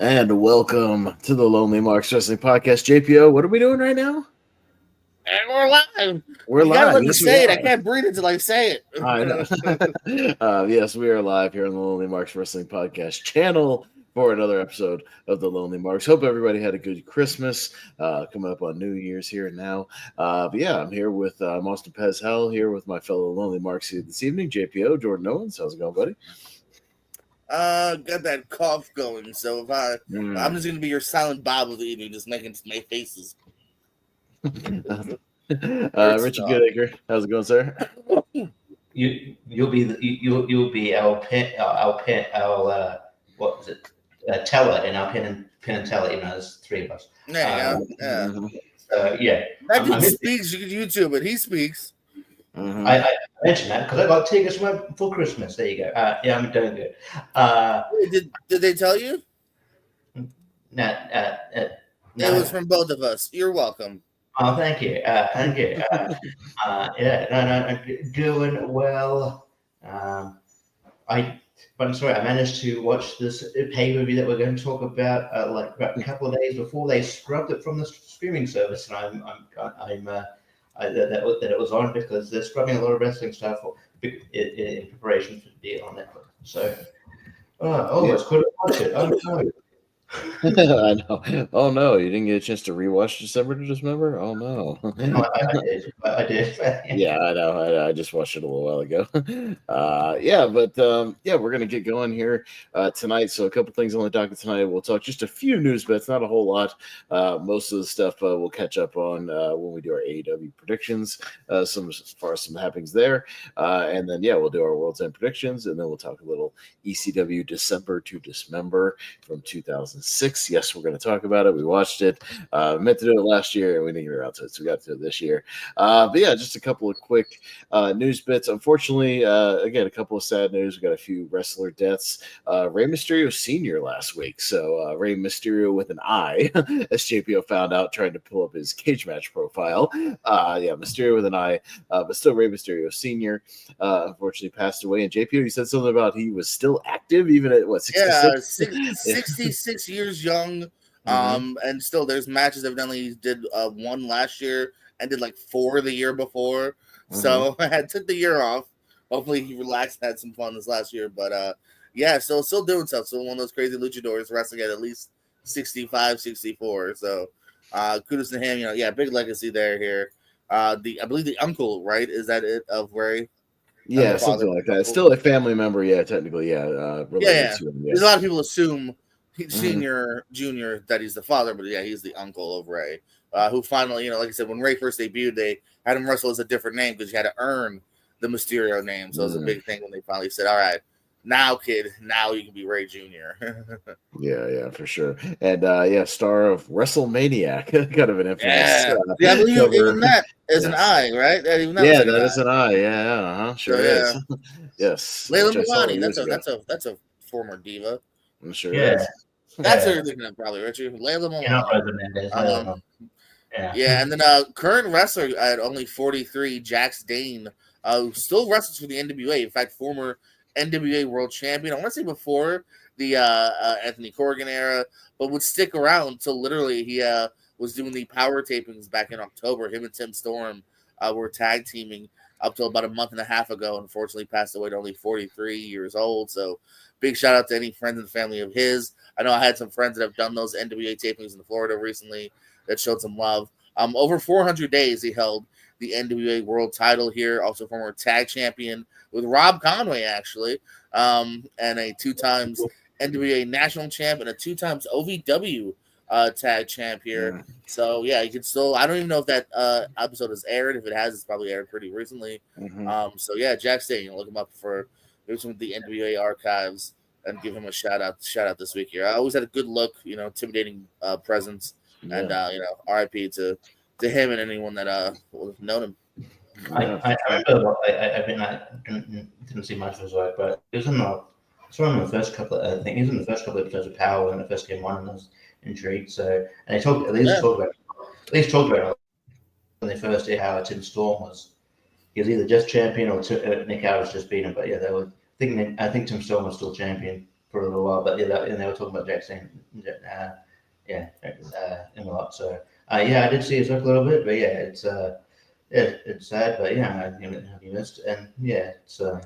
And welcome to the Lonely Marks Wrestling Podcast. JPO, what are we doing right now? And we're live. We're you live. gotta let me Yes, say it. I can't breathe until I say it. I know. Yes, we are live here on the Lonely Marks Wrestling Podcast channel for another episode of the Lonely Marks. Hope everybody had a good Christmas. Coming up on New Year's here now. But yeah, I'm here with Monster Pez Howell, here with my fellow Lonely Marks here this evening. JPO, Jordan Owens. How's it going, buddy? Got that cough going. So if I'm just gonna be your silent Bob of the evening, just making my faces. Richie Goodacre, how's it going, sir? You'll be our what was it teller in our pin and teller. You know, there's three of us. Yeah. Yeah. That dude speaks. You can YouTube it. He speaks. Mm-hmm. I mentioned that because I got tickets for Christmas. There you go. Yeah, I'm doing good. Did they tell you? No. It was from both of us. You're welcome. Oh, thank you. I'm doing well. I'm sorry, I managed to watch this pay-per-view that we're going to talk about about a couple of days before they scrubbed it from the streaming service, and I'm that it was on because they're scrubbing a lot of wrestling stuff in preparation for the on Netflix. So, almost couldn't watch it. Oh no. I know. Oh no, you didn't get a chance to rewatch December to Dismember? Oh no. I did. Yeah, I know. I just watched it a little while ago. We're gonna get going here tonight. So a couple things on the docket tonight. We'll talk just a few news bits, not a whole lot. Most of the stuff we'll catch up on when we do our AEW predictions. Some happenings there, and then we'll do our World's End predictions, and then we'll talk a little ECW December to Dismember from 2006. Yes, we're going to talk about it. We watched it. Meant to do it last year, and we didn't get around to it, so we got to it this year. Just a couple of quick news bits. Unfortunately, again, a couple of sad news. We got a few wrestler deaths. Rey Mysterio Sr. last week. So Rey Mysterio with an I, as JPO found out trying to pull up his cage match profile. Mysterio with an I, but still Rey Mysterio Sr. Unfortunately passed away. And JPO, you said something about he was still active even at what, 66? Yeah, 66 years young. And still there's matches evidently he did one last year and did like 4 the year before. So I took the year off. Hopefully he relaxed and had some fun this last year. But still doing stuff. So one of those crazy luchadors wrestling at least 65, 64. So kudos to him. Big legacy here. I believe the uncle, right? Is that it of Ray? Yeah, something like that. It's still a family member, technically, related to him. There's a lot of people assume senior, junior, that he's the father, but he's the uncle of Ray, who finally, like I said, when Ray first debuted, they had him wrestle as a different name because you had to earn the Mysterio name. So it was a big thing when they finally said, all right, now, kid, now you can be Ray Jr. Yeah, for sure. And star of WrestleManiac, kind of an infamous. I believe even that is an I, right? That is an I. Yeah, sure is. Yes. Layla Milani, that's a former diva. I'm sure. Is. That's what you're thinking of, probably, Richie. Layla Milani. And then current wrestler at only 43, Jax Dane, who still wrestles for the NWA. In fact, former NWA World Champion. I want to say before the Anthony Corrigan era, but would stick around until literally he was doing the power tapings back in October. Him and Tim Storm were tag teaming up till about a month and a half ago. Unfortunately, passed away at only 43 years old. So big shout out to any friends and family of his. I know I had some friends that have done those NWA tapings in Florida recently that showed some love. Over 400 days he held the NWA World title here. Also former tag champion with Rob Conway, actually, and a 2 times NWA national champ and a 2 times OVW tag champ here. Yeah. So you can still. I don't even know if that episode has aired. If it has, it's probably aired pretty recently. Jack State, look him up for some of the NWA archives and give him a shout out this week here. I always had a good look, intimidating presence, and RIP to him and anyone that would have known him. I remember. I didn't see much of his work, but he was in the first couple. I think he was in the first couple of episodes of Power when it first came on, and I was intrigued. So, and they talked about when they first did how Tim Storm was. He was either just champion or Nick Harris just beat him. But they were thinking. I think Tim Storm was still champion. for a little while. But and they were talking about Jackson, in a lot. So I did see his look a little bit, but it's sad, but he missed, and it's a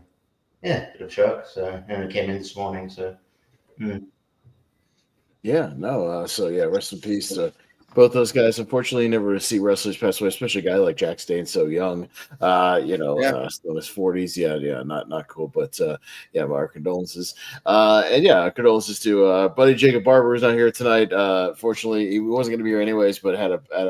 bit of a shock. So and it came in this morning, so. Rest in peace to both those guys. Unfortunately, you never see wrestlers pass away, especially a guy like Jack Stane, so young. Still in his 40s. Not cool. But our condolences. Condolences to buddy Jacob Barber, who's not here tonight. Fortunately, he wasn't going to be here anyways, but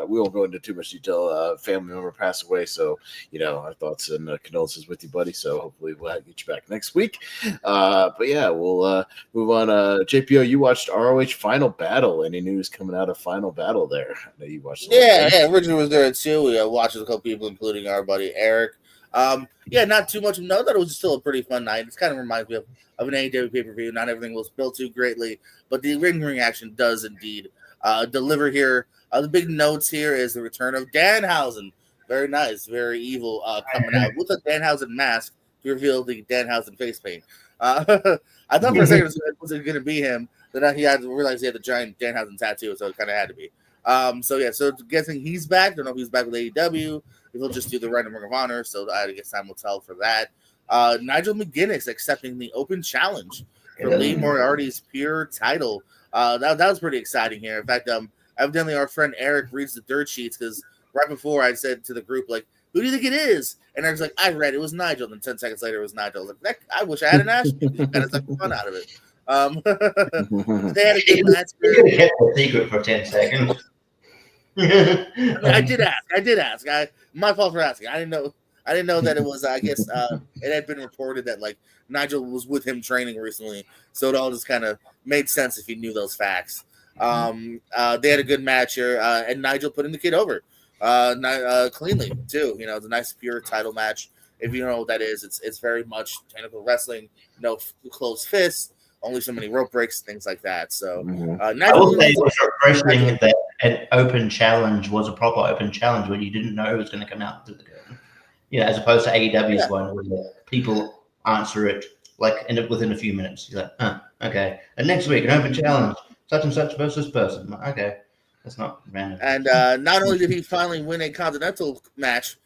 we won't go into too much detail. Family member passed away, so our thoughts and condolences with you, buddy. So hopefully we'll get you back next week. We'll move on. JPO, you watched ROH Final Battle. Any news coming out of Final Battle there? I know you watched. Richard was there too. We watched with a couple people, including our buddy Eric. Not too much. No, that it was still a pretty fun night. It kind of reminds me of an AEW pay-per-view. Not everything was built too greatly, but the ring action does indeed deliver here. The big notes here is the return of Danhausen. Very nice, very evil, coming out with a Danhausen mask to reveal the Danhausen face paint. I thought for a second it wasn't going to be him. Then he had to realize he had the giant Danhausen tattoo, so it kind of had to be. So guessing he's back. Don't know if he's back with AEW. If he'll just do the Ring of Honor, so I guess time will tell for that. Nigel McGuinness accepting the open challenge for Lee Moriarty's pure title. That was pretty exciting here. In fact, evidently our friend Eric reads the dirt sheets because right before I said to the group, like, who do you think it is? And Eric's like, I read it was Nigel. And then 10 seconds later, it was Nigel. I was like, I wish I had an asked you. Kind of took the fun out of it. They had a good match. You kept the secret for 10 seconds. I did ask. My fault for asking. I didn't know that it was. I guess it had been reported that like Nigel was with him training recently, so it all just kind of made sense if you knew those facts. They had a good match here, and Nigel putting the kid over cleanly too. It's a nice pure title match. If you know what that is, it's very much technical wrestling. No closed fists. Only so many rope breaks, things like that. So, I will say it was refreshing that an open challenge was a proper open challenge where you didn't know who was going to come out to the curtain. As opposed to AEW's one where people answer it like within a few minutes. You're like, okay. And next week, an open challenge, such and such versus person. Okay, that's not random. And not only did he finally win a Continental match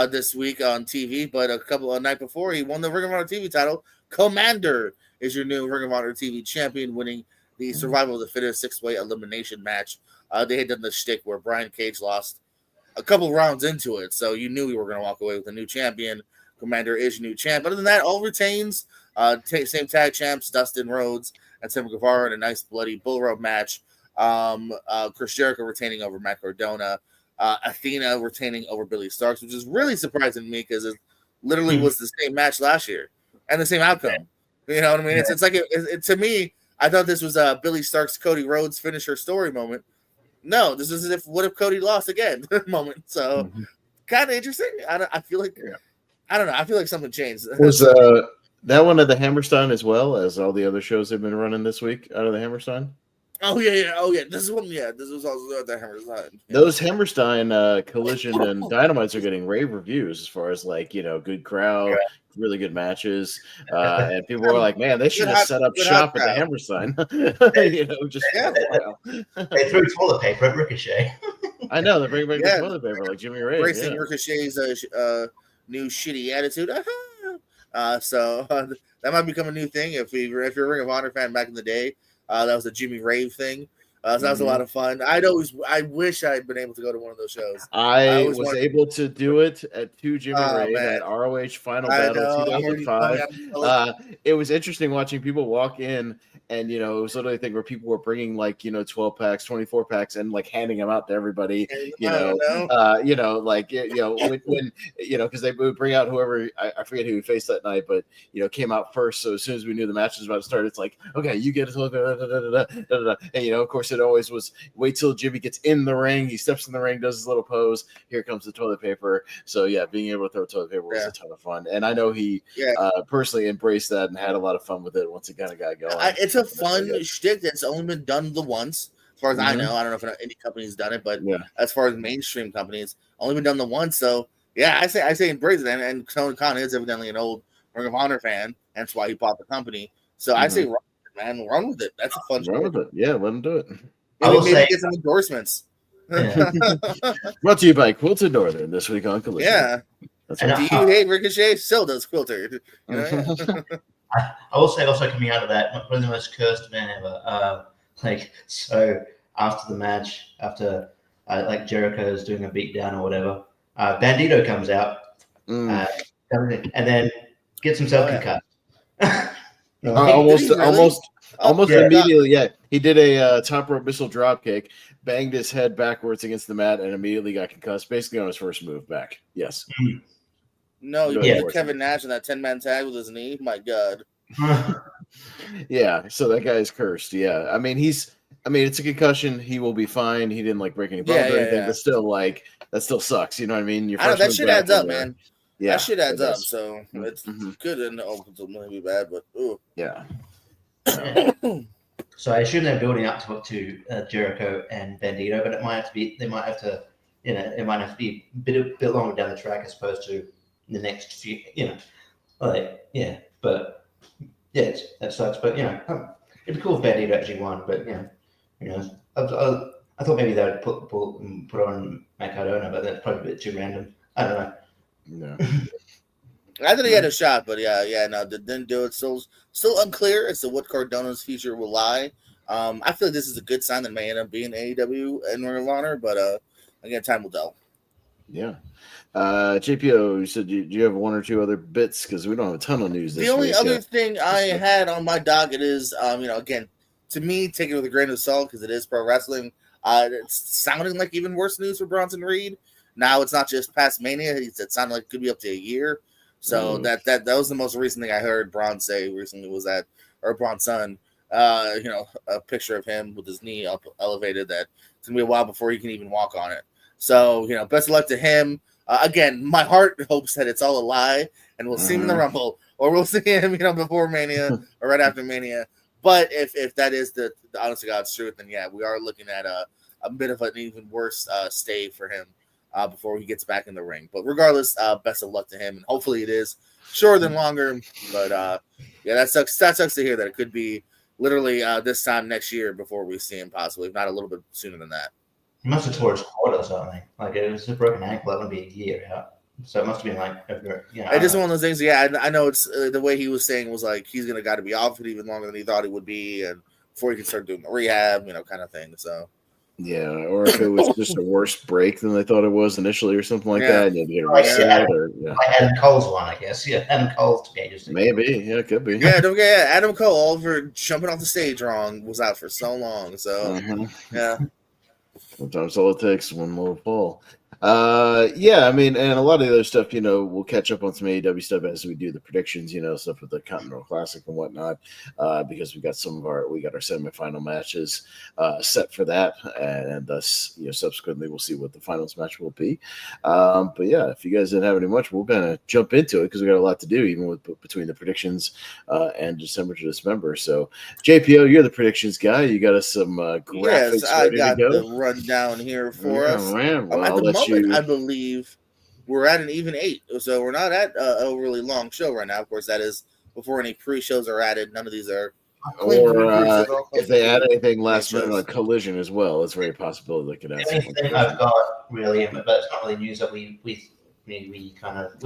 this week on TV, but a night before he won the Ring of Honor TV title. Commander is your new Ring of Honor TV champion, winning the Survival of the Fittest 6-way elimination match. They had done the shtick where Brian Cage lost a couple rounds into it, so you knew we were going to walk away with a new champion. Commander is your new champ. Other than that, all retains. Same tag champs, Dustin Rhodes and Sammy Guevara in a nice bloody bull rope match. Chris Jericho retaining over Matt Cardona. Athena retaining over Billy Starks, which is really surprising to me because it literally was the same match last year and the same outcome. You know what I mean? It's like to me, I thought this was a Billy Starks, Cody Rhodes finisher story moment. No, this is what if Cody lost again moment. So kind of interesting. I feel like I don't know. I feel like something changed. Was that one of the Hammerstein as well as all the other shows they've been running this week out of the Hammerstein? Oh yeah. This is one. Yeah, this was also the Hammerstein. Yeah. Those Hammerstein Collision and Dynamites are getting rave reviews as far as like good crowd, really good matches, and people are like, man, they should have set up shop at the Hammerstein. They threw toilet paper at Ricochet. I know they bring back the toilet paper like Jimmy Ray. Embracing Ricochet's new shitty attitude. So that might become a new thing if you're a Ring of Honor fan back in the day. That was a Jimmy Rave thing. So that was a lot of fun. I wish I had been able to go to one of those shows. I was able to do it at 2 Jimmy Rave at ROH Final Battle 2005. It was interesting watching people walk in, and it was literally a thing where people were bringing 12 packs, 24 packs, and handing them out to everybody. When because they would bring out whoever I forget who we faced that night, but came out first. So as soon as we knew the match was about to start, it's like, okay, you get it, and of course it always was wait till Jimmy gets in the ring, he steps in the ring, does his little pose, here comes the toilet paper. So being able to throw toilet paper was a ton of fun, and I know he personally embraced that and had a lot of fun with it once it kind of got going. It's a fun shtick that's only been done the once, as far as I know. I don't know if any company's done it, but as far as mainstream companies, only been done the once. So I say embrace it, and Tony Khan is evidently an old Ring of Honor fan, that's why he bought the company. So I say man. Run with it. That's a fun Run with it. Yeah, let him do it. Maybe get some endorsements. Yeah. Brought to you by Quilted Northern this week on Collision. Yeah. That's do you hate Ricochet? Still does Quilter. I will say also coming out of that, probably the most cursed man ever. So after the match, after Jericho is doing a beatdown or whatever, Bandito comes out and then gets himself concussed. Almost immediately. Yeah, he did a top rope missile drop kick, banged his head backwards against the mat, and immediately got concussed. Basically on his first move back. Yes. No, he did Kevin Nash in that 10-man tag with his knee. My God. Yeah, so that guy is cursed. Yeah, I mean it's a concussion. He will be fine. He didn't break any bones or anything, but still that still sucks. You know what I mean? That shit adds up, man. Yeah, that shit adds up. So it's good and ultimately bad, but ooh. Yeah. So I assume they're building up to Jericho and Bandito, but it might have to be it might have to be a bit longer down the track as opposed to the next few, but that sucks. But it'd be cool if Bandito actually won. But I thought maybe they would put on Matt Cardona, but that's probably a bit too random. I don't know. No. I thought he had a shot, but no, didn't do it. Still unclear as to what Cardona's future will lie. I feel like this is a good sign that may end up being AEW and Ring of Honor, but again, time will tell. Yeah. JPO, you said, do you have one or two other bits? Because we don't have a ton of news this week. The only other thing I had on my docket is, again, to me, take it with a grain of salt because it is pro wrestling. It's sounding like even worse news for Bronson Reed. Now it's not just past Mania. It sounded like it could be up to a year. So that was the most recent thing I heard Braun say recently was that, or Bronson, a picture of him with his knee up elevated that it's going to be a while before he can even walk on it. So, best of luck to him. Again, my heart hopes that it's all a lie and we'll see him in the Rumble or we'll see him, before Mania or right after Mania. But if that is the honest to God's truth, then we are looking at a bit of an even worse stay for him before he gets back in the ring. But regardless, best of luck to him. And hopefully it is shorter than longer. But that sucks. That sucks to hear that it could be literally this time next year before we see him possibly, if not a little bit sooner than that. He must have tore his quad or something. It was a broken ankle. That would be a year out. So it must have been It's just one of those things. Yeah, I know it's the way he was saying was he's gonna got to be off it even longer than he thought he would be, and before he can start doing the rehab, kind of thing. So yeah, or if it was just a worse break than they thought it was initially, or something like that, and you get a reset, Adam Cole's one, I guess. Yeah, Adam Cole's maybe. Yeah, it could be. Yeah, don't forget Adam Cole for jumping off the stage wrong was out for so long. So yeah. Sometimes all it takes is one little fall. And a lot of the other stuff, we'll catch up on some AEW stuff as we do the predictions, stuff with the Continental Classic and whatnot, because we got our semifinal matches set for that, and thus, subsequently we'll see what the finals match will be. But yeah, if you guys didn't have any much, we'll kind of jump into it because we got a lot to do, even between the predictions and December to Dismember. So, JPO, you're the predictions guy. You got us some graphics ready to go. The rundown here for us. Man. Well, at the moment, I believe we're at an even 8, so we're not at a really long show right now. Of course, that is before any pre-shows are added. None of these are. Or if they add anything last minute on Collision as well, it's very possible they could add anything I've got really, but it's not really news that we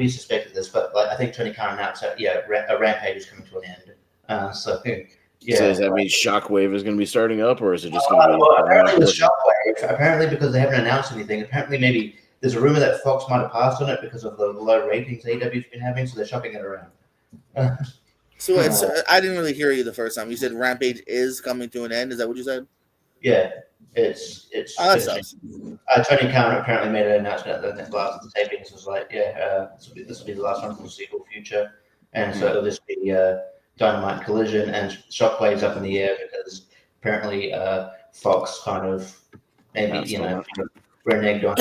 suspected this, but I think Tony Khan announced that a Rampage is coming to an end. So does that mean Shockwave is going to be starting up, or is it just going to be? Apparently, with Shockwave, apparently because they haven't announced anything. Apparently, maybe there's a rumor that Fox might have passed on it because of the low ratings AEW's been having, so they're shopping it around. So I didn't really hear you the first time. You said Rampage is coming to an end. Is that what you said? Yeah, it's. That sucks. Tony Khan apparently made an announcement that the last of the tapings was this will be the last one for the foreseeable future, and so it'll just be Dynamite Collision and Shockwave's up in the air because apparently Fox kind of maybe reneged on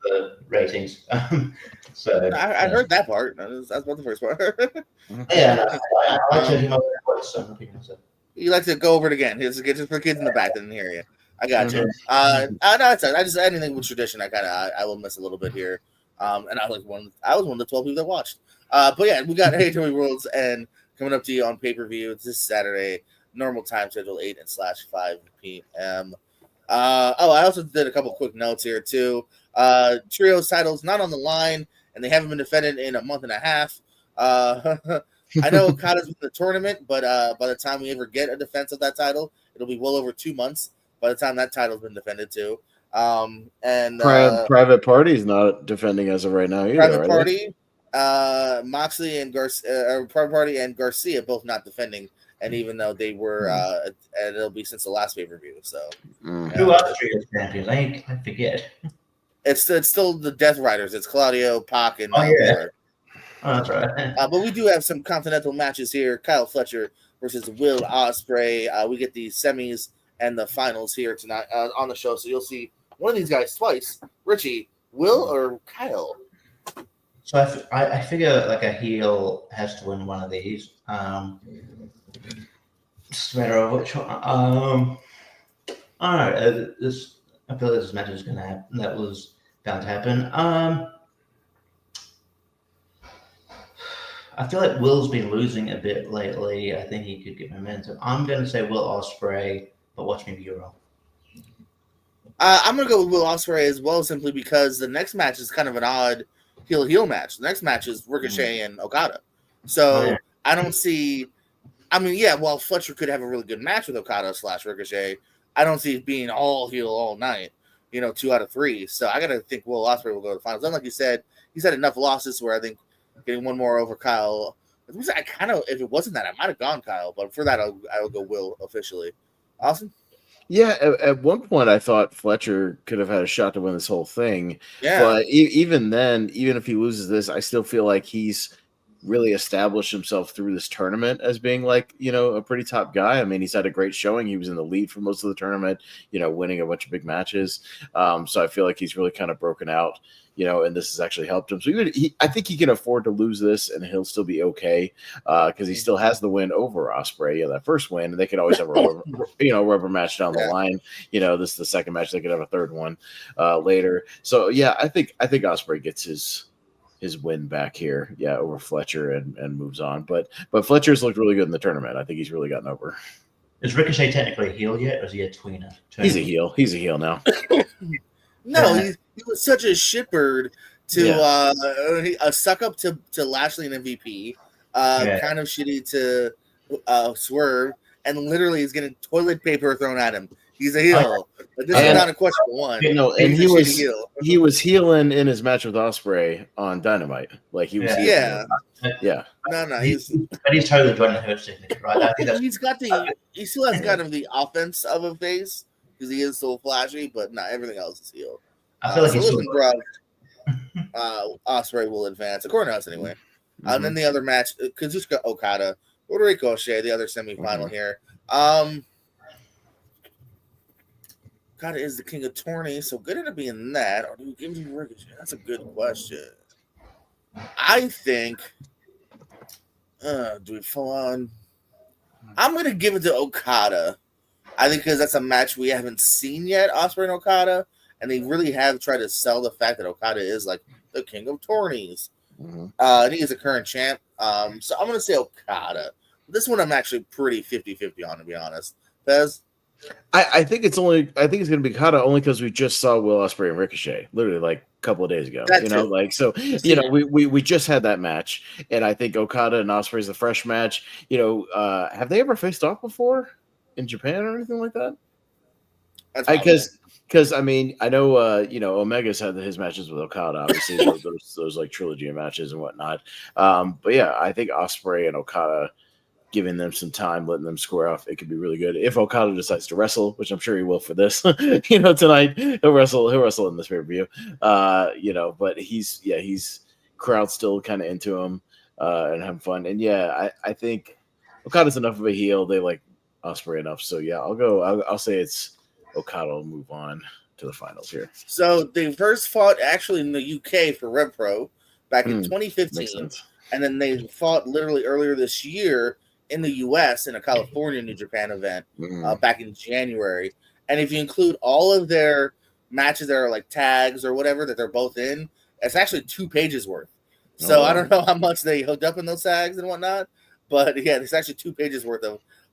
the ratings. So I heard that part. That's not the first part. I like changing my voice. So. You like to go over it again. Just for kids in the back that didn't hear you. I got you. No, that's I just anything with tradition. I will miss a little bit here. And I was one of the 12 people that watched. But yeah, we got AEW Worlds End coming up to you on pay-per-view. It's this Saturday. normal time schedule, 8/5 p.m. I also did a couple quick notes here too. Trios titles not on the line, and they haven't been defended in a month and a half. I know Okada's in the tournament, but by the time we ever get a defense of that title, it'll be well over 2 months by the time that title's been defended too. Private Party's not defending as of right now either. Private Party, Moxley and Private Party and Garcia both not defending, and even though they were, and it'll be since the last pay-per-view. So who are the trios champions? I forget. It's still the Death Riders. It's Claudio, Pac, and Oh, that's right. but we do have some continental matches here. Kyle Fletcher versus Will Ospreay. We get the semis and the finals here tonight on the show. So you'll see one of these guys twice. Richie, Will or Kyle? So I figure like a heel has to win one of these. It's a matter of which one. I don't know. I feel this match is going to happen. That was bound to happen. I feel like Will's been losing a bit lately. I think he could get momentum. I'm going to say Will Ospreay, but watch me be wrong. I'm going to go with Will Ospreay as well, simply because the next match is kind of an odd heel match. The next match is Ricochet and Okada. So I don't see. I mean, while Fletcher could have a really good match with Okada / Ricochet, I don't see it being all heel all night. 2 out of 3. So I got to think Will Ospreay will go to the finals. Then, like you said, he's had enough losses where I think getting one more over Kyle. I kind of, if it wasn't that, I might have gone Kyle, but for that, I will go Will officially. Austin? Yeah, at one point I thought Fletcher could have had a shot to win this whole thing. Yeah. But even then, even if he loses this, I still feel like he's really established himself through this tournament as being like, a pretty top guy. I mean, he's had a great showing. He was in the lead for most of the tournament, winning a bunch of big matches. So I feel like he's really kind of broken out. And this has actually helped him. So I think he can afford to lose this, and he'll still be okay because he still has the win over Ospreay. That first win, and they could always have a rubber match down the line. This is the second match; they could have a third one later. So I think Ospreay gets his win back here, over Fletcher and moves on. But Fletcher's looked really good in the tournament. I think he's really gotten over. Is Ricochet technically a heel yet, or is he a tweener? He's a heel. He's a heel now. No, he was such a shitbird to a suck up to Lashley and MVP, kind of shitty to Swerve, and literally he's getting toilet paper thrown at him. He's a heel. But this is not a questionable one. And he was healing in his match with Ospreay on Dynamite. Like he was No, he's totally joining the hurt signature, right? I think he still has kind of the offense of a face because he is so flashy, but not everything else is heel. I feel like he's Ospreay will advance, according to us anyway. And then the other match, Kazuchika Okada, Ricochet, the other semifinal here. Okada is the king of tourneys, so good at it being that, or do we give him Ricochet? That's a good question. I think, do we full on? I'm going to give it to Okada. I think because that's a match we haven't seen yet, Ospreay and Okada, and they really have tried to sell the fact that Okada is like the king of tourneys. And he is a current champ. So I'm going to say Okada. This one I'm actually pretty 50-50 on, to be honest. Fez? I think it's going to be Okada only because we just saw Will Ospreay and Ricochet literally like a couple of days ago. We just had that match, and I think Okada and Ospreay is a fresh match. Have they ever faced off before in Japan or anything like that? Because I mean, I know Omega's had his matches with Okada, obviously those like trilogy matches and whatnot. But I think Ospreay and Okada, giving them some time, letting them square off, it could be really good. If Okada decides to wrestle, which I'm sure he will for this, tonight, he'll wrestle in this pay-per-view. But he's crowd still kind of into him and having fun. And I think Okada's enough of a heel. They like Ospreay enough. So I'll say it's Okada will move on to the finals here. So they first fought actually in the UK for Rev Pro back in 2015. And then they fought literally earlier this year in the U.S. in a California New Japan event back in January. And if you include all of their matches that are like tags or whatever that they're both in, it's actually 2 pages worth. So I don't know how much they hooked up in those tags and whatnot, but it's actually 2 pages worth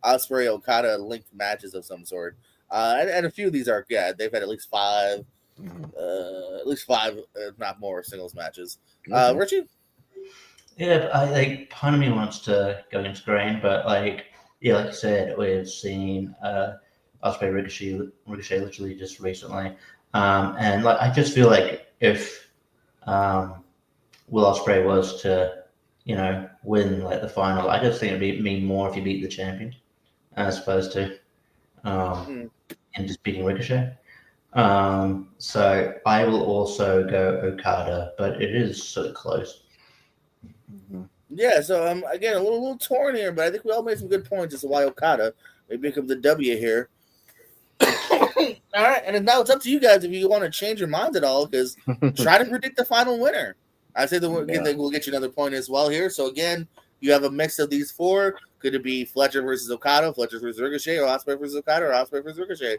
Ospreay Okada linked matches of some sort. And a few of these are they've had at least five, if not more, singles matches. Richie? Yeah, part of me wants to go into green, but like you said, we've seen Ospreay Ricochet literally just recently, and like I just feel like if Will Ospreay was to win like the final, I just think it'd mean more if you beat the champion as opposed to and just beating Ricochet. So I will also go Okada, but it is so close. Yeah, so again a little torn here, but I think we all made some good points as to why Okada may pick up the W here. All right, and now it's up to you guys if you want to change your mind at all, because try to predict the final winner. I say that we'll get you another point as well here. So again, you have a mix of these four. Could it be Fletcher versus Okada, Fletcher versus Ricochet, or Ospreay versus Okada, or Ospreay versus Ricochet?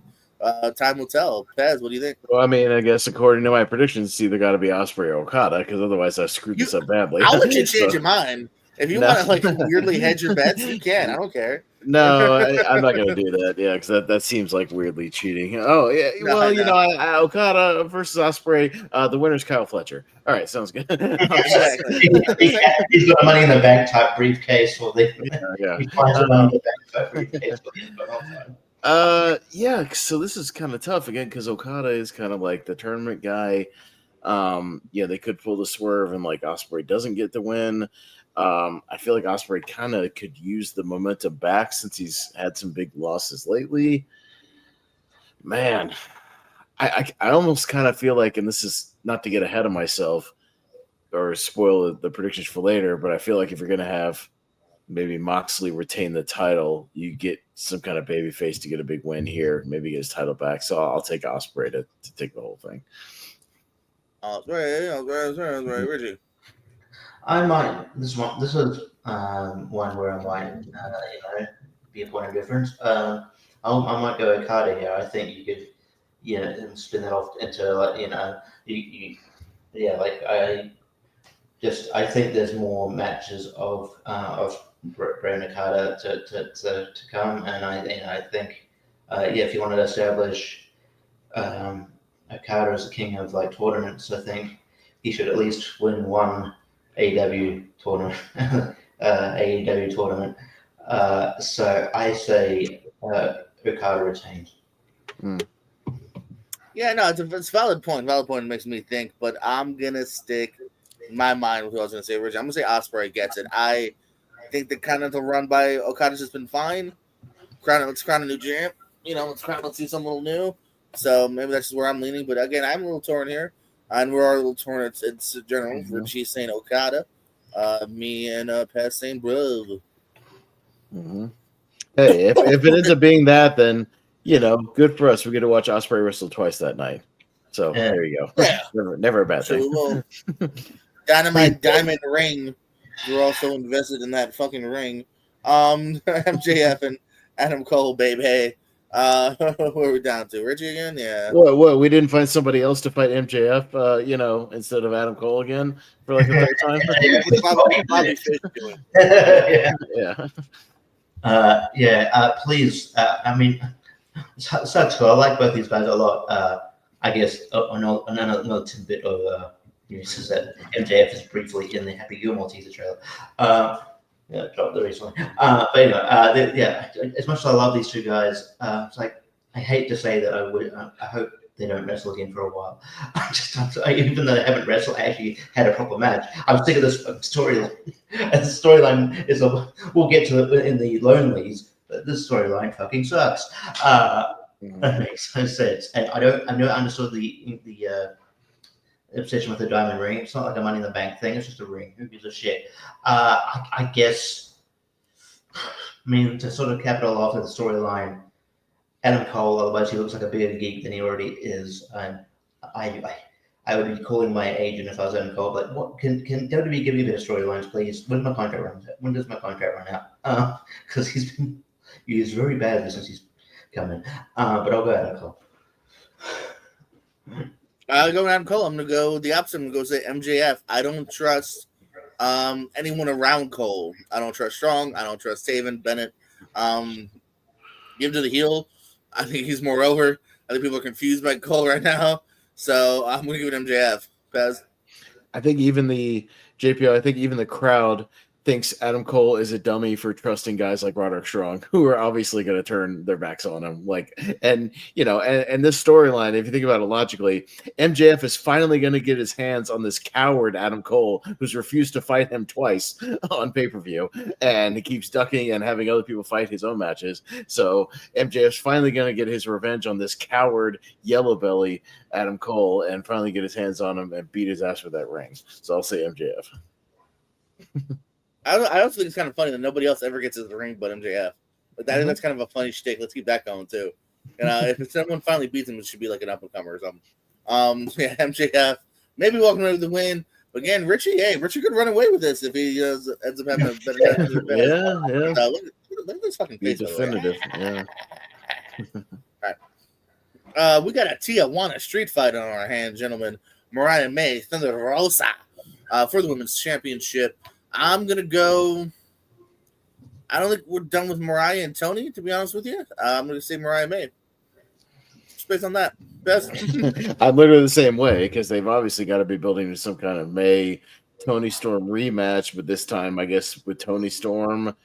Time will tell. Pez, what do you think? Well, I mean, I guess according to my predictions, it's either got to be Ospreay or Okada, because otherwise I screwed this up badly. I'll let you change your mind. If you want to like weirdly hedge your bets, you can. I don't care. No, I'm not going to do that. Yeah, because that seems like weirdly cheating. Oh, yeah. Well, Okada versus Ospreay. The winner's Kyle Fletcher. All right, sounds good. Exactly. He's got a Money in the Bank type briefcase, or He finds a Money in the Bank type briefcase. Yeah. So this is kind of tough again because Okada is kind of like the tournament guy. They could pull the swerve and like Ospreay doesn't get the win. I feel like Ospreay kind of could use the momentum back since he's had some big losses lately. Man, I almost kind of feel like, and this is not to get ahead of myself or spoil the predictions for later, but I feel like if you're going to have maybe Moxley retain the title, you get some kind of babyface to get a big win here, maybe get his title back. So I'll take Ospreay to take the whole thing. Ospreay, Richie. I might. This is one where I might, be a point of difference. I might go Okada here. I think you could, spin that off into I think there's more matches of Brand Okada to come, and I think, if you want to establish Okada as the king of like tournaments, I think he should at least win one AEW tournament. So I say Okada retains. Yeah, no, it's a valid point. Valid point makes me think, but I'm gonna stick my mind with what I was gonna say originally. I'm gonna say Ospreay gets it. I think the Continental run by Okada's just been fine. Let's crown a new champ. Let's do something a little new. So maybe that's just where I'm leaning. But again, I'm a little torn here. And we're a little torn. It's general. Richie saying Okada. Me and Pat saying bro. Mm-hmm. Hey, if it ends up being that, then good for us. We get to watch Ospreay wrestle twice that night. So there you go. Yeah. never a bad thing. So Dynamite Diamond Ring. We're also invested in that fucking ring. MJF and Adam Cole, babe. Hey. Where are we down to? Richie again? Yeah. What? We didn't find somebody else to fight MJF, instead of Adam Cole again for like the third time? Please. I mean, sucks. I like both these guys a lot. I guess another tidbit of news is that MJF is briefly in the Happy Gilmore teaser trailer. Dropped the recently. As much as I love these two guys, it's like I hate to say that I hope they don't wrestle again for a while. Even though they haven't wrestled, actually had a proper match. I'm sick of this storyline. And the storyline is we'll get to it in the Lonelies, but this storyline fucking sucks. That makes no sense. And I never understood the obsession with the diamond ring. It's not like a Money in the Bank thing. It's just a ring. Who gives a shit? I guess. To sort of cap it all off with the storyline, Adam Cole. Otherwise, he looks like a bigger geek than he already is. And I would be calling my agent if I was Adam Cole. But what can WWE give me a bit of storylines, please? When does my contract run out? Because he's been used very badly since he's come in. But I'll go Adam Cole. I'll go Adam Cole. I'm going to go the opposite. I'm going to go say MJF. I don't trust anyone around Cole. I don't trust Strong. I don't trust Taven, Bennett. Give to the heel. I think he's more over. I think people are confused by Cole right now. So I'm going to give it MJF. Pez? I think even the JPO, I think even the crowd thinks Adam Cole is a dummy for trusting guys like Roderick Strong, who are obviously going to turn their backs on him. And this storyline, if you think about it logically, MJF is finally going to get his hands on this coward Adam Cole, who's refused to fight him twice on pay-per-view, and he keeps ducking and having other people fight his own matches. So MJF's finally going to get his revenge on this coward yellow belly Adam Cole and finally get his hands on him and beat his ass with that ring. So I'll say MJF. I also think it's kind of funny that nobody else ever gets to the ring but MJF. But I think that's kind of a funny shtick. Let's keep that going too. If someone finally beats him, it should be like an up and comer or something. MJF maybe walking away with the win. But again, Richie could run away with this if he ends up having a better match. Yeah. Look at this fucking face. Definitive. Yeah. All right. We got a Tijuana street fight on our hands, gentlemen. Mariah May, Thunder Rosa, for the women's championship. I'm going to go. I don't think we're done with Mariah and Tony, to be honest with you. I'm going to say Mariah May. Just based on that. Best. I'm literally the same way because they've obviously got to be building to some kind of May Tony Storm rematch, but this time, I guess, with Tony Storm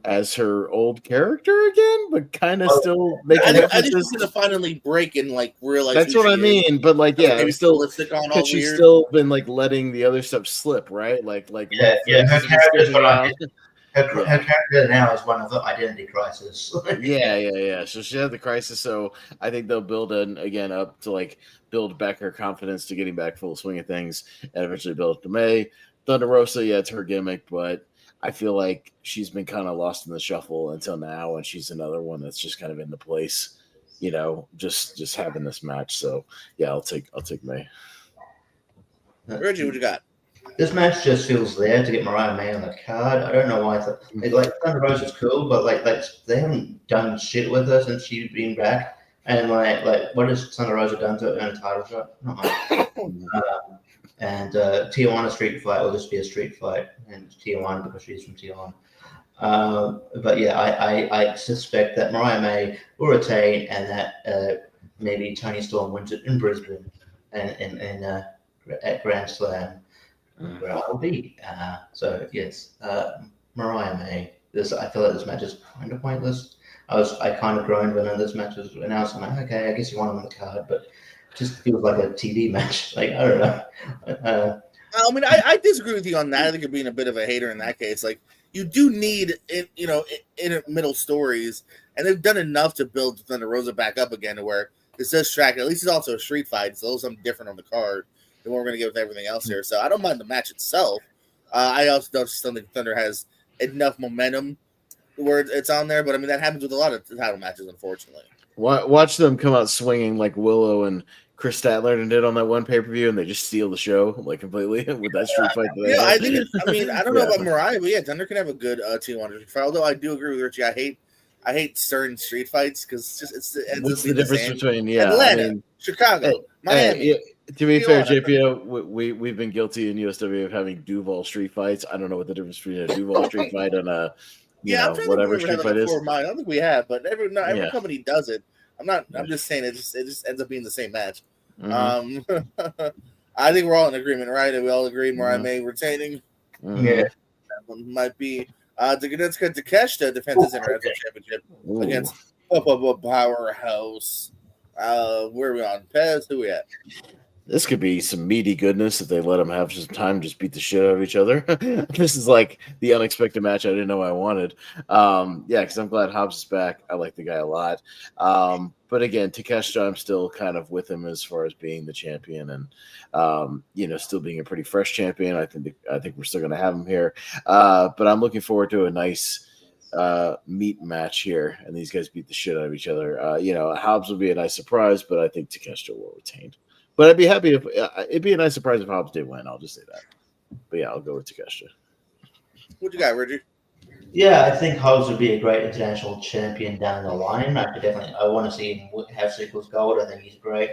as her old character again, but kind of still making I think she's going to finally break and realize. That's what I mean, but maybe still lipstick on all she's weird. Still been letting the other stuff slip, right? Her character now is one of the identity crisis. Yeah. So she had the crisis. So I think they'll build up to build back her confidence to getting back full swing of things, and eventually build up to May. Thunder Rosa, it's her gimmick, but I feel like she's been kind of lost in the shuffle until now, and she's another one that's just kind of in the place, just having this match. So yeah, I'll take May. Reggie, what you got? This match just feels there to get Mariah May on the card. I don't know why. Thunder Rosa is cool, but they haven't done shit with her since she's been back. And what has Thunder Rosa done to earn a title shot? Not much. And Tijuana street fight will just be a street fight, and Tijuana because she's from Tijuana. But yeah, I suspect that Mariah May will retain, and that maybe Tony Storm wins it in Brisbane and at Grand Slam, where I will be. So yes, Mariah May. I feel like this match is kind of pointless. I kind of groaned when this match was announced. I'm like, okay, I guess you want him on the card, but it just feels like a TV match. I don't know. I disagree with you on that. I think you're being a bit of a hater in that case. You do need, middle stories, and they've done enough to build Thunder Rosa back up again to where this does track. At least it's also a street fight, so something different on the card than what we're going to get with everything else here. So I don't mind the match itself. I also don't think Thunder has enough momentum where it's on there, but that happens with a lot of title matches, unfortunately. Watch them come out swinging like Willow and Chris Statler did on that one pay-per-view, and they just steal the show completely with that street fight. I think I don't know about Mariah, but Thunder can have a good T1 fight. Although I do agree with Richie, I hate certain street fights because what's the difference between Atlanta, Chicago, Miami. To be fair, JPO, we've been guilty in USW of having Duval street fights. I don't know what the difference between a Duval street fight and a whatever street fight is. I don't think we have, but every company does it. I'm just saying it just ends up being the same match. Mm-hmm. I think we're all in agreement, right? We all agree Mariah May retaining. Mm-hmm. Yeah, that one might be Takeshita defends his international championship against Powerhouse. Where are we on? Pez, who we at? This could be some meaty goodness if they let them have some time to just beat the shit out of each other. This is like the unexpected match I didn't know I wanted. Because I'm glad Hobbs is back. I like the guy a lot. But again, Takeshita, I'm still kind of with him as far as being the champion and, still being a pretty fresh champion. I think we're still going to have him here. But I'm looking forward to a nice meat match here, and these guys beat the shit out of each other. Hobbs will be a nice surprise, but I think Takeshita will retain. But I'd be happy if it'd be a nice surprise if Hobbs did win. I'll just say that. But yeah, I'll go with Takeshita. What you got, Reggie? Yeah, I think Hobbs would be a great international champion down the line. I want to see him have Sequels Gold. I think he's great.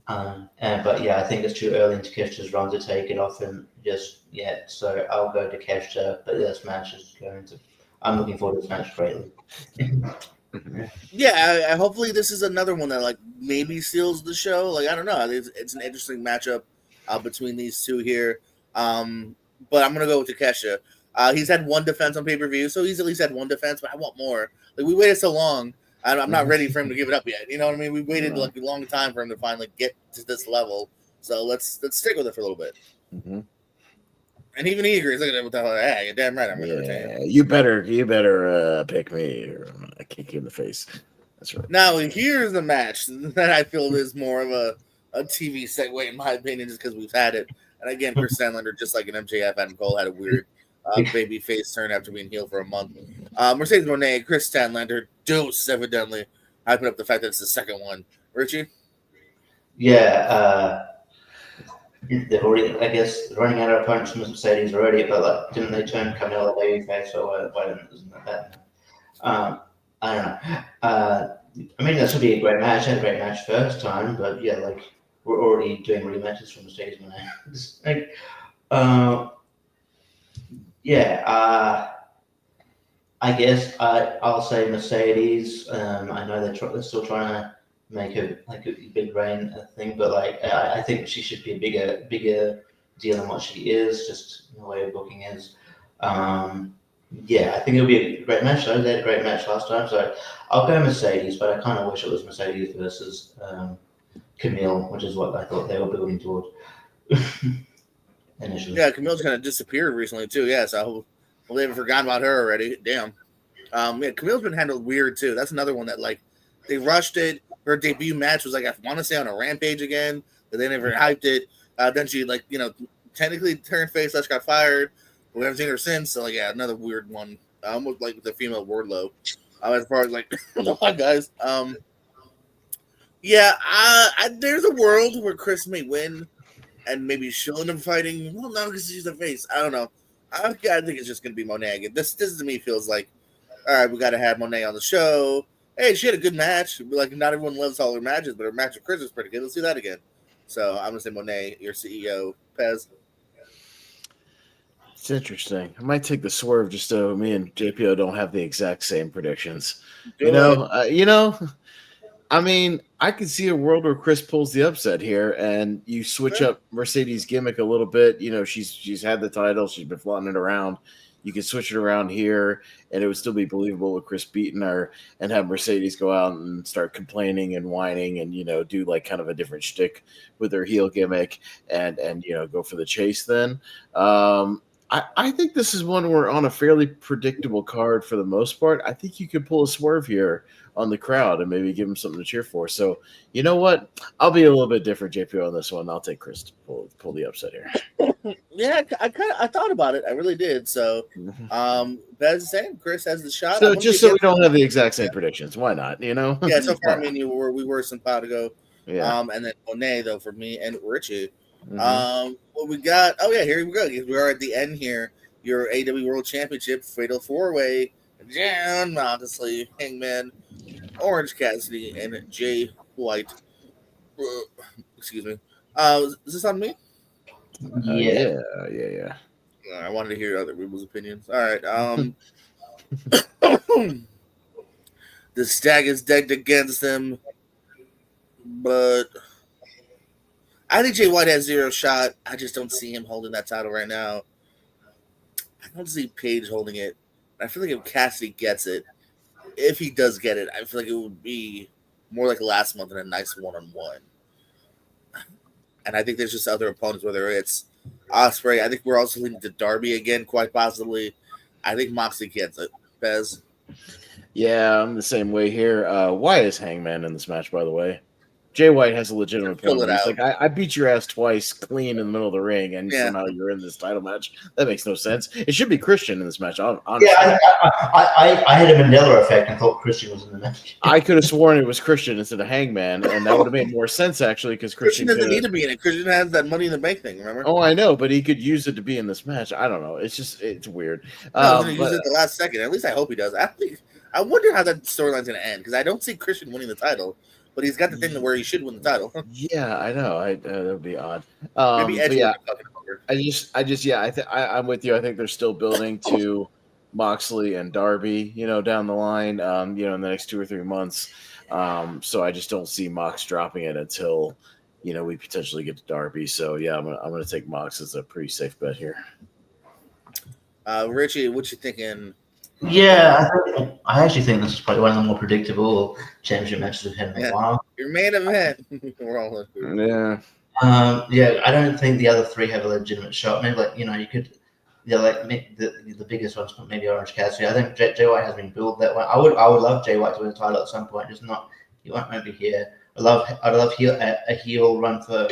But yeah, I think it's too early into Kesha's run to take it off him just yet. So I'll go to Kesha, but this match is going to. I'm looking forward to this match greatly. Yeah, hopefully this is another one that like maybe seals the show. Like I don't know, it's an interesting matchup between these two here. But I'm gonna go with Takesha. He's had one defense on pay-per-view, so he's at least had one defense. But I want more. Like we waited so long, I'm not ready for him to give it up yet. You know what I mean? We waited like a long time for him to finally get to this level. So let's stick with it for a little bit. Mm-hmm. And even he agrees. Look at it with the hey, you're damn right. I'm going to retain. You better pick me, or I'm gonna kick you in the face. That's right. Now here's the match that I feel is more of a TV segue in my opinion, just because we've had it. And again, Chris Stanlander, just like an MJF, Adam Cole, had a weird baby face turn after being healed for a month. Mercedes Moné, Chris Stanlander, dose evidently. I put up the fact that it's the second one. Richie? Yeah, they've already, I guess, running out of opponents from Mercedes already, but like, didn't they turn Camilla babyface? So why isn't that? I don't know. I mean, this would be a great match. I had a great match first time, but yeah, like we're already doing rematches from Mercedes Moné. I guess I'll say Mercedes. I know they're still trying to make a big reign thing, but like I think she should be a bigger deal than what she is. Just the way her booking is. I think it'll be a great match. Though they had a great match last time, so I'll go Mercedes. But I kind of wish it was Mercedes versus Camille, which is what I thought they were building towards initially. Yeah, Camille's kind of disappeared recently too. Yeah, so they haven't forgotten about her already. Damn. Camille's been handled weird too. That's another one that like they rushed it. Her debut match was like I want to say on a Rampage again, but they never hyped it. Then she technically turned face. Got fired. We haven't seen her since. So like another weird one. Almost like the female Wardlow. As far as like the hot guys. There's a world where Chris may win, and maybe she'll end up fighting. Well, no, because she's the face. I don't know. I think it's just gonna be Moné again. This to me feels like, all right, we got to have Moné on the show. Hey, she had a good match. Like not everyone loves all her matches, but her match with Chris is pretty good. Let's do that again. So I'm gonna say Moné, your CEO, Pez. It's interesting. I might take the swerve just so me and JPO don't have the exact same predictions. I mean, I can see a world where Chris pulls the upset here, and you switch up Mercedes' gimmick a little bit. You know, she's had the title, she's been flaunting it around. You can switch it around here, and it would still be believable with Chris beating her, and have Mercedes go out and start complaining and whining, and do like kind of a different shtick with her heel gimmick, and go for the chase. Then, I think this is one where on a fairly predictable card for the most part. I think you could pull a swerve here on the crowd and maybe give them something to cheer for. So you know what? I'll be a little bit different, JPO, on this one. I'll take Chris to pull the upset here. Yeah, I thought about it. I really did. So that's the same. Chris has the shot. So just so we don't have the exact same predictions, why not? Yeah, so far I mean we were some simpatico. Yeah. And then Moné though for me and Richie. What we got? Oh yeah, here we go. We are at the end here. Your AEW World Championship Fatal 4-Way. John Moxley, Hangman, Orange Cassidy, and Jay White. Excuse me. Is this on me? Yeah. I wanted to hear other people's opinions. All right. The stag is decked against them, but I think Jay White has zero shot. I just don't see him holding that title right now. I don't see Paige holding it. I feel like if Cassidy gets it, if he does get it, I feel like it would be more like last month and a nice one-on-one. And I think there's just other opponents, whether it's Ospreay. I think we're also leaning to Darby again, quite possibly. I think Moxley gets it. Pez? Yeah, I'm the same way here. Why is Hangman in this match, by the way? Jay White has a legitimate point. He's like, I beat your ass twice clean in the middle of the ring, and somehow you're in this title match. That makes no sense. It should be Christian in this match, honestly. Yeah, I had a Mandela effect and thought Christian was in the match. I could have sworn it was Christian instead of Hangman, and that would have made more sense, actually, because Christian doesn't need to be in it. Christian has that Money in the Bank thing, remember? Oh, I know, but he could use it to be in this match. I don't know. It's weird. No, he's going to use it at the last second. At least I hope he does. I wonder how that storyline's going to end, because I don't see Christian winning the title. but he's got the thing where he should win the title. Yeah, I know. That would be odd. Maybe Edge. Yeah, I'm with you. I think they're still building to Moxley and Darby, down the line, in the next 2 or 3 months. So I just don't see Mox dropping it until, we potentially get to Darby. So yeah, I'm gonna take Mox as a pretty safe bet here. Richie, what you thinking? Yeah, I actually think this is probably one of the more predictable championship matches we've had in a while. Your main event. Yeah. I don't think the other three have a legitimate shot. Maybe you could, the biggest one's maybe Orange Cassidy. I think Jay White has been built that way. I would love Jay White to win the title at some point. Just not, he won't be here. I'd love a heel run for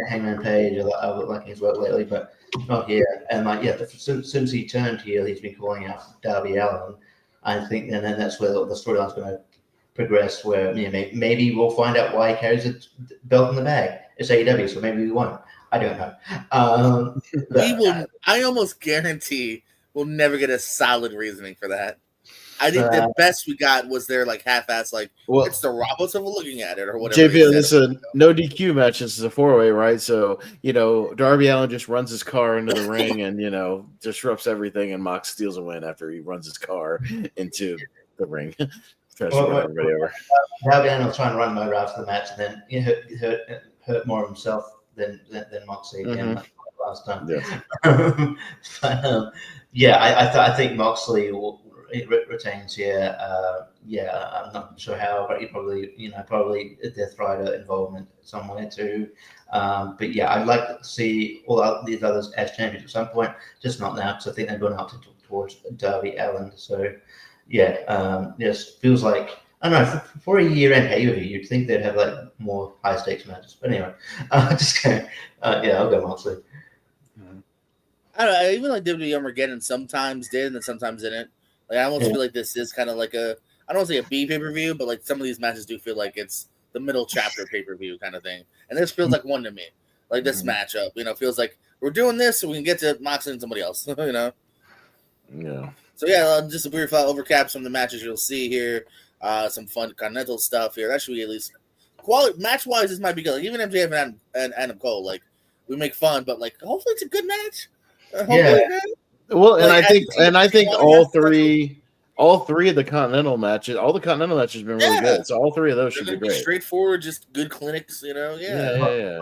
Hangman Page. I would like his work lately, but not here. And since he turned heel, he's been calling out Darby Allin. I think, and then that's where the storyline's going to progress. Where maybe we'll find out why he carries a belt in the bag. It's AEW, so maybe we won't. I don't know. We will. I almost guarantee we'll never get a solid reasoning for that. I think the best we got was their half-ass it's the Roberts of looking at it or whatever. JP, this is a no DQ match. This is a 4-way, right? So Darby Allin just runs his car into the ring and disrupts everything, and Mox steals a win after he runs his car into the ring. Tries to run everybody over. Darby Allin will try and run Motor after the match, and then hurt more of himself than Moxley again, like last time. Yeah. I think Moxley retains here. I'm not sure how, but he probably a Death Rider involvement somewhere too. But yeah, I'd like to see all these others as champions at some point, just not now, because I think they're going up towards Darby Allin. So yeah, yes, feels like, I don't know, for a year-end pay-per-view, you'd think they'd have more high-stakes matches. But anyway, I'll go Moxley. I don't know. Even WWE Armageddon sometimes did and then sometimes didn't. I almost feel like this is kind of like I don't want to say a B pay-per-view, but some of these matches do feel like it's the middle chapter pay-per-view kind of thing. And this feels like one to me. This matchup, feels like we're doing this so we can get to Moxley and somebody else, Yeah. So yeah, just a brief overcaps from the matches you'll see here. Some fun Continental stuff here. That should be at least quality match-wise. This might be good. Even MJF and Adam Cole, we make fun, but hopefully it's a good match. Well, and I think all three of the Continental matches, all the Continental matches have been really good. So all three of those should be great. Straightforward, just good clinics, Yeah.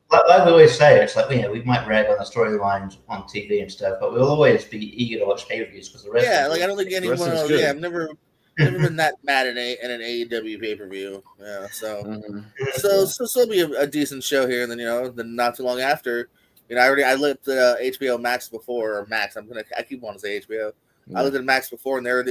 Like we always say, it's we might rag on the storylines on TV and stuff, but we'll always be eager to watch pay-per-views because the rest. Yeah, I don't think anyone else. Yeah, I've never been that mad in an AEW pay-per-view. Yeah, so it'll be a decent show here, and then not too long after. I looked at HBO Max before, or Max. I keep wanting to say HBO. I looked at Max before, and they're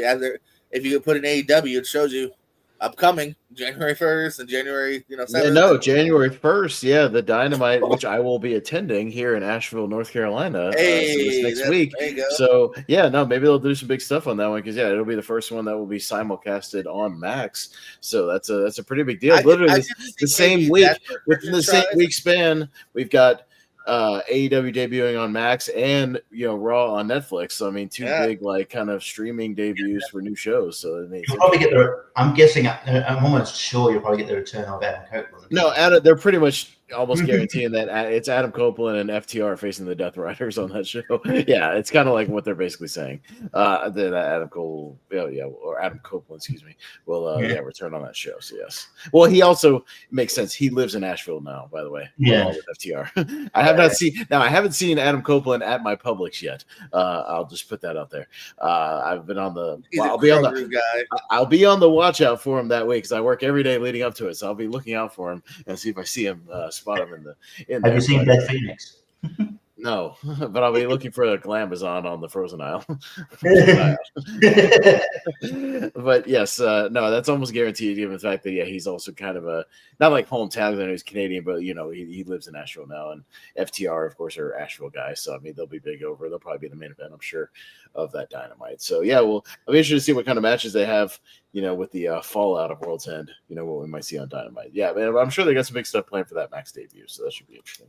if you could put in AEW, it shows you upcoming January 1st and January 7th. January 1st. Yeah, the Dynamite, which I will be attending here in Asheville, North Carolina, this next week. So maybe they'll do some big stuff on that one because it'll be the first one that will be simulcasted on Max. So that's a pretty big deal. Literally the same week, within the same week span, we've got AEW debuting on Max and Raw on Netflix. So two big kind of streaming debuts for new shows. So you'll probably get I'm guessing. I'm almost sure you'll probably get the return of Adam Copeland. No, they're pretty much almost guaranteeing that it's Adam Copeland and FTR facing the Death Riders on that show. Yeah, it's kind of like what they're basically saying. That Adam Cole, or Adam Copeland, excuse me, will return on that show. So yes. Well, he also makes sense. He lives in Asheville now, by the way. Yeah. With FTR. I haven't seen Adam Copeland at my Publix yet. I'll just put that out there. I've been on the. I'll be on the watch out for him that week because I work every day leading up to it. So I'll be looking out for him and see if I see him. Spot him in Have you seen Beth Phoenix? No, but I'll be looking for a Glamazon on the frozen aisle. But yes, no, that's almost guaranteed given the fact that he's also kind of not like hometown, he's Canadian, but he lives in Asheville now, and FTR of course are Asheville guys, so they'll be big over. They'll probably be the main event, I'm sure, of that Dynamite. So well, I'm interested to see what kind of matches they have, with the fallout of World's End, what we might see on Dynamite. Yeah, man, I'm sure they got some big stuff planned for that Max debut, so that should be interesting.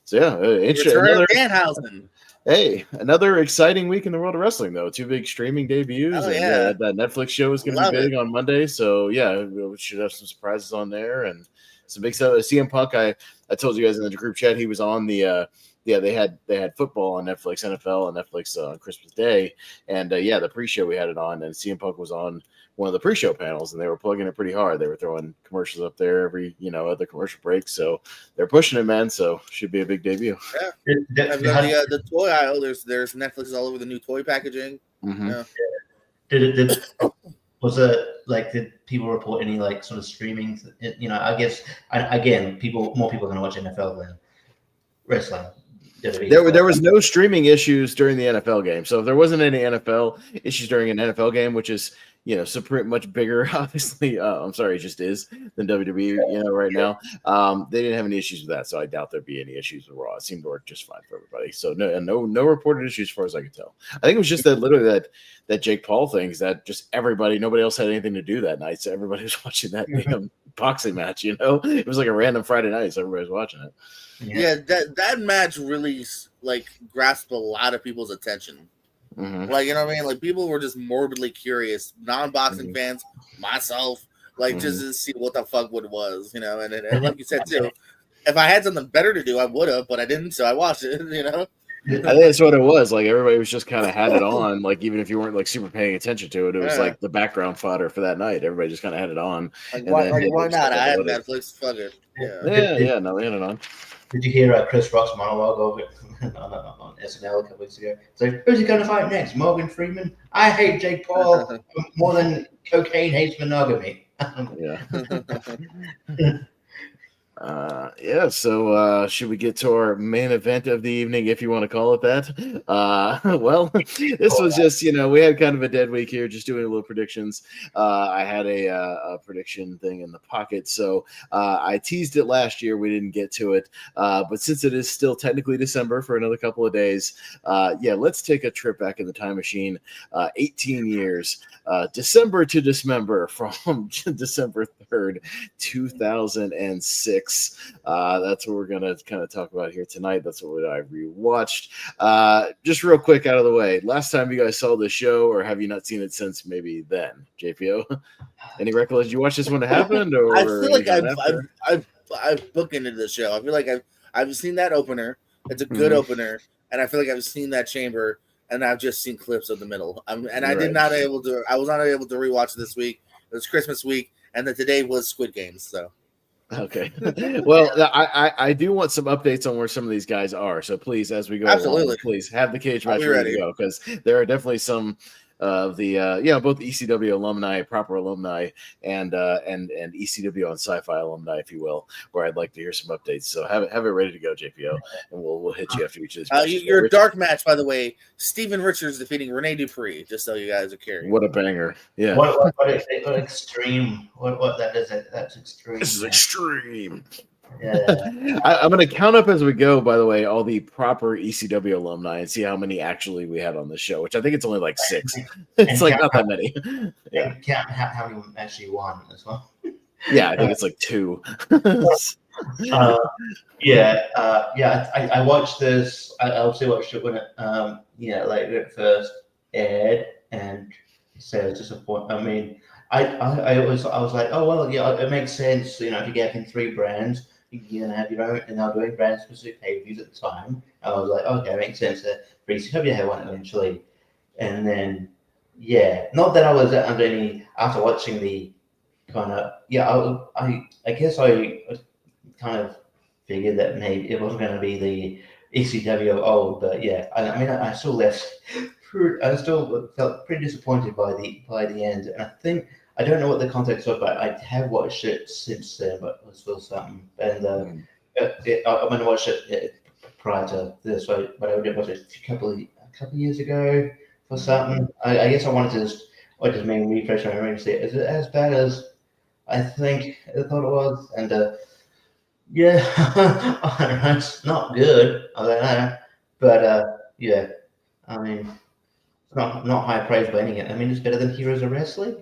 So yeah, Return of Danhausen. Hey, another exciting week in the world of wrestling, though. 2 big streaming debuts. Oh, and yeah. That Netflix show is going to be big on Monday. So, yeah, we should have some surprises on there. And some big stuff. CM Punk, I told you guys in the group chat, he was on the they had football on Netflix, NFL on Netflix on Christmas Day. And, the pre-show we had it on. And CM Punk was on one of the pre-show panels, and they were plugging it pretty hard. They were throwing commercials up there every, other commercial break. So they're pushing it, man. So should be a big debut. Yeah. The toy aisle, there's Netflix all over the new toy packaging. Mm-hmm. Yeah. Did people report any like sort of streaming? I guess again, more people are going to watch NFL than wrestling. There was no streaming issues during the NFL game. So if there wasn't any NFL issues during an NFL game, which is so pretty much bigger, obviously. I'm sorry, it just is than WWE, right now. They didn't have any issues with that, so I doubt there'd be any issues with Raw. It seemed to work just fine for everybody. So no reported issues as far as I could tell. I think it was just that Jake Paul thing, is that just nobody else had anything to do that night, so everybody was watching that boxing match. It was like a random Friday night, so everybody was watching it. Yeah, that match really grasped a lot of people's attention. Mm-hmm. Like, you know what I mean? Like, people were just morbidly curious, non-boxing fans, myself, just to see what the fuck it was, and like you said too, if I had something better to do, I would have, but I didn't, so I watched it. I think that's what it was. Like, everybody was just kind of had it on. Like, even if you weren't super paying attention to it, it was like the background fodder for that night. Everybody just kind of had it on. Why not? I have Netflix. Fuck it. Yeah. No, they had it on. Did you hear Chris Rock's monologue over on SNL a couple weeks ago? It's like, who's he going to fight next? Morgan Freeman? I hate Jake Paul more than cocaine hates monogamy. Yeah. So should we get to our main event of the evening, if you want to call it that? This was just, we had kind of a dead week here, just doing a little predictions. I had a prediction thing in the pocket, so I teased it last year. We didn't get to it, but since it is still technically December for another couple of days, let's take a trip back in the time machine. 18 years, December to Dismember, from December 3rd, 2006. That's what we're going to kind of talk about here tonight. That's what I rewatched. Just real quick out of the way. Last time you guys saw the show, or have you not seen it since maybe then? JPO? Any recollection? You watched this when it happened? Or I feel like I've bookended the show. I feel like I've seen that opener. It's a good opener. And I feel like I've seen that chamber, and I've just seen clips of the middle. I was not able to rewatch it this week. It was Christmas week, and then today was Squid Games, so. Okay. Well, I do want some updates on where some of these guys are. So please, as we go along, please have the cage match ready to go, because there are definitely some of the both ECW alumni, proper alumni, and ECW on Sci-Fi alumni, if you will, where I'd like to hear some updates. So have it ready to go, JPO, and we'll hit you after each of these. Your dark match, by the way, Steven Richards defeating Rene Dupree. Just so you guys are carrying. What a banger! Yeah. What extreme? What that is? That's extreme. This is extreme. Yeah. I'm going to count up as we go, by the way, all the proper ECW alumni, and see how many actually we had on this show, which I think it's only like 6. It's like not that many. Yeah. Count how many actually won as well. Yeah, I think it's like 2. I watched this. I also watched it when it, it first aired, and so it's disappointing. I mean, I was like, oh well, yeah, it makes sense. If you're getting 3 brands, you're gonna have your own, and they're doing brand specific pay-per-views at the time. I was like, okay, it makes sense. For ECW had one eventually, and then not that I was under any after watching the kind of I guess I kind of figured that maybe it wasn't going to be the ECW of old, but I still left. I still felt pretty disappointed by the end, and I think I don't know what the context was, but I have watched it since then. But it was still something, and I'm going to watch it prior to this, but I did watch it a couple of years ago for something. I guess I wanted to just maybe refresh my memory and see, is it as bad as I think I thought it was? And I don't know, it's not good. I don't know, but I mean, it's not high praise by any. I mean, it's better than Heroes of Wrestling.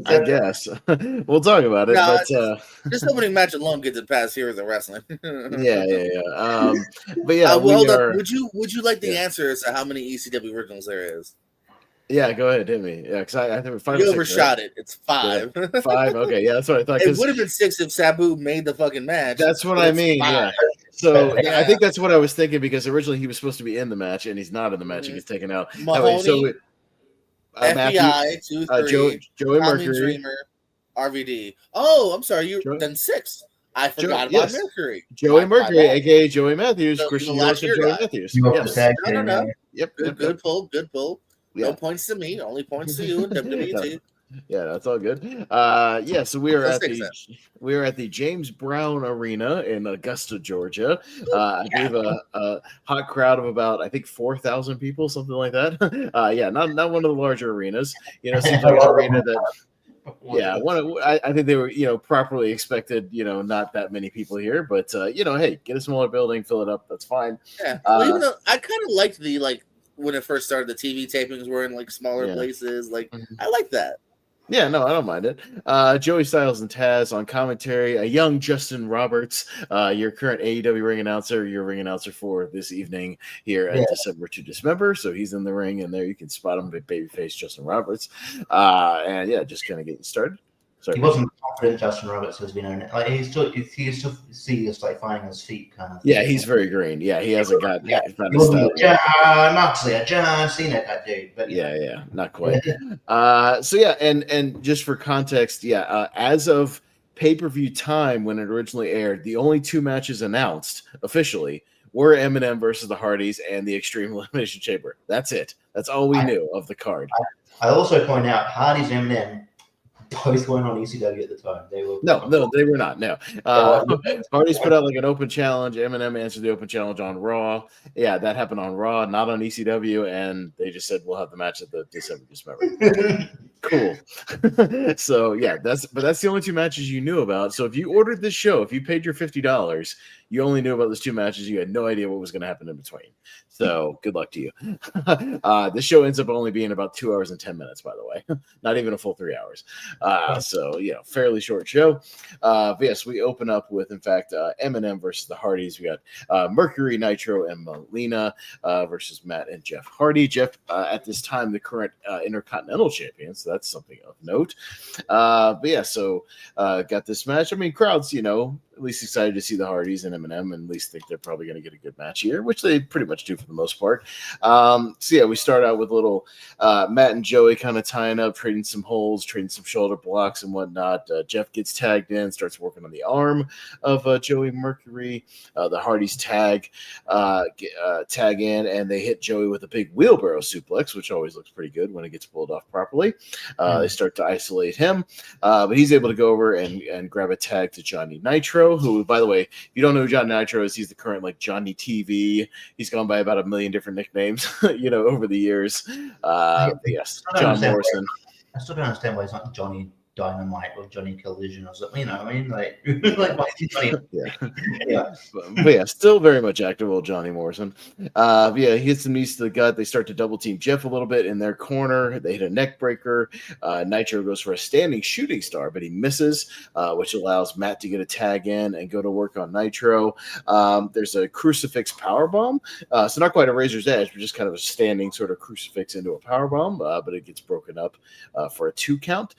I guess we'll talk about it. No, but this opening match alone gets it past Heroes of Wrestling. yeah. But yeah, would you like the answer as to how many ECW originals there is? Yeah, go ahead, hit me. Yeah, because I think 5 you or 6, overshot right? it. It's 5. Yeah, 5. Okay, yeah, that's what I thought. It would have been 6 if Sabu made the fucking match. That's what I mean. 5. Yeah. So I think that's what I was thinking, because originally he was supposed to be in the match and he's not in the match. He gets taken out. Mahoney, FBI, 2, 3, Joey Tommy Mercury, Dreamer, RVD. Oh, I'm sorry. Then 6. I forgot about Mercury. Joey Mercury, aka Joey Matthews, Christian York, and Joey Matthews. No. Yep. Good pull. Yeah. No points to me, only points to you and WWE. Yeah, that's all good. So we are at the James Brown Arena in Augusta, Georgia. I believe a hot crowd of about, I think, 4,000 people, something like that. Not one of the larger arenas. Seems like an arena that. Yeah, I think they were, properly expected, not that many people here, but hey, get a smaller building, fill it up, that's fine. Yeah, even though I kind of liked when it first started, the TV tapings were in smaller places. I like that. Yeah, no, I don't mind it. Joey Styles and Taz on commentary. A young Justin Roberts, your current AEW ring announcer, your ring announcer for this evening here at December to Dismember. So he's in the ring, and there you can spot him, babyface Justin Roberts. Just kind of getting started. Sorry, he wasn't confident. Justin Roberts has been on it. He still sees finding his feet kind of. Yeah, he's very green. Yeah, he hasn't got. He wasn't John Moxley, a John Cena type dude. But not quite. And just for context, as of pay-per-view time when it originally aired, the only 2 matches announced officially were Eminem versus the Hardys and the Extreme Elimination Chamber. That's it. That's all we knew of the card. I also point out Hardys and Eminem both weren't on ECW at the time. They were they were not. No, Hardys put out an open challenge. Eminem answered the open challenge on Raw. Yeah, that happened on Raw, not on ECW, and they just said we'll have the match at the December Dismember. Cool. So that's the only 2 matches you knew about. So if you ordered this show, if you paid your $50, you only knew about those 2 matches. You had no idea what was going to happen in between. So good luck to you. This show ends up only being about 2 hours and 10 minutes, by the way, not even a full 3 hours. Fairly short show. Yes, we open up with, in fact, Eminem versus the Hardys. We got Mercury, Nitro, and Melina versus Matt and Jeff Hardy. Jeff, at this time, the current Intercontinental Champion, so that's something of note. Got this match. I mean, crowds, at least excited to see the Hardys and Eminem, and at least think they're probably going to get a good match here, which they pretty much do for the most part. We start out with a little Matt and Joey kind of tying up, trading some holds, trading some shoulder blocks and whatnot. Jeff gets tagged in, starts working on the arm of Joey Mercury. The Hardys tag in, and they hit Joey with a big wheelbarrow suplex, which always looks pretty good when it gets pulled off properly. They start to isolate him, but he's able to go over and grab a tag to Johnny Nitro, who, by the way, if you don't know who Johnny Nitro is, he's the current Johnny TV. He's gone by about 1 million different nicknames, over the years. Yes, John Morrison. I still don't understand why it's not Johnny Dynamite or Johnny Collision or something. Why is he Johnny? But still very much active, old Johnny Morrison. He hits some knees to the gut. They start to double team Jeff a little bit in their corner. They hit a neck breaker. Nitro goes for a standing shooting star, but he misses, which allows Matt to get a tag in and go to work on Nitro. There's a crucifix powerbomb. So not quite a razor's edge, but just kind of a standing sort of crucifix into a powerbomb, but it gets broken up for a 2 count.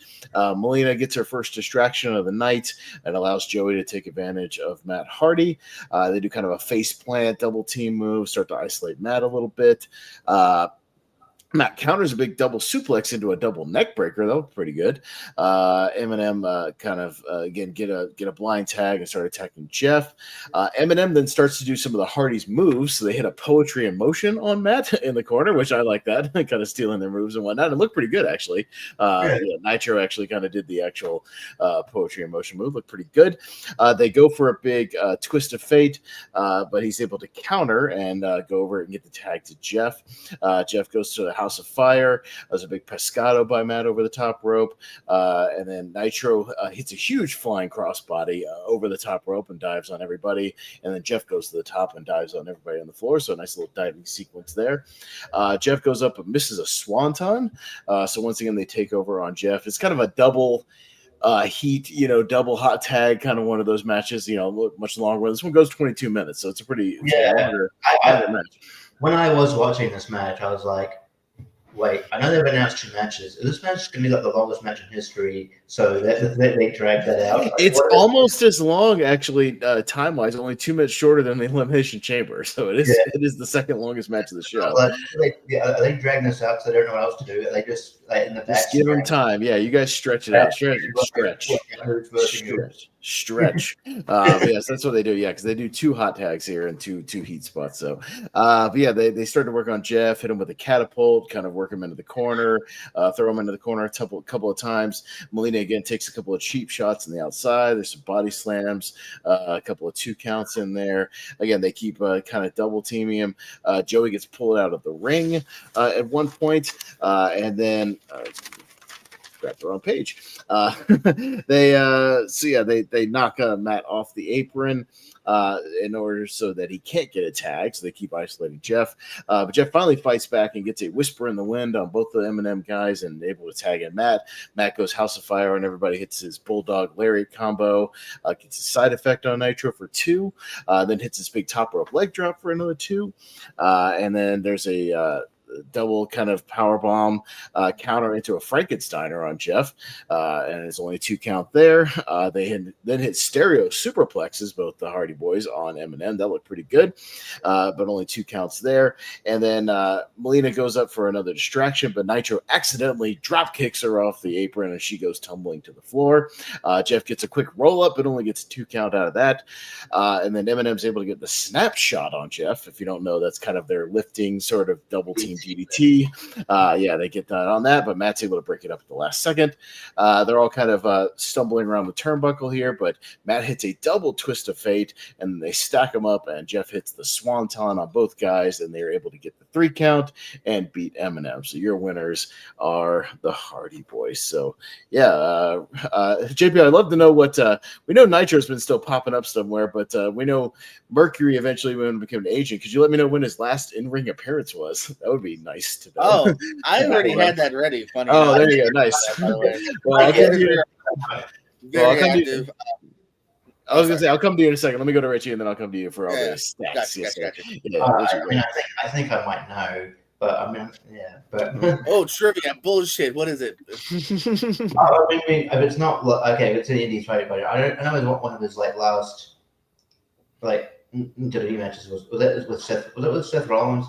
Melina gets her first distraction of the night and allows Joey to take advantage of Matt Hardy. They do kind of a face plant, double team move, start to isolate Matt a little bit. Matt counters a big double suplex into a double neck breaker. That was pretty good. Eminem again get a blind tag and start attacking Jeff. Eminem then starts to do some of the Hardys moves. So they hit a poetry in motion on Matt in the corner, which I like that. Kind of stealing their moves and whatnot. It looked pretty good, actually. Nitro actually kind of did the actual poetry in motion move. Looked pretty good. They go for a big twist of fate, but he's able to counter and go over and get the tag to Jeff. Jeff goes to the House of Fire. There's a big pescado by Matt over the top rope. And then Nitro hits a huge flying crossbody over the top rope and dives on everybody. And then Jeff goes to the top and dives on everybody on the floor. So a nice little diving sequence there. Jeff goes up and misses a swanton. So once again, they take over on Jeff. It's kind of a double heat, double hot tag, kind of one of those matches, much longer. This one goes 22 minutes, so it's a pretty longer match. When I was watching this match, I was like, wait, I know they've announced 2 matches. This match is going to be like the longest match in history, so they dragged that out. It's almost as long, actually, time-wise, only 2 minutes shorter than the Elimination Chamber, so it is the second longest match of the show. Are they dragging this out because they don't know what else to do? They just in the back. Just give them time. Yeah, you guys stretch it out. Stretch. Yes, that's what they do. Yeah, because they do 2 hot tags here and two heat spots. So, but yeah, they started to work on Jeff, hit him with a catapult, kind of work him into the corner, throw him into the corner a couple of times. Molina again takes a couple of cheap shots on the outside. There's some body slams, a couple of 2 counts in there. Again, they keep kind of double teaming him. Joey gets pulled out of the ring at one point, and then. Grab the wrong page. They knock Matt off the apron in order so that he can't get a tag. So they keep isolating Jeff. But Jeff finally fights back and gets a whisper in the wind on both the M&M guys and able to tag in Matt. Matt goes House of Fire and everybody hits his Bulldog Lariat combo. Gets a side effect on Nitro for 2. Then hits his big top rope leg drop for another 2. And then there's a double kind of power bomb counter into a Frankensteiner on Jeff, and it's only 2 count there. They then hit stereo superplexes, both the Hardy Boys on M&M. That looked pretty good, but only 2 counts there. And then Melina goes up for another distraction, but Nitro accidentally drop kicks her off the apron, and she goes tumbling to the floor. Jeff gets a quick roll up, but only gets a 2 count out of that. And then M&M's able to get the snapshot on Jeff. If you don't know, that's kind of their lifting sort of double team DDT. They get that on that, but Matt's able to break it up at the last second. They're all kind of stumbling around the turnbuckle here, but Matt hits a double twist of fate, and they stack them up, and Jeff hits the swanton on both guys, and they're able to get the 3 count and beat Eminem. So your winners are the Hardy Boys. So JP, I'd love to know what we know. Nitro's been still popping up somewhere, but we know Mercury eventually when became an agent. Could you let me know when his last in-ring appearance was? That would be nice to know. Oh, I already had that ready. Funny. Oh, there you go. Nice. Well, I'll come to you. I was going to say, I'll come to you in a second. Let me go to Richie, and then I'll come to you for all the stats. Gotcha. I think I might know, but oh, trivia bullshit. What is it? If it's not okay, if it's an Indies fighting budget, I know it's one of his last WWE matches was that with Seth? Was it with Seth Rollins?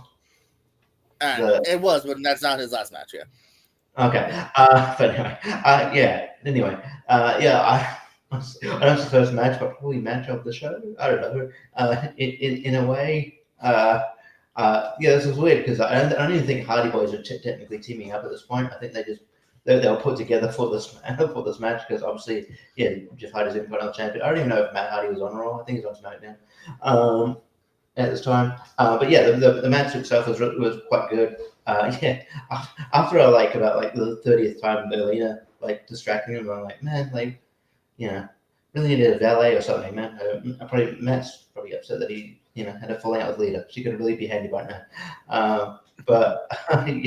It was, but that's not his last match. Yeah. Okay. But anyway. I know it's the first match, but probably match of the show. I don't know. In a way, this is weird because I don't even think Hardy Boys are technically teaming up at this point. I think they were put together for this match because obviously, Jeff Hardy's in final champion. I don't even know if Matt Hardy was on Raw. I think he's on SmackDown at this time. But the match itself was quite good. After about the 30th time Melina distracting him, I'm like, man, really needed a valet or something, man. Matt's probably upset that he had a falling out with Lita. She could really be handy by now. But and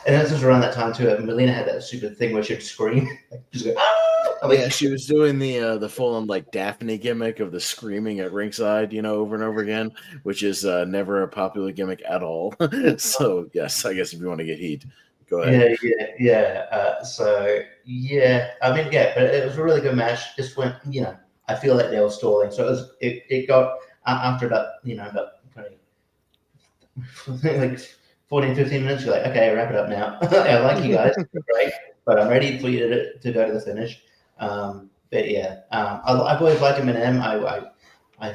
that's just around that time too. Melina had that stupid thing where she'd scream. She'd go, ah! She was doing the full on Daphne gimmick of the screaming at ringside, over and over again, which is never a popular gimmick at all. So yes, I guess if you want to get heat, go ahead. But it was a really good match. Just went, I feel like they were stalling. So it got after that, about 14, 15 minutes, you're like, okay, wrap it up now. I like you guys, great, but I'm ready for you to go to the finish. I've always liked Eminem. I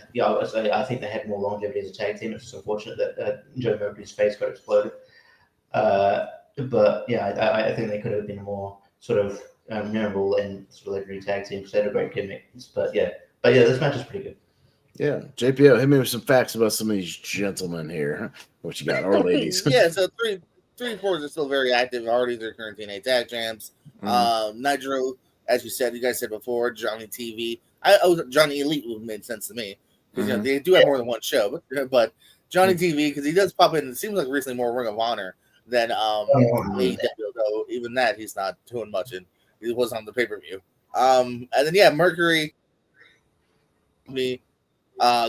think they had more longevity as a tag team. It's just unfortunate that Joe Mercury's face got exploded. I think they could have been more sort of memorable and sort of legendary tag team because they had a great gimmicks. But this match is pretty good. Yeah, JPO, hit me with some facts about some of these gentlemen here. What you got, or ladies? So 3 and 4s are still very active. Hardys are current TNA tag champs. Nitro, as you guys said before, Johnny TV. Johnny Elite would have made sense to me because they do have more than one show, but Johnny TV, because he does pop in. It seems like recently more Ring of Honor than AEW, though even that he's not doing much in. He was on the pay-per-view. And then Mercury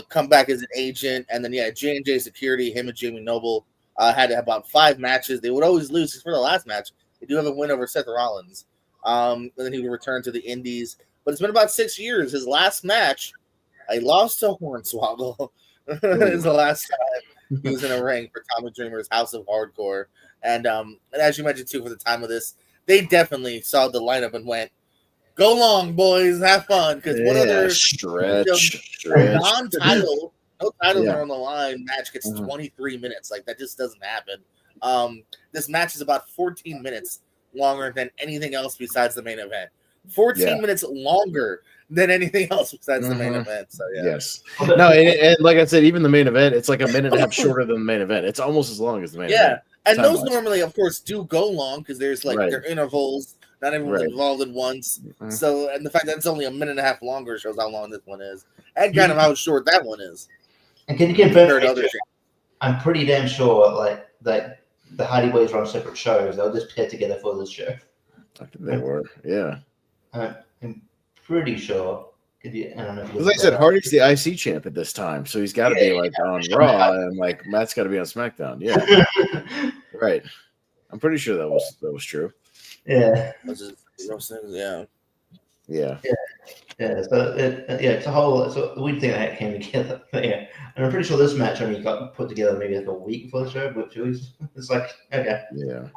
come back as an agent, and then J&J Security, him and Jamie Noble had about 5 matches. They would always lose for the last match. They do have a win over Seth Rollins. And then he would return to the Indies. But it's been about 6 years. His last match, I lost to Hornswoggle. Is the last time he was in a ring for Tommy Dreamer's House of Hardcore. And as you mentioned too, for the time of this, they definitely saw the lineup and went, "Go long, boys, have fun." Because what other stretch non-title, no titles are on the line match gets 23 minutes? Like that just doesn't happen. This match is about 14 minutes longer than anything else besides the main event. 14 minutes longer than anything else besides the main event. So yes, no, and like I said, even the main event, it's like a minute and a half shorter than the main event. It's almost as long as the main event. And those normally, of course, do go long because there's like their intervals. Not everyone's involved in once. So, and the fact that it's only a minute and a half longer shows how long this one is, and kind of how short that one is. And can you confirm? I'm pretty damn sure, like that the Hardy Boys were on separate shows. They were just paired together for this show. They were, I'm pretty sure. I don't know. Like I said, Hardy's the IC champ at this time, so he's got to be like on Raw, and like Matt's got to be on SmackDown. Yeah, right. I'm pretty sure that was true. Yeah. Yeah. So it's a whole. So the weird thing that came together. And I'm pretty sure this match only got put together maybe like a week before the show. Which was it's like okay. Yeah.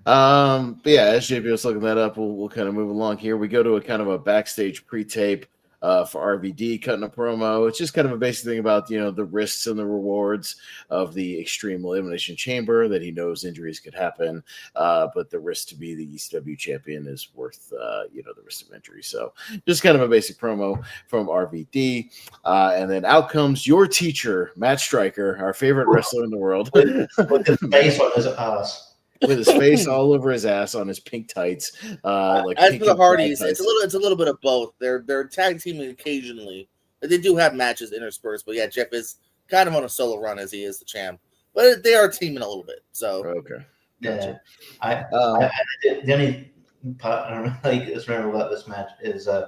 But as JP was looking that up, we'll kind of move along here. We go to a kind of a backstage pre-tape. For RVD cutting a promo. It's just kind of a basic thing about, the risks and the rewards of the Extreme Elimination Chamber, that he knows injuries could happen, but the risk to be the ECW champion is worth, the risk of injury. So just kind of a basic promo from RVD. And then out comes your teacher, Matt Striker, our favorite wrestler in the world. With his face on his ass. With his face all over his ass on his pink tights. As for the Hardys, it's a little bit of both. They're tag teaming occasionally. They do have matches interspersed, but Jeff is kind of on a solo run as he is the champ. But they are teaming a little bit. So okay, gotcha. The only part I don't really remember about this match is I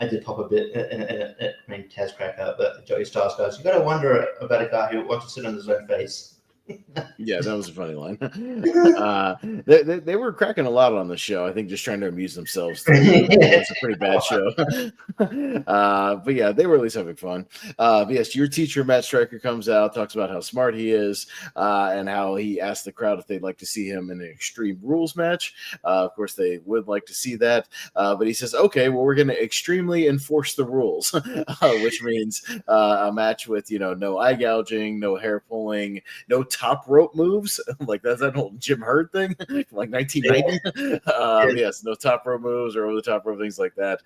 did pop a bit and Taz crack up, but Joey Styles goes, "You got to wonder about a guy who wants to sit on his own face." Yeah, that was a funny line. They were cracking a lot on the show. I think just trying to amuse themselves. It's a pretty bad show. But yeah, they were at least having fun. But yes, your teacher, Matt Striker, comes out, talks about how smart he is, and how he asked the crowd if they'd like to see him in an Extreme Rules match. Of course, they would like to see that. But he says, okay, well, we're going to extremely enforce the rules, which means a match with, no eye gouging, no hair pulling, no top rope moves. Like that's that whole Jim Herd thing from like 1990. Yes, no top rope moves or over the top rope, things like that.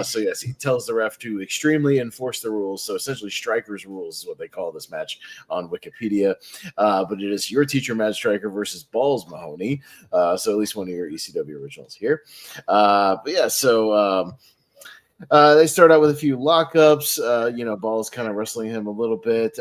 So yes, he tells the ref to extremely enforce the rules. So essentially Striker's rules is what they call this match on Wikipedia. But it is your teacher, Matt Striker, versus Balls Mahoney. So at least one of your ECW originals here. But yeah, so they start out with a few lockups. Ball's kind of wrestling him a little bit.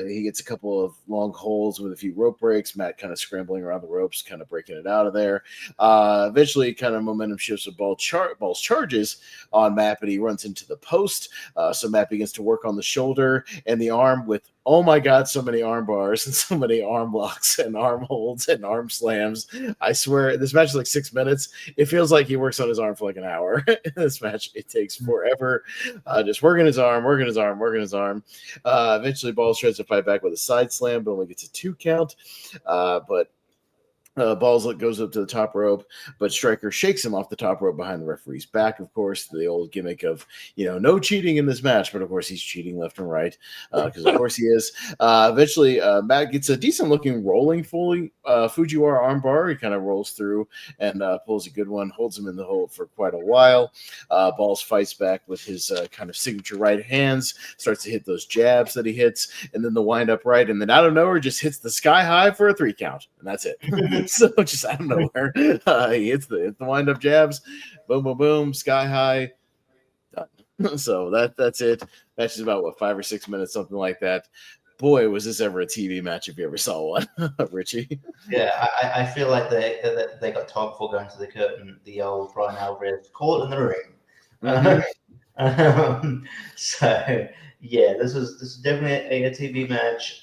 He gets a couple of long holds with a few rope breaks. Matt kind of scrambling around the ropes, kind of breaking it out of there. Eventually, kind of momentum shifts with Ball's charges on Matt, but he runs into the post. So Matt begins to work on the shoulder and the arm with, oh my God, so many arm bars and so many arm locks and arm holds and arm slams. I swear, this match is like 6 minutes. It feels like he works on his arm for like an hour. This match, it takes forever. Just working his arm. Eventually, Balls tries to fight back with a side slam, but only gets a 2 count. But Balls goes up to the top rope, but Striker shakes him off the top rope behind the referee's back, of course, the old gimmick of, no cheating in this match, but of course he's cheating left and right, because of course he is. Eventually, Matt gets a decent-looking rolling Fujiwara armbar. He kind of rolls through and pulls a good one, holds him in the hold for quite a while. Balls fights back with his kind of signature right hands, starts to hit those jabs that he hits, and then the wind-up right, and then out of nowhere just hits the sky high for a 3 count. And and that's it. So just out of nowhere, he hits the wind-up jabs, boom, boom, boom, sky high, done. So that's it. Match is about 5 or 6 minutes, something like that. Boy, was this ever a TV match if you ever saw one, Richie. Yeah, I feel like they got told before going to the curtain, the old Brian Alvarez, call it in the ring. So yeah, this is definitely a TV match.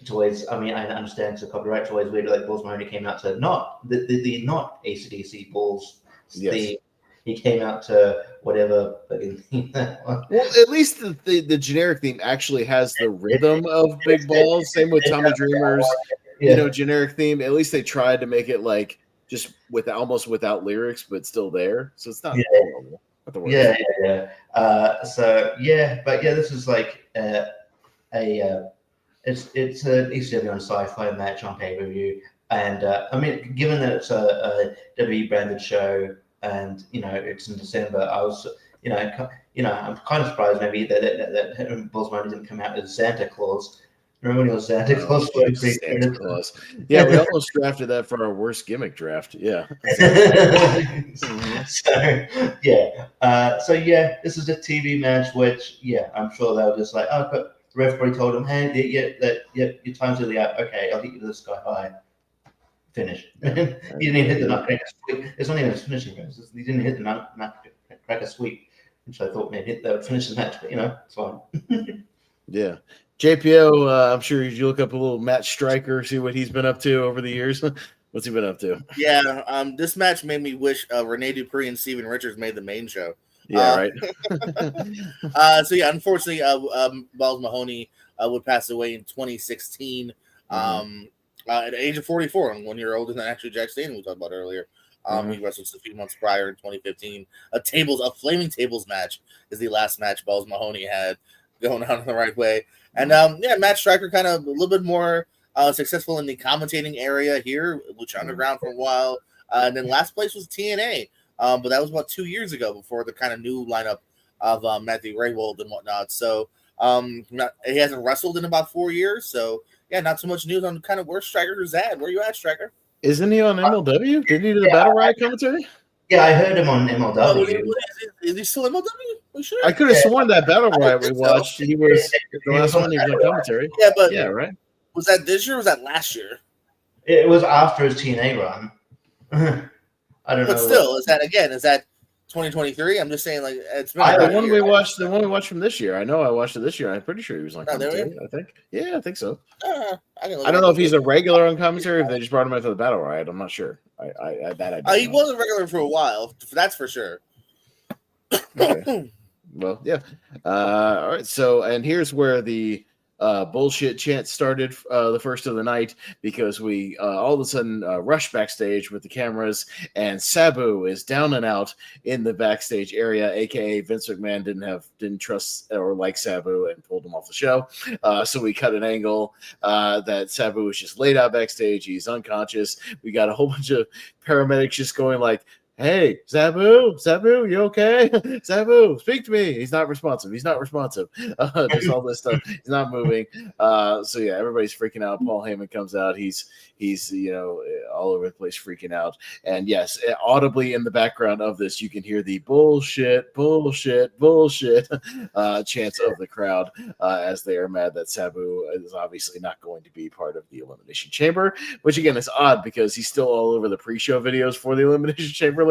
It's always, I mean, I understand it's a copyright. It's always weird. Like Balls Mahoney came out to not the not ACDC Balls. Yes. He came out to whatever. Well, at least the generic theme actually has the rhythm of Big Balls. Same with Tommy Dreamer's, generic theme. At least they tried to make it like just almost without lyrics, but still there. So it's not horrible. Not the worst. This is like it's an ECW on Sci-Fi match on pay-per-view, and I mean, given that it's a WWE branded show, and it's in December, I was I'm kind of surprised maybe that Balls Mahoney didn't come out as Santa Claus. Remember when he was Santa Claus? Santa Claus. Yeah, we almost drafted that for our worst gimmick draft. Yeah. So this is a TV match, which I'm sure they were just like, oh, but the referee told him, hey, your time's really out. Okay, I'll hit you to the sky high. Finish. He didn't even hit the nutcracker sweep. It's not even his finishing moves. He didn't hit the nutcracker sweep, which I thought maybe they would finish the match, but it's fine. Yeah. JPO, I'm sure you look up a little Matt Stryker, see what he's been up to over the years. What's he been up to? Yeah, this match made me wish Rene Dupree and Steven Richards made the main show. Yeah, right. Unfortunately, Balls Mahoney would pass away in 2016 at the age of 44, 1 year older than actually Jack Stayne we talked about earlier. He wrestled a few months prior in 2015. A flaming tables match is the last match Balls Mahoney had going on the right way. And Matt Stryker kind of a little bit more successful in the commentating area here, Lucha Underground for a while. And then last place was TNA. But that was about 2 years ago before the kind of new lineup of Matthew Raywold and whatnot. So he hasn't wrestled in about 4 years. So not so much news on kind of where Stryker's at. Where you at, Stryker? Isn't he on MLW? Didn't he do the Battle Riot commentary? Yeah, I heard him on MLW. Is he still MLW? Sure? I could have sworn that Battle Riot we watched. He was the last one. He was on commentary. Yeah, but right. Was that this year or was that last year? It was after his TNA run. I don't know. But still, is that 2023? I'm just saying, like, it's been the one we watched from this year. I know I watched it this year. I'm pretty sure he was on commentary. I think. Yeah, I think so. I don't know if he's a regular on commentary or if they just brought him out to the Battle Riot. I'm not sure. He was a regular for a while. That's for sure. Okay. Well, yeah. All right. So, and here's where the bullshit chant started the first of the night, because we all of a sudden rush backstage with the cameras, and Sabu is down and out in the backstage area, aka Vince McMahon didn't trust or like Sabu and pulled him off the show. So we cut an angle that Sabu was just laid out backstage. He's unconscious. We got a whole bunch of paramedics just going like, hey, Sabu, you okay? Sabu, speak to me. He's not responsive. Just all this stuff. He's not moving. Everybody's freaking out. Paul Heyman comes out. He's all over the place freaking out. And yes, audibly in the background of this, you can hear the bullshit chants of the crowd as they are mad that Sabu is obviously not going to be part of the Elimination Chamber, which again is odd because he's still all over the pre-show videos for the Elimination Chamber later.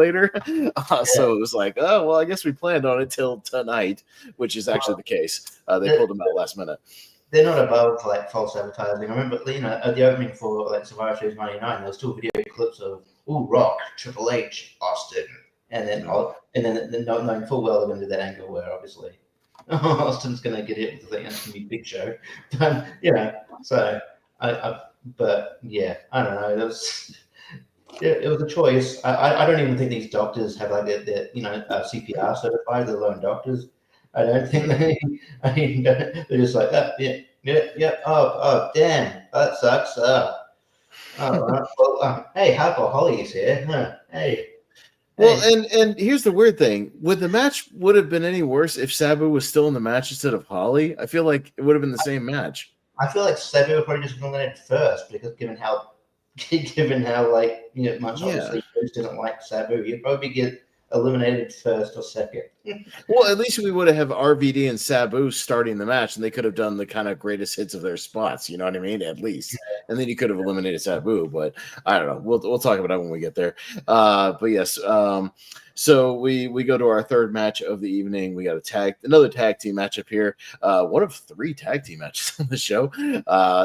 So it was like, oh, well, I guess we planned on it till tonight, which is actually the case. They pulled him out last minute. They're not above like false advertising. I remember, at the opening for like Survivor Series '99, there was still video clips of Rock, Triple H, Austin, and then knowing full well they're going to do that angle where obviously Austin's going to get it with the it's going to be Big Show, So I don't know. It was a choice. I don't even think these doctors have like their CPR certified, let alone doctors. I don't think they're just like that. Yeah. Oh, damn, that sucks. All right. Well, hey, Harper Holly's here. Huh? Hey. Well, and here's the weird thing: would the match would have been any worse if Sabu was still in the match instead of Holly? I feel like it would have been the same match. I feel like Sabu would probably just eliminated first because given how like much obviously Bruce didn't like Sabu, he'd probably get eliminated first or second. Well, at least we would have RVD and Sabu starting the match, and they could have done the kind of greatest hits of their spots. You know what I mean? At least, and then you could have eliminated Sabu. But I don't know. We'll talk about that when we get there. But yes. So we go to our third match of the evening. We got another tag team matchup here. One of 3 tag team matches on the show.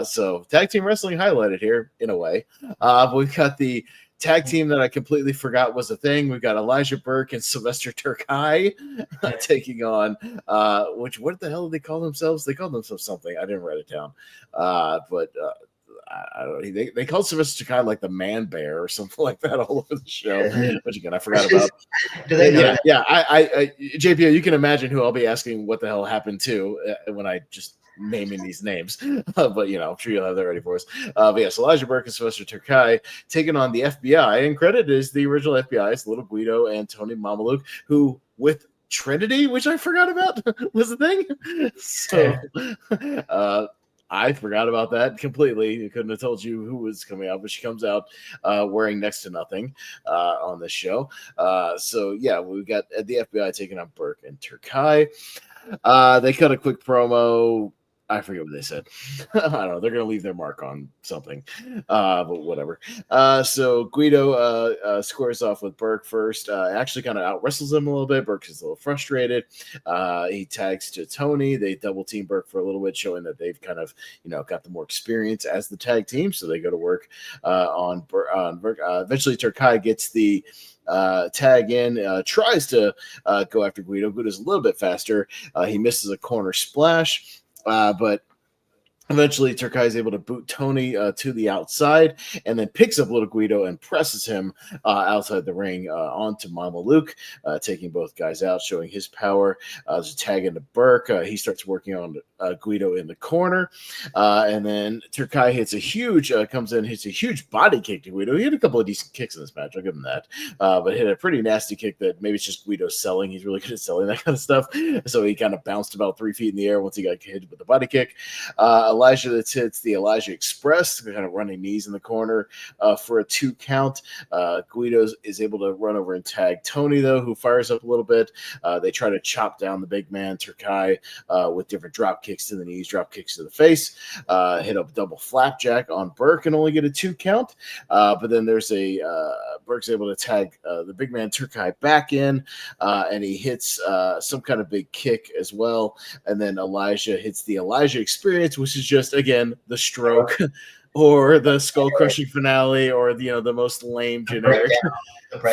So tag team wrestling highlighted here in a way. But we've got the tag team that I completely forgot was a thing. We've got Elijah Burke and Sylvester Terkay taking on what the hell did they call themselves? They called themselves something. I didn't write it down. But I don't know. They called Sylvester Terkay like the Man Bear or something like that all over the show, which again I forgot about. Do they know that? Yeah. I JPO, you can imagine who I'll be asking what the hell happened to when I just naming these names, but I'm sure you'll have that ready for us. But yes, Elijah Burke and Sylvester Terkay taking on the FBI, and credit is the original FBI. It's Little Guido and Tony Mamaluke, who with Trinity, which I forgot about, was a thing. So I forgot about that completely. I couldn't have told you who was coming out, but she comes out wearing next to nothing on this show. So yeah, we've got the FBI taking on Burke and Terkay. They cut a quick promo. I forget what they said. I don't know. They're going to leave their mark on something, but whatever. So Guido squares off with Burke first. Actually kind of out wrestles him a little bit. Burke is a little frustrated. He tags to Tony. They double team Burke for a little bit, showing that they've kind of got the more experience as the tag team. So they go to work on Burke. Eventually, Terkay gets the tag in, tries to go after Guido. Guido's a little bit faster. He misses a corner splash. But eventually, Terkay is able to boot Tony to the outside and then picks up Little Guido and presses him outside the ring onto Mamaluke, taking both guys out, showing his power. There's a tag into Burke. He starts working on Guido in the corner. And then Terkay hits a huge body kick to Guido. He had a couple of decent kicks in this match. I'll give him that. But hit a pretty nasty kick that maybe it's just Guido selling. He's really good at selling that kind of stuff. So he kind of bounced about 3 feet in the air once he got hit with the body kick. Elijah that hits the Elijah Express, kind of running knees in the corner for a 2 count. Guido is able to run over and tag Tony, though, who fires up a little bit. They try to chop down the big man, Terkay, with different drop kicks to the knees, drop kicks to the face. Hit a double flapjack on Burke and only get a 2 count. But then there's Burke's able to tag the big man, Terkay, back in, and he hits some kind of big kick as well. And then Elijah hits the Elijah Experience, which is just, again, the stroke or the skull crushing finale or the most lame generic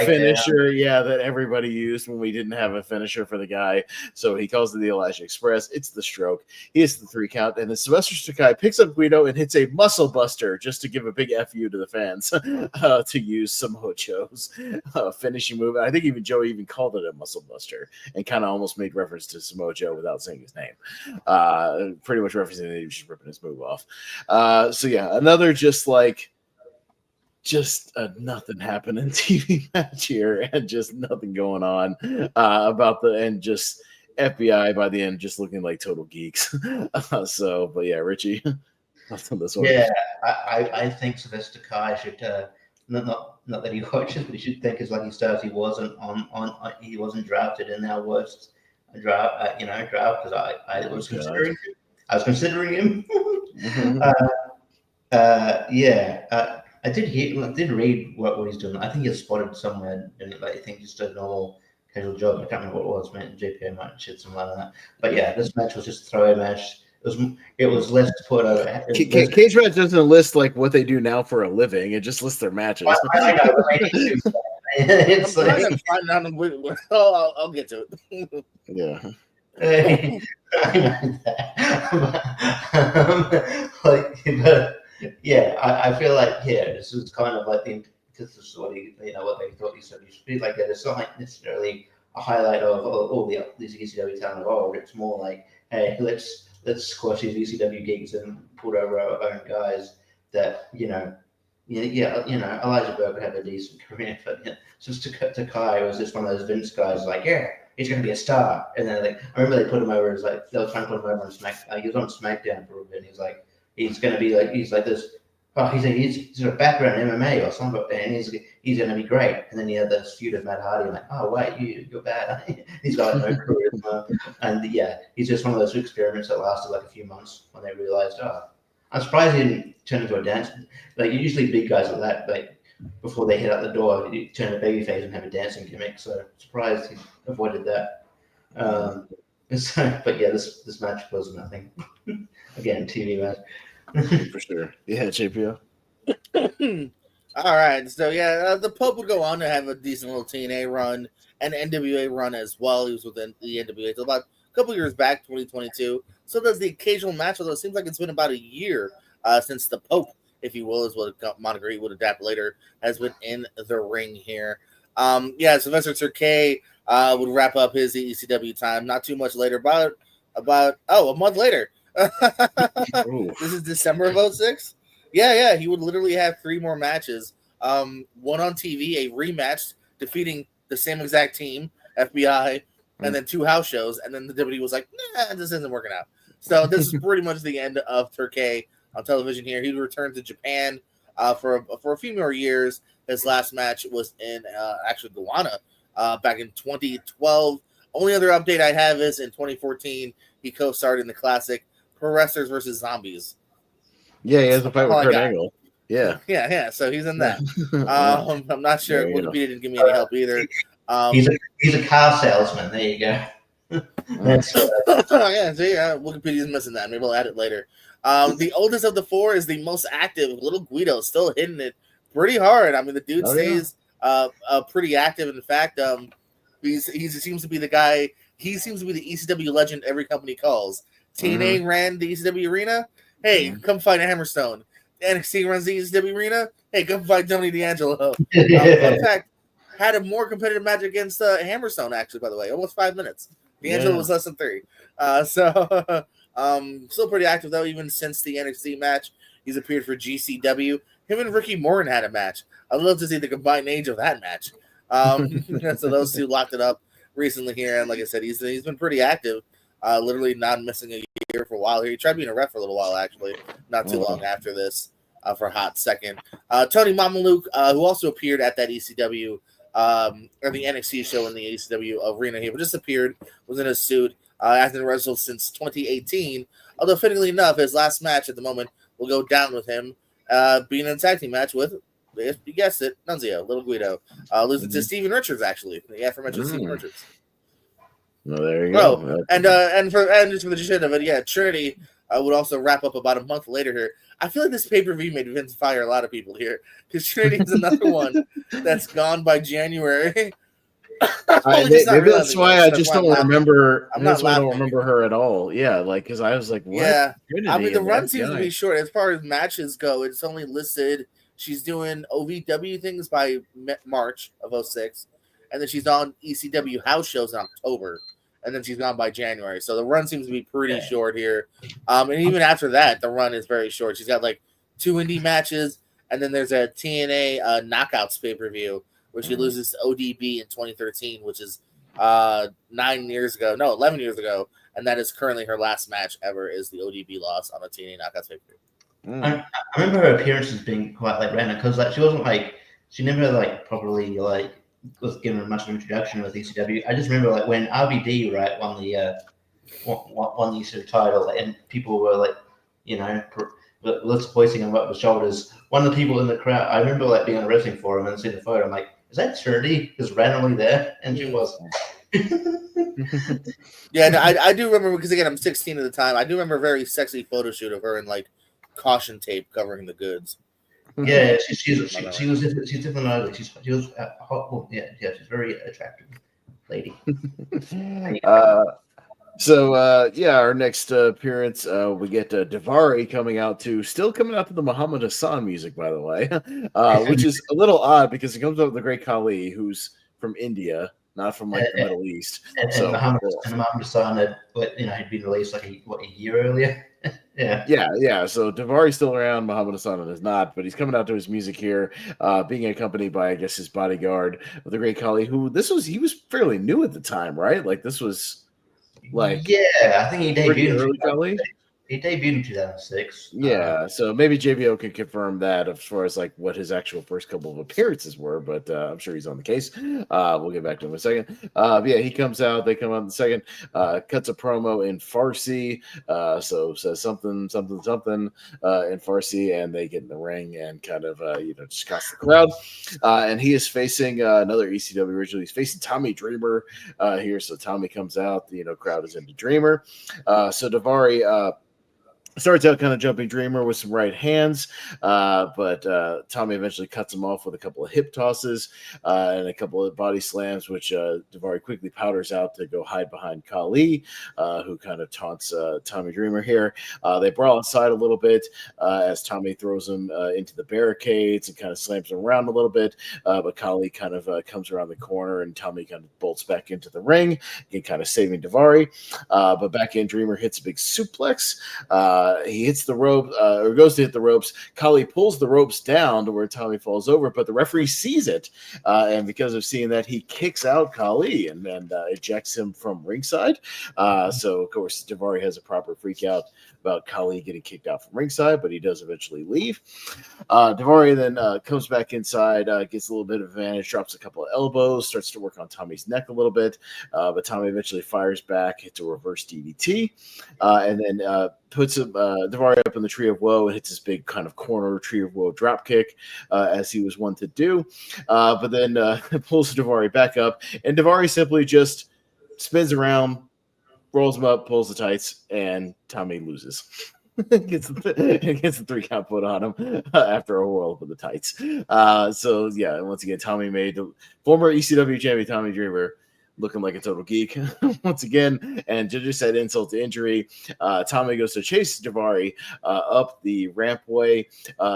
finisher that everybody used when we didn't have a finisher for the guy. So he calls it the Elijah Express. It's the stroke. He hits the 3 count, and then Sylvester Terkay picks up Guido and hits a muscle buster just to give a big FU to the fans to use Samoa Joe's finishing move. I think even Joe even called it a muscle buster and kind of almost made reference to Samoa Joe without saying his name. Pretty much referencing that he was just ripping his move off. So yeah, another just nothing happening TV match here, and just nothing going on and just FBI by the end just looking like total geeks. But yeah, Richie, on this one. Yeah, I think Sylvester Terkay should not that he watches, but he should think as lucky stars he wasn't he wasn't drafted in our worst draft because I was considering him. I did read what he's doing. I think he's spotted somewhere, and I think just a normal casual job. I can't remember what it was. Man, JPO might shed some light on that. But yeah, this match was just a throwaway match. It was less to put over. Cage Match doesn't list like what they do now for a living. It just lists their matches. I know, but they need to. It's I'll get to it. Yeah. I know that. I feel like this is kind of like this is what what they thought he said. You should be like that. It's not like necessarily a highlight of all these ECW talent. It's more like, hey, let's squash these ECW gigs and put over our own guys. That Elijah Burke would have a decent career, but just to Kai was just one of those Vince guys. Like, he's going to be a star. And then I remember they put him over as they were trying to put him over on SmackDown. He was on SmackDown for a bit. And he was like, he's going to be like he's like this. Oh, he's got a background in MMA or something, and he's going to be great. And then you have this feud of Matt Hardy, like, oh wait, you're bad. He's got like, no charisma, and yeah, he's just one of those experiments that lasted like a few months when they realized, oh, I'm surprised he didn't turn into a dance. Like usually big guys like that, like before they head out the door, you turn a babyface and have a dancing gimmick. So surprised he avoided that. But yeah, this match was nothing. Again, TV match. For sure. Yeah, JPO. All right. So, yeah, the Pope would go on to have a decent little TNA run and NWA run as well. He was within the NWA until about a couple years back, 2022. So does the occasional match, although it seems like it's been about a year since the Pope, if you will, is what moniker he would adapt later, has been in the ring here. Yeah, Sylvester Terkay would wrap up his ECW time not too much later, about a month later. This is December of 2006. Yeah, he would literally have 3 more matches. One on TV, a rematch defeating the same exact team, FBI, and then 2 house shows, and then the WWE was like, nah, this isn't working out. So this is pretty much the end of Terkay on television here. He returned to Japan for a few more years. His last match was in actually Guyana back in 2012. Only other update I have is in 2014, he co-starred in the classic Pro Wrestlers versus Zombies. Yeah, he has a fight with Kurt Angle. Yeah. Yeah. So he's in that. I'm not sure. Wikipedia didn't give me any help either. He's a car salesman. There you go. Yeah, so yeah, Wikipedia's missing that. Maybe I'll add it later. The oldest of the 4 is the most active, Little Guido, still hitting it pretty hard. I mean, the dude stays pretty active. In fact, he seems to be the guy. He seems to be the ECW legend every company calls. TNA ran the ECW arena. Hey, come fight a Hammerstone. NXT runs the ECW arena. Hey, come fight Tony D'Angelo. In fact, had a more competitive match against Hammerstone, actually, by the way. Almost 5 minutes. D'Angelo was less than 3. So still pretty active, though, even since the NXT match. He's appeared for GCW. Him and Ricky Morton had a match. I'd love to see the combined age of that match. So those 2 locked it up recently here. And like I said, he's been pretty active. Literally not missing a year for a while here. He tried being a ref for a little while, actually, not too long after this for a hot second. Tony Mamaluke, who also appeared at that ECW or the NXT show in the ECW arena here, but just appeared, was in a suit, hasn't wrestled since 2018. Although, fittingly enough, his last match at the moment will go down with him being in a tag team match with, if you guessed it, Nunzio, Little Guido, losing to Steven Richards, actually. The aforementioned Steven Richards. Well, there you go. And just for the shit of it, yeah, Trinity would also wrap up about a month later here. I feel like this pay-per-view made Vince fire a lot of people here because Trinity is another one that's gone by January. Maybe that's why I just don't remember. That's why I don't remember her at all. Yeah, like because I was like, what? Yeah, I mean the run seems to be short as far as matches go. It's only listed. She's doing OVW things by March of 2006, and then she's on ECW house shows in October, and then she's gone by January. So the run seems to be pretty short here. And even after that, the run is very short. She's got like 2 indie matches, and then there's a TNA Knockouts pay-per-view, where she loses to ODB in 2013, which is 11 years ago, and that is currently her last match ever is the ODB loss on a TNA Knockouts pay-per-view. I remember her appearances being quite like random because like she never like properly like was given much of an introduction with ECW. I just remember like when RBD won the ECW title and people were like, let's hoisting him up the shoulders. One of the people in the crowd, I remember like being on a wrestling forum and seeing the photo. I'm like, is that Trinity just randomly there? And she was. Yeah, no, I do remember because again I'm 16 at the time. I do remember a very sexy photo shoot of her in like caution tape covering the goods. Yeah, she's definitely ugly. She was hot. Well, yeah, she's a very attractive lady. Our next appearance, we get Daivari coming out to the Muhammad Hassan music, by the way, which is a little odd because he comes out with the Great Khali, who's from India, not from the Middle East. And Muhammad Hassan had been released like a year earlier. Yeah. So Daivari's still around. Muhammad Hassan is not, but he's coming out to his music here, being accompanied by, I guess, his bodyguard, the Great Khali, who he was fairly new at the time, right? Like this was like I think he debuted. Early Khali. he debuted in 2006. Yeah, so maybe JBO can confirm that as far as like what his actual first couple of appearances were, but I'm sure he's on the case. We'll get back to him in a second. But yeah, he comes out. They come out in the second. Cuts a promo in Farsi. So says something in Farsi, and they get in the ring and kind of just cuss the crowd. And he is facing another ECW original. He's facing Tommy Dreamer here. So Tommy comes out. Crowd is into Dreamer. So Daivari starts out kind of jumping Dreamer with some right hands, but Tommy eventually cuts him off with a couple of hip tosses and a couple of body slams, which Daivari quickly powders out to go hide behind Khali, who kind of taunts Tommy Dreamer here. They brawl inside a little bit as Tommy throws him into the barricades and kind of slams him around a little bit, but Khali kind of comes around the corner and Tommy kind of bolts back into the ring, kind of saving Daivari. But back in, Dreamer hits a big suplex. He hits the rope, or goes to hit the ropes. Khali pulls the ropes down to where Tommy falls over, but the referee sees it, and because of seeing that, he kicks out Khali and ejects him from ringside. So, of course, Daivari has a proper freak out about Khali getting kicked out from ringside, but he does eventually leave. Daivari then comes back inside, gets a little bit of advantage, drops a couple of elbows, starts to work on Tommy's neck a little bit, but Tommy eventually fires back, hits a reverse DDT, and then puts Daivari up in the Tree of Woe and hits his big kind of corner Tree of Woe drop kick, as he was wont to do. But then pulls Daivari back up, and Daivari simply just spins around, rolls him up, pulls the tights, and Tommy loses. gets the 3 count put on him after a whirl with the tights. So yeah, once again, Tommy made former ECW champion Tommy Dreamer looking like a total geek once again, and just said insult to injury. Tommy goes to chase Daivari up the rampway.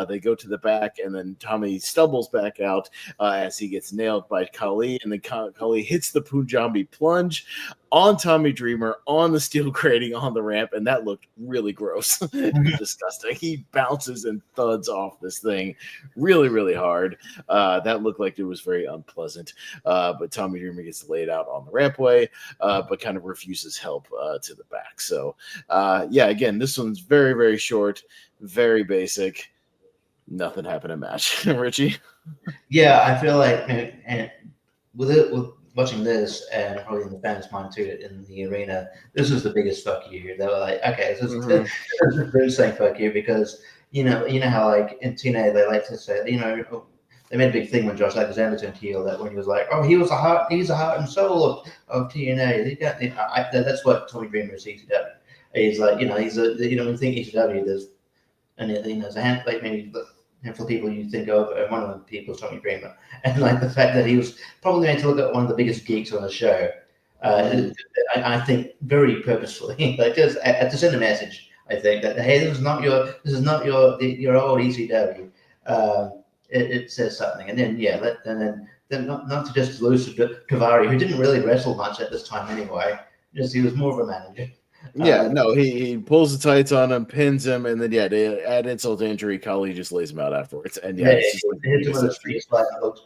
They go to the back, and then Tommy stumbles back out as he gets nailed by Khali, and then Khali hits the Punjabi plunge on Tommy Dreamer on the steel grating on the ramp, and that looked really gross. Disgusting. He bounces and thuds off this thing really, really hard. That looked like it was very unpleasant, but Tommy Dreamer gets laid out on the rampway, but kind of refuses help to the back. So, yeah, again, this one's very, very short, very basic. Nothing happened in match. Richie? Yeah, I feel like, and with watching this, and probably in the fans' mind too, in the arena, this was the biggest fuck you. They were like, okay, this is really saying fuck you, because you know how like in TNA they like to say, they made a big thing when Josh Alexander turned heel, that when he was like, oh, he's the heart and soul of TNA. That's what Tommy Dreamer is ECW. He's like, he's a, we think ECW, there's, and there's a handful of people you think of, and one of the people is Tommy Dreamer. And like the fact that he was probably made to look at one of the biggest geeks on the show, I think very purposefully, like just to send a message. I think that, hey, this is not your old ECW. It says something, and then then not to just lose to Daivari, who didn't really wrestle much at this time anyway. Just he was more of a manager. Yeah, no, he pulls the tights on him, pins him, and then to add insult to injury, Khali just lays him out afterwards. And it's just like, hit him with a street slide, with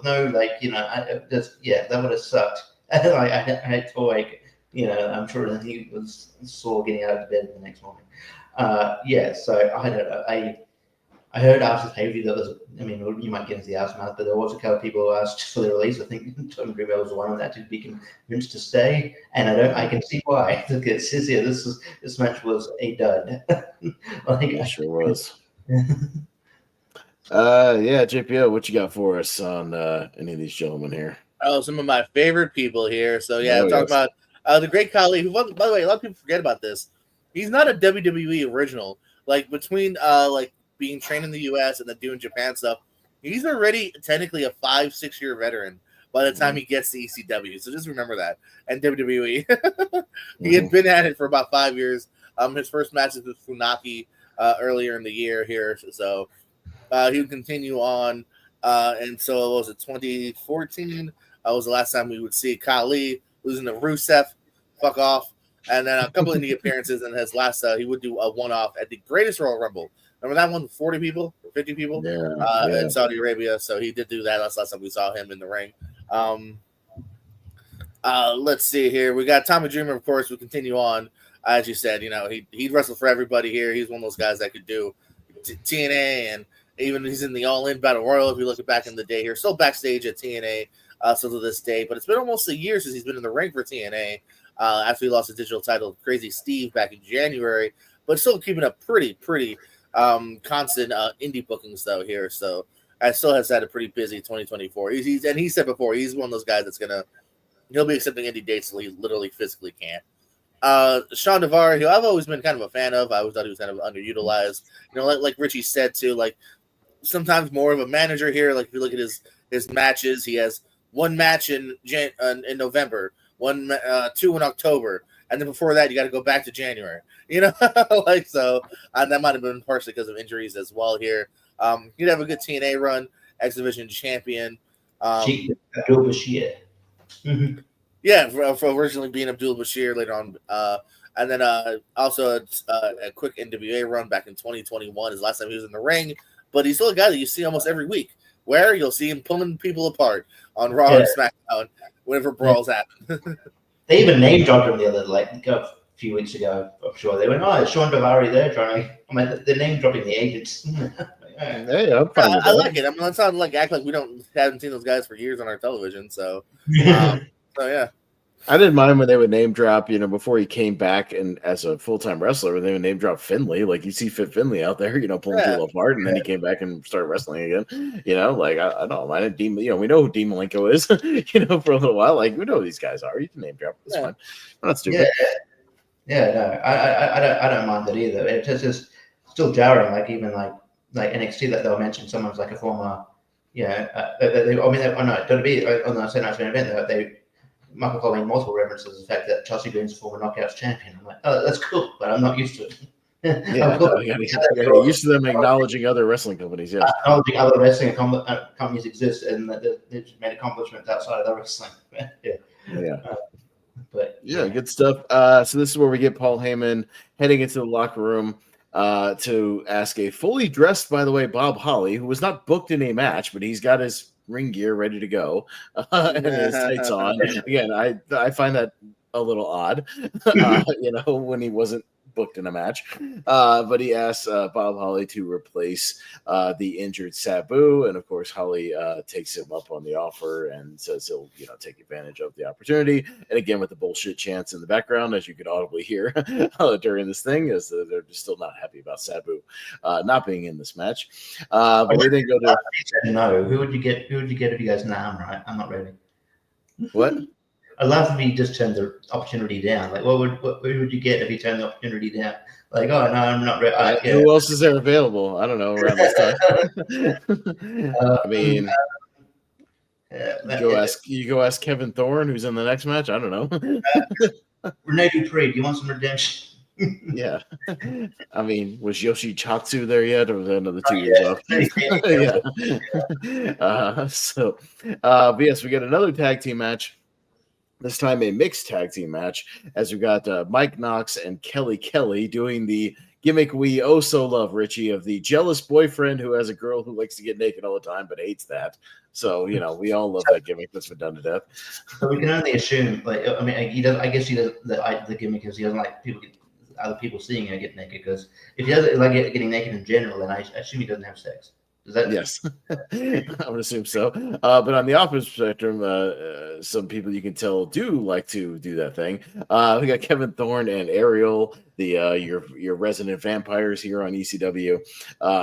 no that would have sucked. I had to I'm sure that he was sore getting out of bed the next morning. So I don't know. I heard after the pay-per-view that was, you might get into the aftermath, but there was a couple of people who asked for the release. I think Tommy Dreamer was one of that to be convinced to stay, and I can see why. Look, it says here this match was a dud. It sure was. JPO, what you got for us on any of these gentlemen here? Oh, some of my favorite people here. So I'm talking about the great Khali, who, by the way, a lot of people forget about this. He's not a WWE original. Like between being trained in the U.S. and then doing Japan stuff, he's already technically a 5-6 year veteran by the time he gets to ECW. So just remember that. And WWE, he had been at it for about 5 years. His first match was with Funaki earlier in the year here, so he would continue on. And so was it 2014? Was the last time we would see Khali losing to Rusev. Fuck off. And then a couple of indie appearances, and his last he would do a one-off at the Greatest Royal Rumble. Remember that one? 40 people, 50 people in Saudi Arabia. So he did do that. That's the last time we saw him in the ring. Let's see here. We got Tommy Dreamer, of course. We continue on. as you said, he'd wrestle for everybody here. He's one of those guys that could do TNA, and even he's in the All In Battle Royal. If you look back in the day here, still backstage at TNA, still to this day. But it's been almost a year since he's been in the ring for TNA. After he lost the digital title to Crazy Steve back in January, but still keeping up pretty constant indie bookings though here. So I still has had a pretty busy 2024. And he said before, he's one of those guys he'll be accepting indie dates till he literally physically can't. Sean Devar, who I've always been kind of a fan of. I always thought he was kind of underutilized. Like Richie said too, like sometimes more of a manager here. Like if you look at his matches, he has one match in November, two in October, and then before that you got to go back to January. So that might have been partially because of injuries as well here. He'd have a good TNA run, X Division champion. Abdul Bashir. Yeah, for originally being Abdul Bashir later on. And then also a quick NWA run back in 2021 is the last time he was in the ring. But he's still a guy that you see almost every week, where you'll see him pulling people apart on Raw and SmackDown whenever brawls happen. They even name dropped him the other a few weeks ago. I'm sure they went, "Oh, it's Sean Devari there trying." They're name dropping the agents. Hey, I'm fine with I that. like it. I mean, let's not act like we haven't seen those guys for years on our television. So, so yeah. I didn't mind when they would name drop, before he came back and as a full-time wrestler, when they would name drop Finley. Like you see Fit Finley out there, pulling people apart, and then he came back and started wrestling again. I don't mind it. We know who Dean Malenko is, for a little while. Like we know who these guys are. You can name drop. It's fine. I'm not stupid. No, I don't mind that either. It's just still jarring. Like even like NXT that they'll mention someone's like a former, WWE on the Saturday Night's Main Event Michael Cole made multiple references to the fact that Chelsea Green's a former Knockouts champion. I'm like, oh, that's cool, but I'm not used to it. Yeah, you're used to them acknowledging other wrestling companies. Yeah, acknowledging other wrestling companies exist and that they've made accomplishments outside of their wrestling. Good stuff. So this is where we get Paul Heyman heading into the locker room to ask a fully dressed, by the way, Bob Holly, who was not booked in a match, but he's got his ring gear ready to go and his tights on. Again, I find that a little odd, when he wasn't booked in a match. But he asked Bob Holly to replace the injured Sabu, and of course Holly takes him up on the offer and says he'll take advantage of the opportunity. And again, with the bullshit chants in the background, as you could audibly hear during this thing, is that they're just still not happy about Sabu not being in this match. But they then go to no. Who would you get if you guys? Nah, I'm right. I'm not ready. What? I'd love if he just turned the opportunity down. Like, who would you get if he turned the opportunity down? Like, oh no, I'm not ready. Who else is there available? I don't know around this time. I mean, you go ask Kevin Thorne, who's in the next match. I don't know. Rene Dupree, do you want some redemption? Yeah, I mean, was Yoshi Chatsu there yet, or was that another 2 years off? But yes, we get another tag team match. This time a mixed tag team match, as we got Mike Knox and Kelly Kelly doing the gimmick we so love, Richie, of the jealous boyfriend who has a girl who likes to get naked all the time but hates that. So, we all love that gimmick that's been done to death. So we can only assume, he does. I guess he does. The gimmick is he doesn't like other people seeing her get naked, because if he doesn't like getting naked in general, then I assume he doesn't have sex. Yes, I would assume so. But on the opposite spectrum, some people you can tell do like to do that thing. We got Kevin Thorne and Ariel, the your resident vampires here on ECW.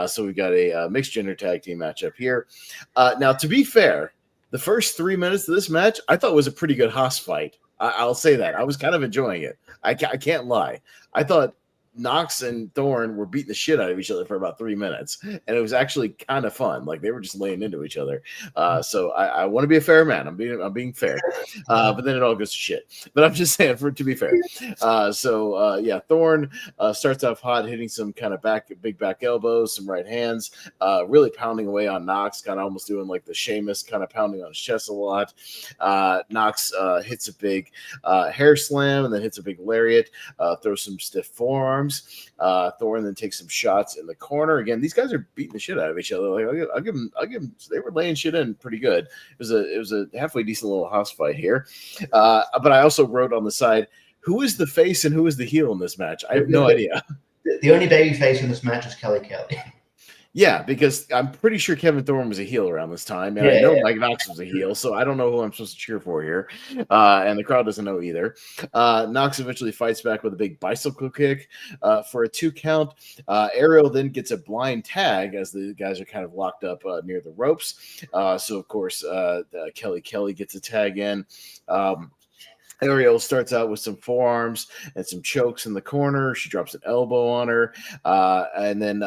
So we got a mixed gender tag team matchup here. Now, to be fair, the first 3 minutes of this match I thought was a pretty good Haas fight. I'll say that. I was kind of enjoying it. I can't lie. I thought Knox and Thorne were beating the shit out of each other for about 3 minutes, and it was actually kind of fun. Like they were just laying into each other. So I want to be a fair man. I'm being fair, but then it all goes to shit. But I'm just saying, to be fair. Thorne starts off hot, hitting some kind of big back elbows, some right hands, really pounding away on Knox, kind of almost doing like the Sheamus, kind of pounding on his chest a lot. Knox hits a big hair slam and then hits a big lariat, throws some stiff forearms. Thorne then takes some shots in the corner. Again, these guys are beating the shit out of each other. Like I'll give them. They were laying shit in pretty good. It was a halfway decent little house fight here. But I also wrote on the side, Who is the face and who is the heel in this match? I have no idea. The only baby face in this match is Kelly Kelly. Yeah, because I'm pretty sure Kevin Thorne was a heel around this time, and I know Mike Knox was a heel, so I don't know who I'm supposed to cheer for here, and the crowd doesn't know either. Knox eventually fights back with a big bicycle kick for a 2 count. Ariel then gets a blind tag as the guys are kind of locked up near the ropes. So, of course, Kelly gets a tag in. Ariel starts out with some forearms and some chokes in the corner. She drops an elbow on her. And then,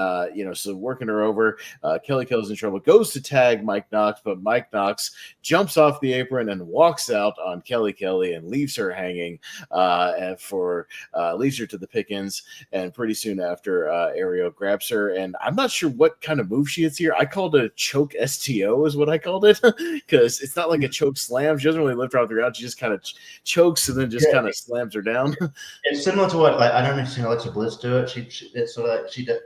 so working her over, Kelly's in trouble, goes to tag Mike Knox, but Mike Knox jumps off the apron and walks out on Kelly and leaves her hanging leaves her to the pickings. And pretty soon after, Ariel grabs her. And I'm not sure what kind of move she hits here. I called it a choke STO is what I called it, because it's not like a choke slam. She doesn't really lift her off the ground. She just kind of chokes and then just kind of slams her down. It's similar to what, like, I don't know if you've seen Alexa Bliss do it. It's sort of like she does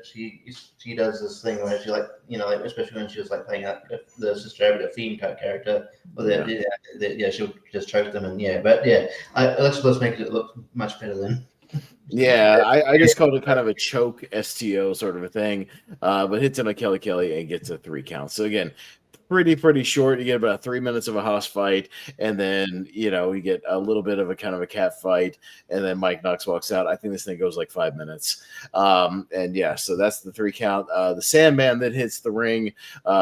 this thing where she, like, especially when she was like playing out the Sister Abigail theme type character, she'll just choke them Alexa Bliss makes it look much better than. Yeah, I just called it kind of a choke STO sort of a thing, but hits into Kelly and gets a 3 count. So again, pretty short. You get about 3 minutes of a house fight, and then you get a little bit of a kind of a cat fight, and then Mike Knox walks out. I think this thing goes like 5 minutes. So that's the 3 count. The Sandman then hits the ring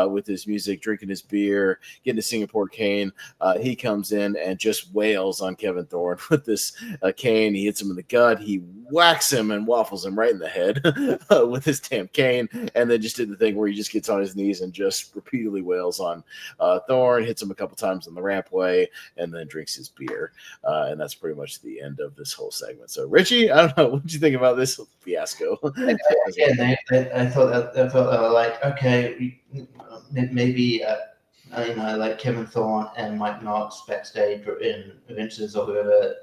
with his music, drinking his beer, getting a Singapore cane. He comes in and just wails on Kevin Thorne with this cane. He hits him in the gut. He whacks him and waffles him right in the head with his damn cane, and then just did the thing where he just gets on his knees and just repeatedly wails on Thorne, hits him a couple times on the rampway, and then drinks his beer. And that's pretty much the end of this whole segment. So, Richie, I don't know, what did you think about this fiasco? I thought like, okay, maybe like Kevin Thorne and Mike Knox backstage in Vince's or whoever,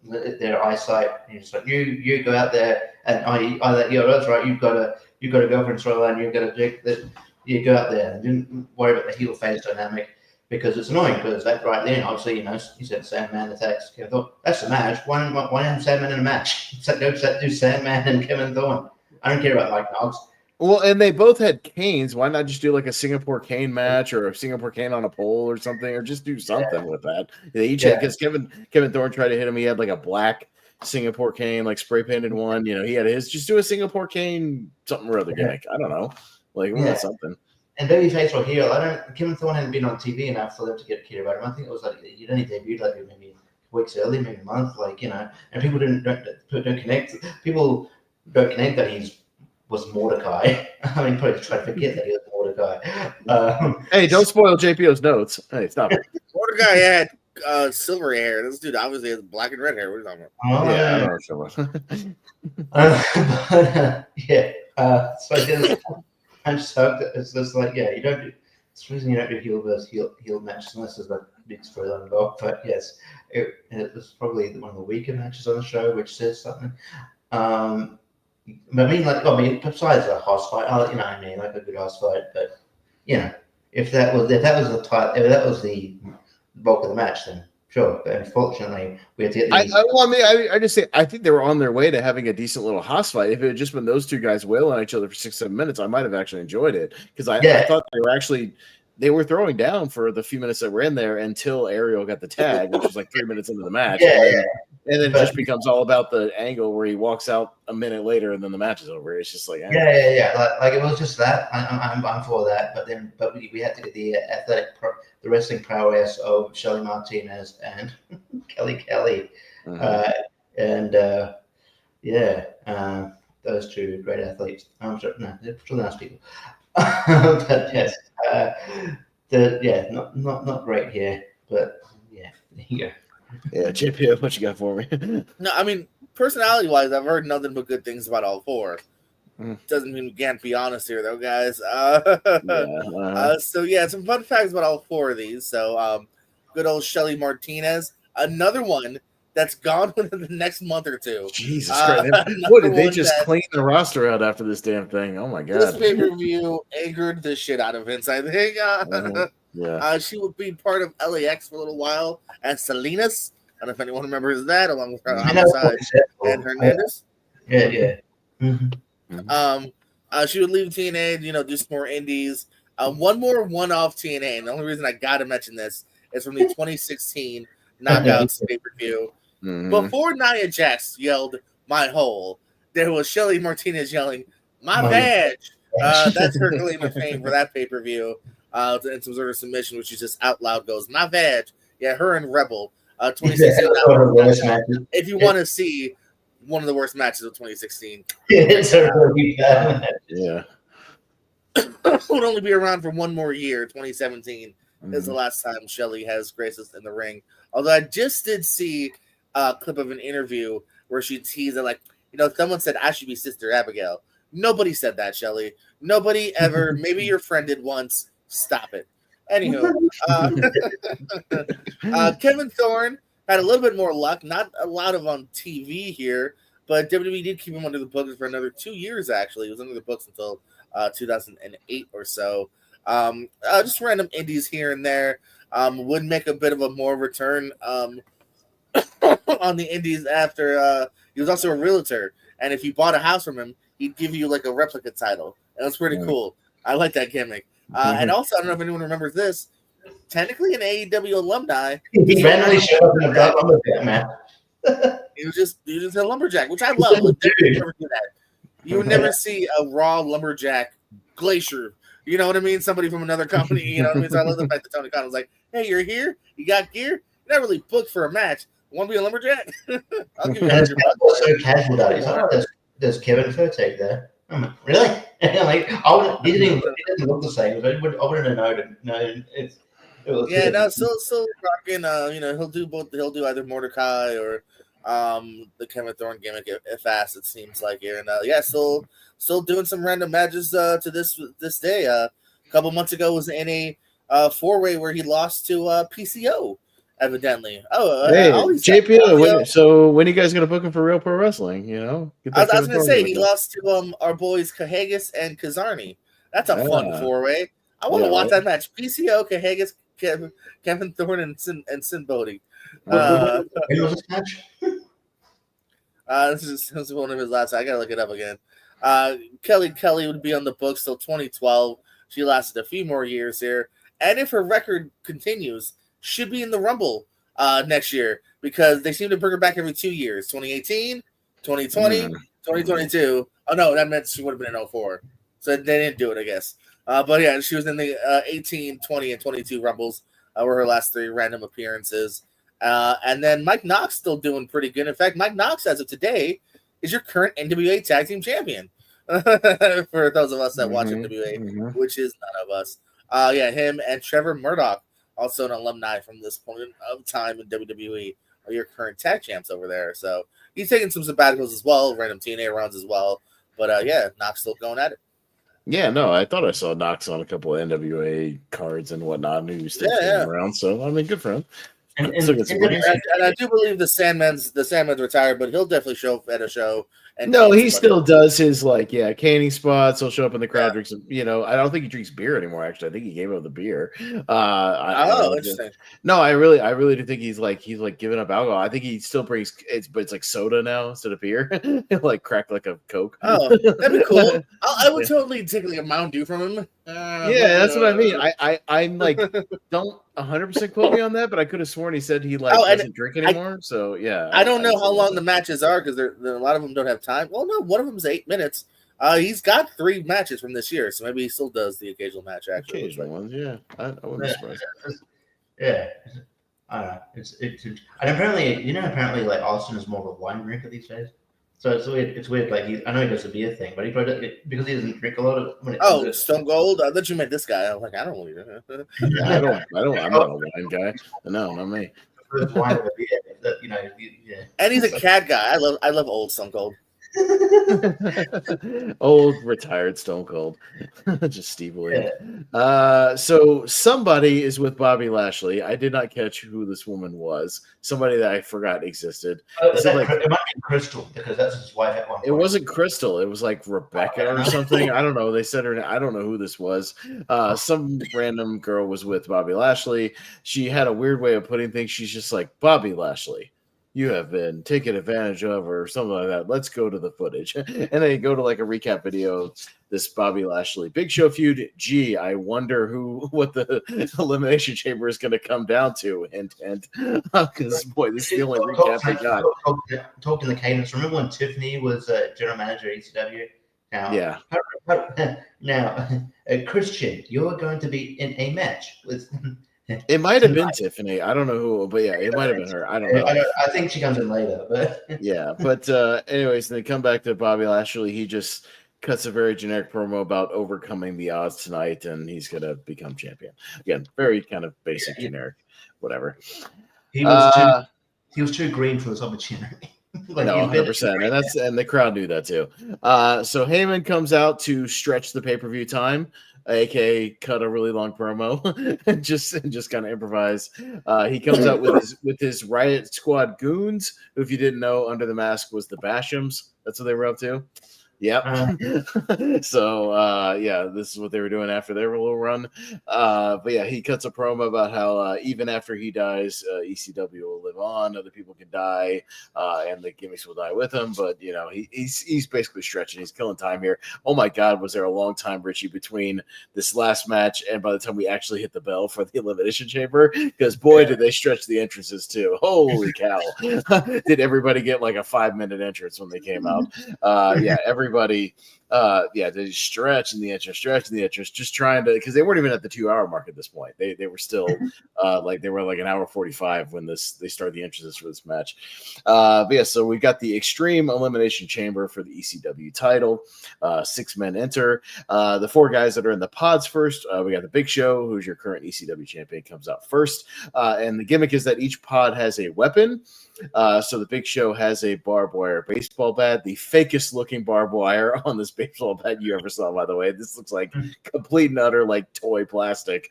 their eyesight. And it's like, you go out there and that's right. You've got a girlfriend storyline. You've got a dick that. You go out there and didn't worry about the heel face dynamic, because it's annoying. Because that right then, obviously, you said Sandman attacks Kevin Thorne. That's a match. Why have Sandman in a match? Do Sandman and Kevin Thorne. I don't care about Mike Knox. Well, and they both had canes. Why not just do like a Singapore cane match or a Singapore cane on a pole or something, or just do something with that? They each had, because Kevin Thorne tried to hit him. He had like a black Singapore cane, like spray painted one. He had his. Just do a Singapore cane, something or other gimmick. I don't know. Like, something. And babyface or heel, Kevin Thorne hadn't been on TV enough for them to get cared about him. I think it was like he'd only debuted like maybe weeks early, maybe a month, and people don't connect. People don't connect that he was Mordecai. I mean, probably try to forget that he was Mordecai. Hey, don't spoil JPO's notes. Hey, stop it. Mordecai had silver hair. This dude obviously has black and red hair. What are you talking about? So I'm just hooked. It's just like, you don't do. It's the reason you don't do heel versus heel matches unless there's a big storyline involved. But yes, it was probably one of the weaker matches on the show, which says something. Besides a house fight, like a good house fight. But if that was the bulk of the match, then sure. But unfortunately, we had to get I just say I think they were on their way to having a decent little house fight. If it had just been those two guys wailing on each other for 6-7 minutes, I might have actually enjoyed it, because I thought they were throwing down for the few minutes that were in there until Ariel got the tag, which was like 3 minutes into the match. And then it just becomes all about the angle where he walks out a minute later and then the match is over. It's just like, Like it was just that. I'm for that. But we had to get the the wrestling prowess of Shelly Martinez and Kelly. Those two great athletes. I'm sorry, no, they're really nice people. But yes, not great here. But there you go. Yeah, JP, what you got for me? No, I mean, personality-wise, I've heard nothing but good things about all four. Doesn't mean we can't be honest here, though, guys. Some fun facts about all four of these. So, good old Shelly Martinez, another one that's gone within the next month or two. Jesus Christ! What did they just clean the roster out after this damn thing? Oh my God! This pay-per-view angered the shit out of Vince, I think. She would be part of LAX for a little while as Salinas. I don't know if anyone remembers that, along with Homicide and Hernandez. Yeah. She would leave TNA, do some more indies. One more one-off TNA, and the only reason I got to mention this is from the 2016 Knockouts pay-per-view. Before Nia Jax yelled, "My hole," there was Shelly Martinez yelling, "My badge." That's her claim to fame for that pay-per-view. And some sort of submission, which is just out loud goes, "My badge." Yeah, her and Rebel. 2016. If you want to see one of the worst matches of 2016. It's a really bad match. Yeah. Would only be around for one more year. 2017 is the last time Shelly has graced us in the ring. Although I just did see a clip of an interview where she teased that, someone said I should be Sister Abigail. Nobody said that, Shelly. Nobody ever. Maybe your friend did once. Stop it. Anywho, Kevin Thorne had a little bit more luck. Not a lot of on TV here, but WWE did keep him under the books for another 2 years, actually. He was under the books until 2008 or so. Just random indies here and there. Would make a bit of a more return on the indies after he was also a realtor. And if you bought a house from him, he'd give you like a replica title. And that's pretty cool. I like that gimmick. And also, I don't know if anyone remembers this. Technically, an AEW alumni. He randomly showed up in a lumberjack match. He was just a lumberjack, which I love. You would never see a Raw lumberjack Glacier. You know what I mean? Somebody from another company. You know what I mean? So I love the fact that Tony Khan was like, "Hey, you're here. You got gear. You're not really booked for a match. Want to be a lumberjack? I'll give you $100." So casual about it. Oh, there's Kevin Furtek there. I'm like, really? He didn't look the same. I wouldn't have known. No, still rocking. He'll do both. He'll do either Mordecai or the Kevin Thorne gimmick if asked. It seems like here, and still doing some random matches to this day. A couple months ago was in a 4-way where he lost to PCO. Evidently. JPO. So when are you guys going to book him for Real Pro Wrestling? I was going to say he lost to our boys Cahagas and Kazarni. That's a fun 4-way. I want to watch that match. PCO, Cahagas, Kevin Thorne, and Sin Bodhi. This is one of his last. I gotta look it up again. Kelly would be on the books till 2012. She lasted a few more years here, and if her record continues, should be in the Rumble next year because they seem to bring her back every 2 years. 2018, 2020, 2022. Oh no, that meant she would have been in 04. So they didn't do it, I guess. But yeah, she was in the 18, 20, and 22 Rumbles. Were her last 3 random appearances. And then Mike Knox still doing pretty good. In fact, Mike Knox, as of today, is your current NWA Tag Team Champion. For those of us that watch NWA, which is none of us. Him and Trevor Murdoch, also an alumni from this point of time in WWE, are your current tag champs over there. So he's taking some sabbaticals as well, random TNA runs as well. But Knox still going at it. Yeah, no, I thought I saw Knox on a couple of NWA cards and whatnot, and he was still around. So I mean, good for him. And I do believe the Sandman's retired, but he'll definitely show up at a show. And he still does his canning spots. He'll show up in the crowd, drinks. I don't think he drinks beer anymore. Actually, I think he gave up the beer. Interesting. No, I really do think he's giving up alcohol. I think he still brings but it's like soda now instead of beer. Crack like a Coke. Oh, that'd be cool. I would totally take a Mountain Dew from him. That's what I mean. I'm don't 100% quote me on that, but I could have sworn he said he doesn't drink anymore. So yeah, I don't know how long the matches are because a lot of them don't have time. Well, no, one of them is 8 minutes. He's got 3 matches from this year, so maybe he still does the occasional match. Actually, occasional ones, yeah. I wouldn't be surprised. Yeah, I don't know. It's and apparently Austin is more of a wine drinker these days. So it's weird. It's weird. I know he does a beer thing, but he probably because he doesn't drink a lot of. Stone Cold. I thought you meant this guy. I was like, I don't really. I don't. I'm not a wine guy. No, not me. Wine with a beer, And he's a cat guy. I love old Stone Cold. Old retired Stone Cold. Just Steve Williams. Yeah. So somebody is with Bobby Lashley. I did not catch who this woman was. Somebody that I forgot existed. It might be Crystal, because that's his wife at one point. It wasn't Crystal. It was like Rebecca or something. I don't know. They said her. I don't know who this was. Some random girl was with Bobby Lashley. She had a weird way of putting things. She's just like, Bobby Lashley, you have been taken advantage of, or something like that. Let's go to the footage. And they go to like a recap video of this Bobby Lashley Big Show feud. Gee, I wonder what the Elimination Chamber is going to come down to. And because boy, this is the only recap they got. Talking the cadence. Remember when Tiffany was general manager at ECW? Now, Christian, you're going to be in a match with. It might have been Tiffany. I don't know who, but yeah, it might have been her. I don't know. I think she comes in later, but yeah. But anyways, they come back to Bobby Lashley. He just cuts a very generic promo about overcoming the odds tonight, and he's gonna become champion again. Very kind of basic, generic, whatever. He was too green for this opportunity. Like, no, 100%, and the crowd knew that too. So Heyman comes out to stretch the pay-per-view time, aka cut a really long promo, and just kind of improvise. He comes out with his Riot Squad goons, who, if you didn't know, under the mask was the Bashams. That's what they were up to. Yep. So this is what they were doing after their little run. But yeah, he cuts a promo about how even after he dies, ECW will live on. Other people can die, and the gimmicks will die with him. But you know, he's basically stretching. He's killing time here. Oh my God, was there a long time, Richie, between this last match and by the time we actually hit the bell for the Elimination Chamber? Because boy, did they stretch the entrances too. Holy cow! Did everybody get like a 5-minute entrance when they came out? Everybody, they stretch in the entrance, just trying to, because they weren't even at the 2-hour mark at this point. They were still they were like an hour 45 when they started the entrances for this match. So we got the Extreme Elimination Chamber for the ECW title. 6 men enter. The 4 guys that are in the pods first. We got the Big Show, who's your current ECW champion, comes out first. And the gimmick is that each pod has a weapon. So the Big Show has a barbed wire baseball bat, the fakest looking barbed wire on this baseball bat you ever saw, by the way. This looks like complete and utter like toy plastic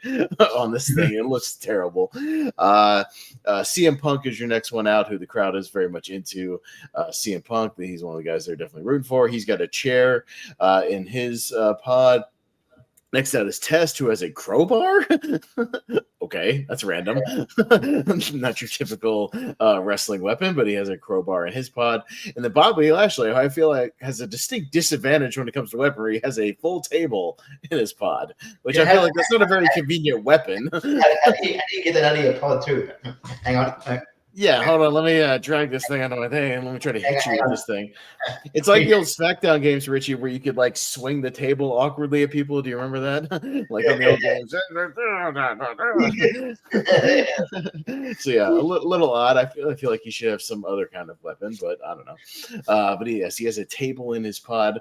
on this thing. It looks terrible. CM Punk is your next one out, who the crowd is very much into. CM Punk, he's one of the guys they're definitely rooting for. He's got a chair in his pod. Next out is Test, who has a crowbar. Okay, that's random. Not your typical wrestling weapon, but he has a crowbar in his pod. And then Bobby Lashley, who I feel like has a distinct disadvantage when it comes to weaponry, he has a full table in his pod, which I feel like that's not a very convenient weapon. How do you get that out of your pod too? Hang on. Yeah, hold on. Let me drag this thing out of my thing, and let me try to hit you with this thing. It's like the old SmackDown games, Richie, where you could like swing the table awkwardly at people. Do you remember that? Like on the old games. So yeah, a little odd. I feel like he should have some other kind of weapon, but I don't know. But he has a table in his pod.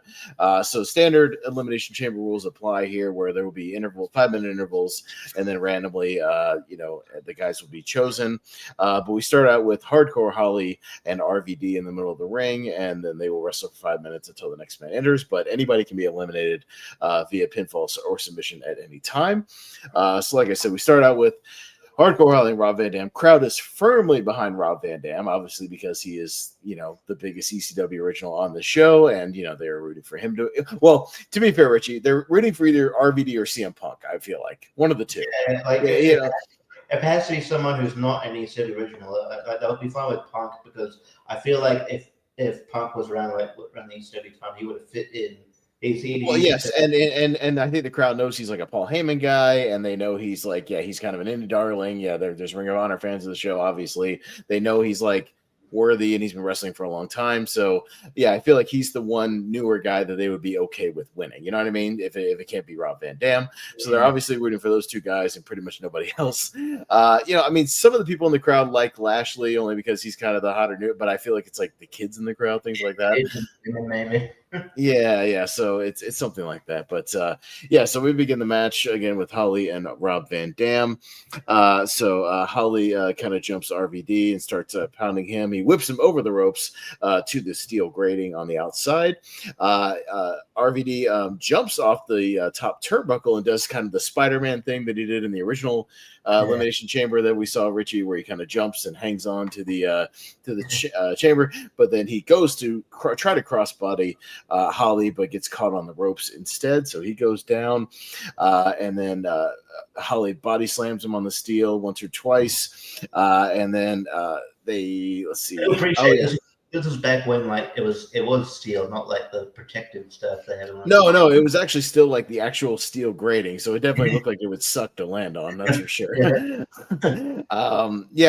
So standard Elimination Chamber rules apply here, where there will be 5-minute intervals, and then randomly, the guys will be chosen. But we start out with Hardcore Holly and RVD in the middle of the ring, and then they will wrestle for 5 minutes until the next man enters. But anybody can be eliminated via pinfall or submission at any time. So like I said, we start out with Hardcore Holly and Rob Van Dam. Crowd is firmly behind Rob Van Dam, obviously, because he is, the biggest ECW original on the show, and they're rooting for him to. Well, to be fair, Richie, they're rooting for either RVD or CM Punk. I feel like one of the two. If it has to be someone who's not an ECW original, that would be fine with Punk, because I feel like if Punk was around the ECW time, he would have fit in. Yes, and I think the crowd knows he's like a Paul Heyman guy, and they know he's like, he's kind of an indie darling. Yeah, there's Ring of Honor fans of the show, obviously. They know he's like worthy, and he's been wrestling for a long time. So yeah, I feel like he's the one newer guy that they would be okay with winning. You know what I mean? If it can't be Rob Van Dam. So they're obviously rooting for those two guys and pretty much nobody else. Some of the people in the crowd like Lashley only because he's kind of the hotter new, but I feel like it's like the kids in the crowd, things like that. Maybe. Yeah. So it's something like that. But so we begin the match again with Holly and Rob Van Dam. Holly kind of jumps RVD and starts pounding him. He whips him over the ropes to the steel grating on the outside. RVD jumps off the top turnbuckle and does kind of the Spider-Man thing that he did in the original Elimination Chamber that we saw, Richie, where he kind of jumps and hangs on to the chamber, but then he goes to try to crossbody Holly, but gets caught on the ropes instead, so he goes down, and then Holly body slams him on the steel once or twice, and then let's see. This was back when it was steel, not like the protective stuff they had. No, it was actually still like the actual steel grating, so it definitely looked like it would suck to land on. That's for sure.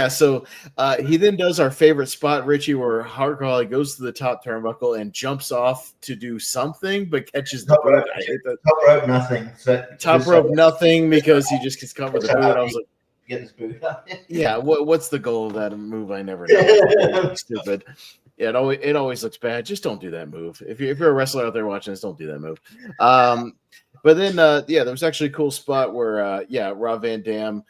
So he then does our favorite spot, Richie, where Holly goes to the top turnbuckle and jumps off to do something, but catches the boot. I hate that. Top rope nothing. Top rope nothing because he just gets caught with the boot. I was like, get his boot up. Yeah, what's the goal of that move? I never know. Stupid. Yeah, it always looks bad. Just don't do that move. If you're a wrestler out there watching this, don't do that move. But then, there was actually a cool spot where, Rob Van Dam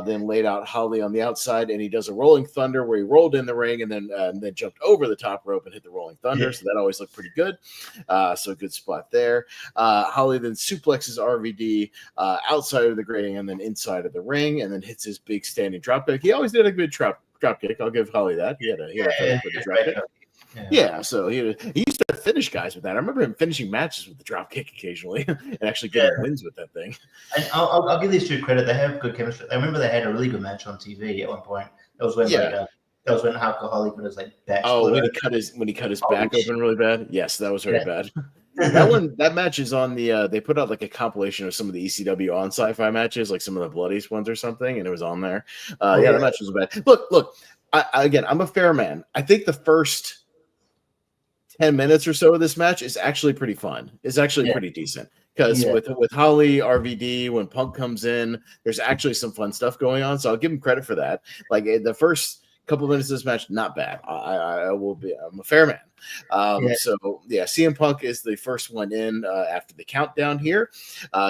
then laid out Holly on the outside, and he does a rolling thunder where he rolled in the ring and then jumped over the top rope and hit the rolling thunder. Yeah. So that always looked pretty good. So a good spot there. Holly then suplexes RVD outside of the grating and then inside of the ring, and then hits his big standing drop kick. He always did a good drop kick. I'll give Holly that. He had a drop kick. Yeah, so he used to finish guys with that. I remember him finishing matches with the drop kick occasionally and actually getting wins with that thing. And I'll give these two credit. They have good chemistry. I remember they had a really good match on TV at one point. That was when Holly put his back. Oh, when he cut his back open really bad. Yes, that was very bad. That match is on the they put out like a compilation of some of the ECW on sci-fi matches, like some of the bloodiest ones or something, and it was on there. That match was bad. Look, I'm a fair man. I think the first 10 minutes or so of this match is actually pretty fun. It's actually pretty decent because with Holly, RVD, when Punk comes in, there's actually some fun stuff going on. So I'll give him credit for that. Like the first couple of minutes of this match, not bad. I'm a fair man. CM Punk is the first one in after the countdown here.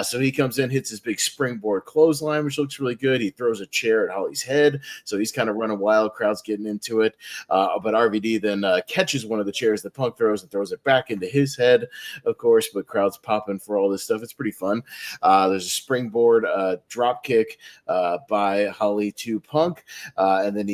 So he comes in, hits his big springboard clothesline, which looks really good. He throws a chair at Holly's head. So he's kind of running wild. Crowd's getting into it. But RVD then catches one of the chairs that Punk throws and throws it back into his head, of course. But crowd's popping for all this stuff. It's pretty fun. There's a springboard drop kick by Holly to Punk. And then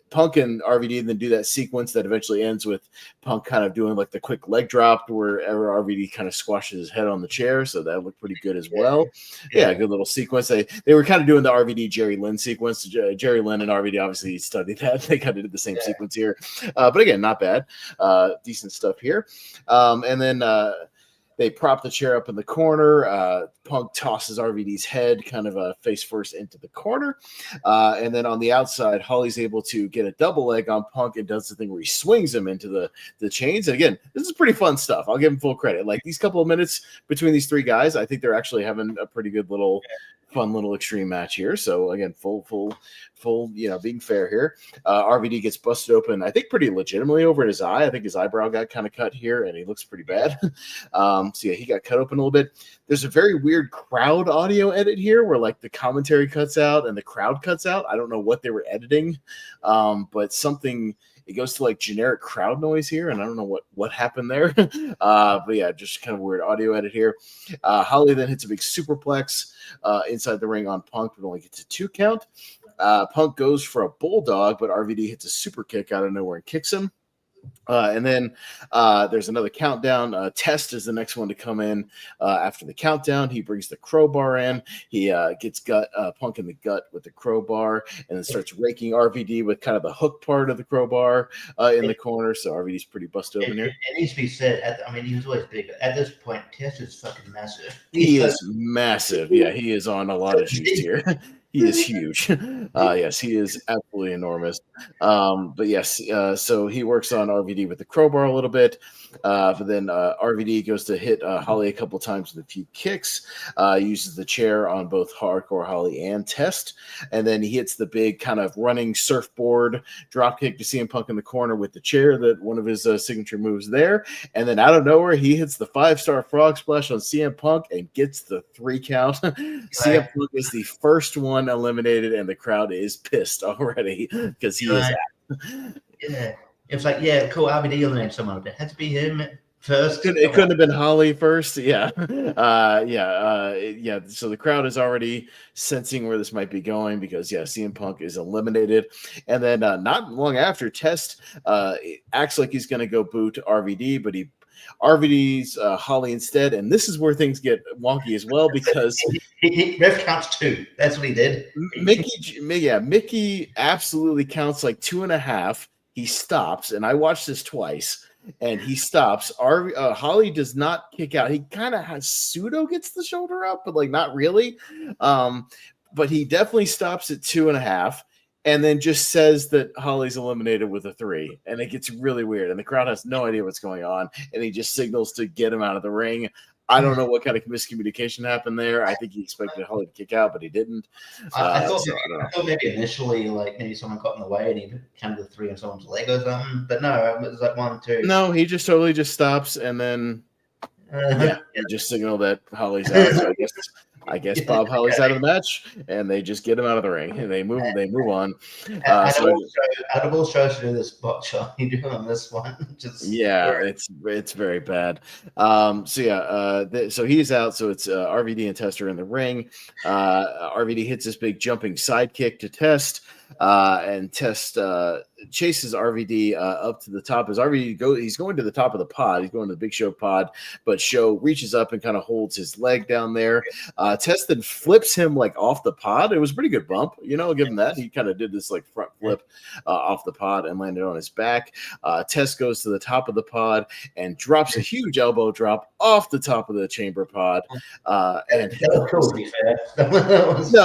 Punk and RVD then do that sequence that eventually ends with Punk kind of doing like the quick leg drop where RVD kind of squashes his head on the chair. So that looked pretty good as well. Yeah, good little sequence. They were kind of doing the RVD Jerry Lynn sequence. Jerry Lynn and RVD obviously studied that. They kind of did the same sequence here. But again, not bad. Decent stuff here. And then they prop the chair up in the corner. Punk tosses RVD's head kind of face first into the corner. And then on the outside, Holly's able to get a double leg on Punk and does the thing where he swings him into the chains. And again, this is pretty fun stuff. I'll give him full credit. Like these couple of minutes between these three guys, I think they're actually having a pretty good fun little extreme match here. So again, full, being fair here. RVD gets busted open, I think pretty legitimately over his eye. I think his eyebrow got kind of cut here and he looks pretty bad. He got cut open a little bit. There's a very weird crowd audio edit here where like the commentary cuts out and the crowd cuts out. I don't know what they were editing, but it goes to like generic crowd noise here, and I don't know what happened there. But yeah, just kind of weird audio edit here. Holly then hits a big superplex inside the ring on Punk, but only gets a 2 count. Punk goes for a bulldog, but RVD hits a super kick out of nowhere and kicks him. And then there's another countdown. Test is the next one to come in after the countdown. He brings the crowbar in. He gets Punk in the gut with the crowbar and then starts raking RVD with kind of the hook part of the crowbar in the corner. So RVD's pretty busted open here. It needs to be said, he was always big. At this point, Test is fucking massive. He is massive. Yeah, he is on a lot of juice here. He is huge. Yes, he is absolutely enormous. But yes, so he works on RVD with the crowbar a little bit. But then RVD goes to hit Holly a couple times with a few kicks, uses the chair on both Hardcore Holly and Test. And then he hits the big kind of running surfboard drop kick to CM Punk in the corner with the chair, that one of his signature moves there. And then out of nowhere, he hits the 5-star frog splash on CM Punk and gets the 3 count. CM Punk is the first one eliminated, and the crowd is pissed already because he is out. Yeah. It's like, yeah, cool, RVD eliminated someone, but it had to be him first. It couldn't have been Holly first. Yeah. So the crowd is already sensing where this might be going because, CM Punk is eliminated. And then not long after, Test acts like he's going to go boot RVD, but RVD's Holly instead. And this is where things get wonky as well because he ref counts 2. That's what he did. Mickey absolutely counts like 2.5. He stops, and I watched this twice, and he stops. Holly does not kick out. He kind of has pseudo gets the shoulder up, but like not really. But he definitely stops at 2.5, and then just says that Holly's eliminated with a 3, and it gets really weird, and the crowd has no idea what's going on, and he just signals to get him out of the ring. I don't know what kind of miscommunication happened there. I think he expected Holly to kick out, but he didn't. I thought maybe initially, like maybe someone got in the way and he counted the 3 on someone's leg or something. But no, it was like 1, 2. No, he just totally just stops and then he just signaled that Holly's out. So I guess Bob Holly's out of the match, and they just get him out of the ring, and they move on. Out of all shows to do this spot shot, you do on this one. It's very bad. So he's out. So it's RVD and Test are in the ring. RVD hits this big jumping sidekick to Test. And Test chases RVD up to the top. As RVD he's going to the top of the pod. He's going to the Big Show pod, but Show reaches up and kind of holds his leg down there. Test then flips him like off the pod. It was a pretty good bump, I'll give him that. He kind of did this like front flip off the pod and landed on his back. Test goes to the top of the pod and drops a huge elbow drop off the top of the chamber pod. And that was cool, to be fair.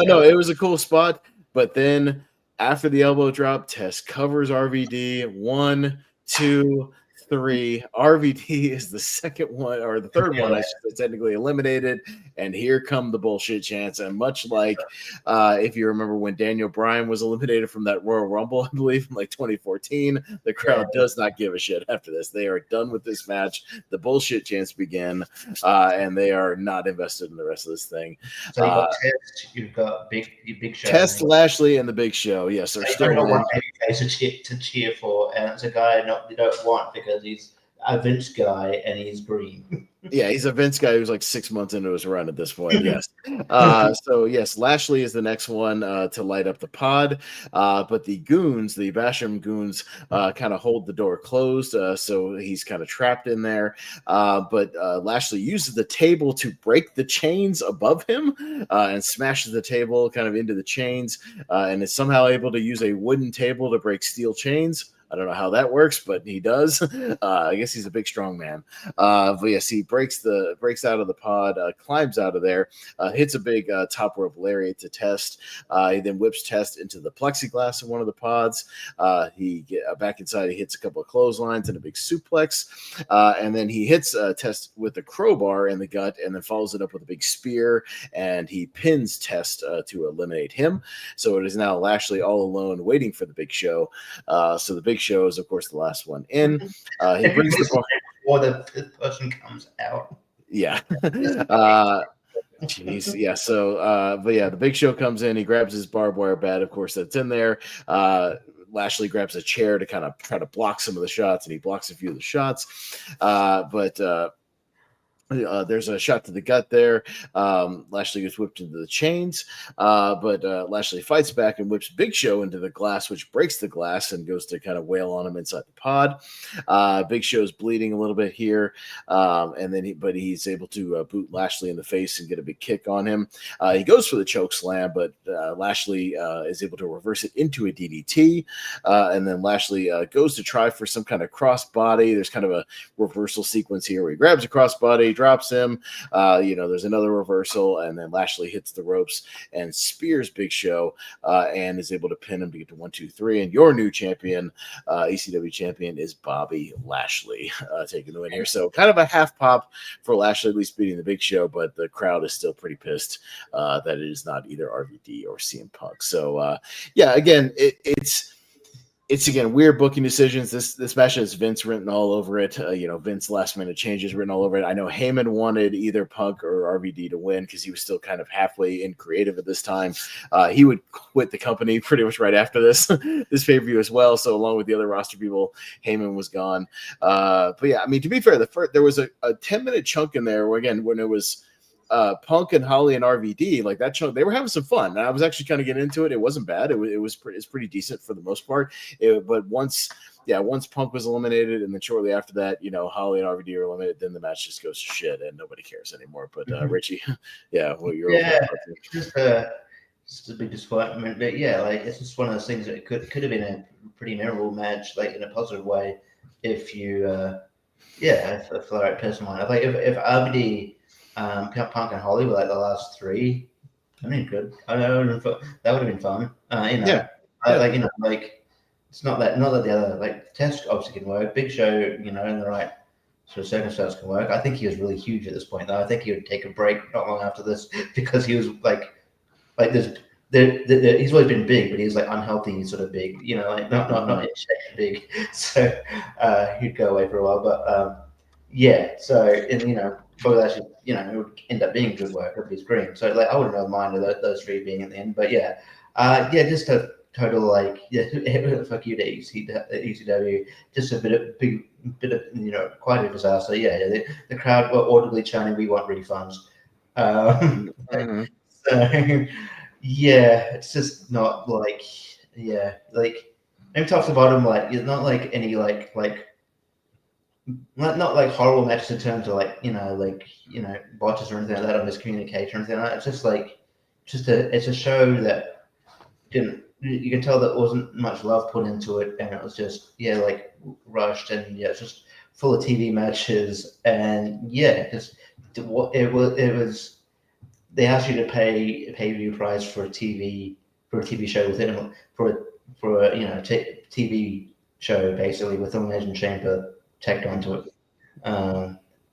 No, it was a cool spot, but then after the elbow drop, Test covers RVD. 1, 2, 3. RVD is the second one, or the third one, I should say, technically eliminated. And here come the bullshit chants. And much like if you remember when Daniel Bryan was eliminated from that Royal Rumble, I believe in like 2014, the crowd does not give a shit after this. They are done with this match. The bullshit chants begin, and they are not invested in the rest of this thing. So you've got Big Show. Test, Lashley, and the Big Show. Yes, they're still not one babyface to cheer for, and it's a guy you don't want because he's a Vince guy and he's green. Yeah, he's a Vince guy who's like 6 months into his run at this point. Yes. So yes, Lashley is the next one to light up the pod. But the goons, the Basham goons, kind of hold the door closed. So he's kind of trapped in there. But Lashley uses the table to break the chains above him and smashes the table kind of into the chains and is somehow able to use a wooden table to break steel chains. I don't know how that works, but he does. I guess he's a big, strong man. But yes, he breaks out of the pod, climbs out of there, hits a big top rope lariat to Test. He then whips Test into the plexiglass of one of the pods. He back inside. He hits a couple of clotheslines and a big suplex, and then he hits Test with a crowbar in the gut, and then follows it up with a big spear, and he pins Test to eliminate him. So it is now Lashley all alone, waiting for the Big Show. So the Big Show is, of course, the last one in. He brings the bar before the person comes out. Yeah. Jeez. Yeah. So, but yeah, the Big Show comes in. He grabs his barbed wire bat, of course, that's in there. Lashley grabs a chair to kind of try to block some of the shots, and he blocks a few of the shots. There's a shot to the gut there. Lashley gets whipped into the chains, but Lashley fights back and whips Big Show into the glass, which breaks the glass and goes to kind of wail on him inside the pod. Big Show's bleeding a little bit here, and then he's able to boot Lashley in the face and get a big kick on him. He goes for the choke slam, but Lashley is able to reverse it into a DDT, and then Lashley goes to try for some kind of crossbody. There's kind of a reversal sequence here where he grabs a crossbody, drops him. There's another reversal, and then Lashley hits the ropes and spears Big Show and is able to pin him to get to 1, 2, 3. And your new champion, ECW champion, is Bobby Lashley taking the win here. So kind of a half pop for Lashley, at least beating the Big Show, but the crowd is still pretty pissed that it is not either RVD or CM Punk. So again, it's again weird booking decisions. This match has Vince written all over it. Vince last minute changes written all over it. I know Heyman wanted either Punk or RVD to win because he was still kind of halfway in creative at this time. He would quit the company pretty much right after this pay-per-view as well. So along with the other roster people, Heyman was gone. But yeah, I mean, to be fair, there was a 10-minute chunk in there when it was Punk and Holly and RVD, like that chunk, they were having some fun. And I was actually kind of getting into it. It wasn't bad. It's pretty decent for the most part. But once Punk was eliminated, and then shortly after that, Holly and RVD are eliminated, then the match just goes to shit and nobody cares anymore. But Richie, just a big disappointment. But it's just one of those things that it could have been a pretty memorable match, like in a positive way, if you if the right person won. Like if RVD. Punk and Holly were like the last three. I mean, good. That would have been fun. It's not that the other like Test obviously can work. Big Show, in the right sort of circumstance can work. I think he was really huge at this point, though. I think he would take a break not long after this because he was like he's always been big, but he's like unhealthy sort of big. Not in shape big. So he'd go away for a while, but probably actually, it would end up being good work if he's green. So I wouldn't have minded those three being at the end. But just a total fuck you to ECW. Just a bit of quite a disaster. The crowd were audibly chanting, "We want refunds." So it's just not maybe top to bottom, it's not like any not like horrible matches in terms of botches or anything like that or miscommunication or anything like that. It's just it's a show that you can tell that there wasn't much love put into it, and it was just rushed, and it's just full of TV matches, and it was they asked you to pay a pay-per-view price for a TV show within for a TV show basically with Elimination Chamber tacked onto it,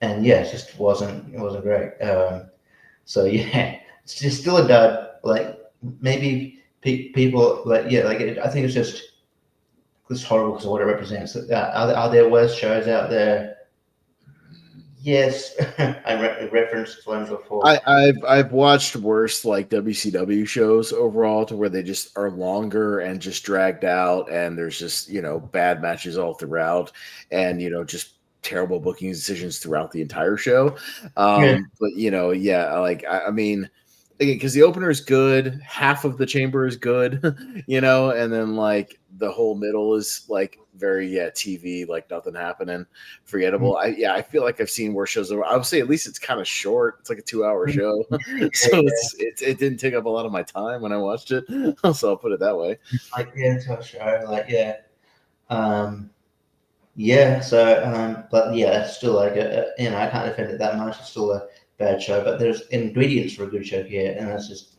it just wasn't great. It's just still a dud. Like maybe people I think it's horrible because of what it represents. Are there worse shows out there? Yes, I referenced one before. I've watched worse WCW shows overall, to where they just are longer and just dragged out, and there's just bad matches all throughout, and just terrible booking decisions throughout the entire show. But I mean, again, because the opener is good, half of the chamber is good, and then the whole middle is very TV, nothing happening, forgettable. I feel like I've seen worse shows. I would say at least it's kind of short. It's like a 2-hour show, so it didn't take up a lot of my time when I watched it. So I'll put it that way. It's a show. But it's still I can't defend it that much. It's still a bad show, but there's ingredients for a good show here, and that's just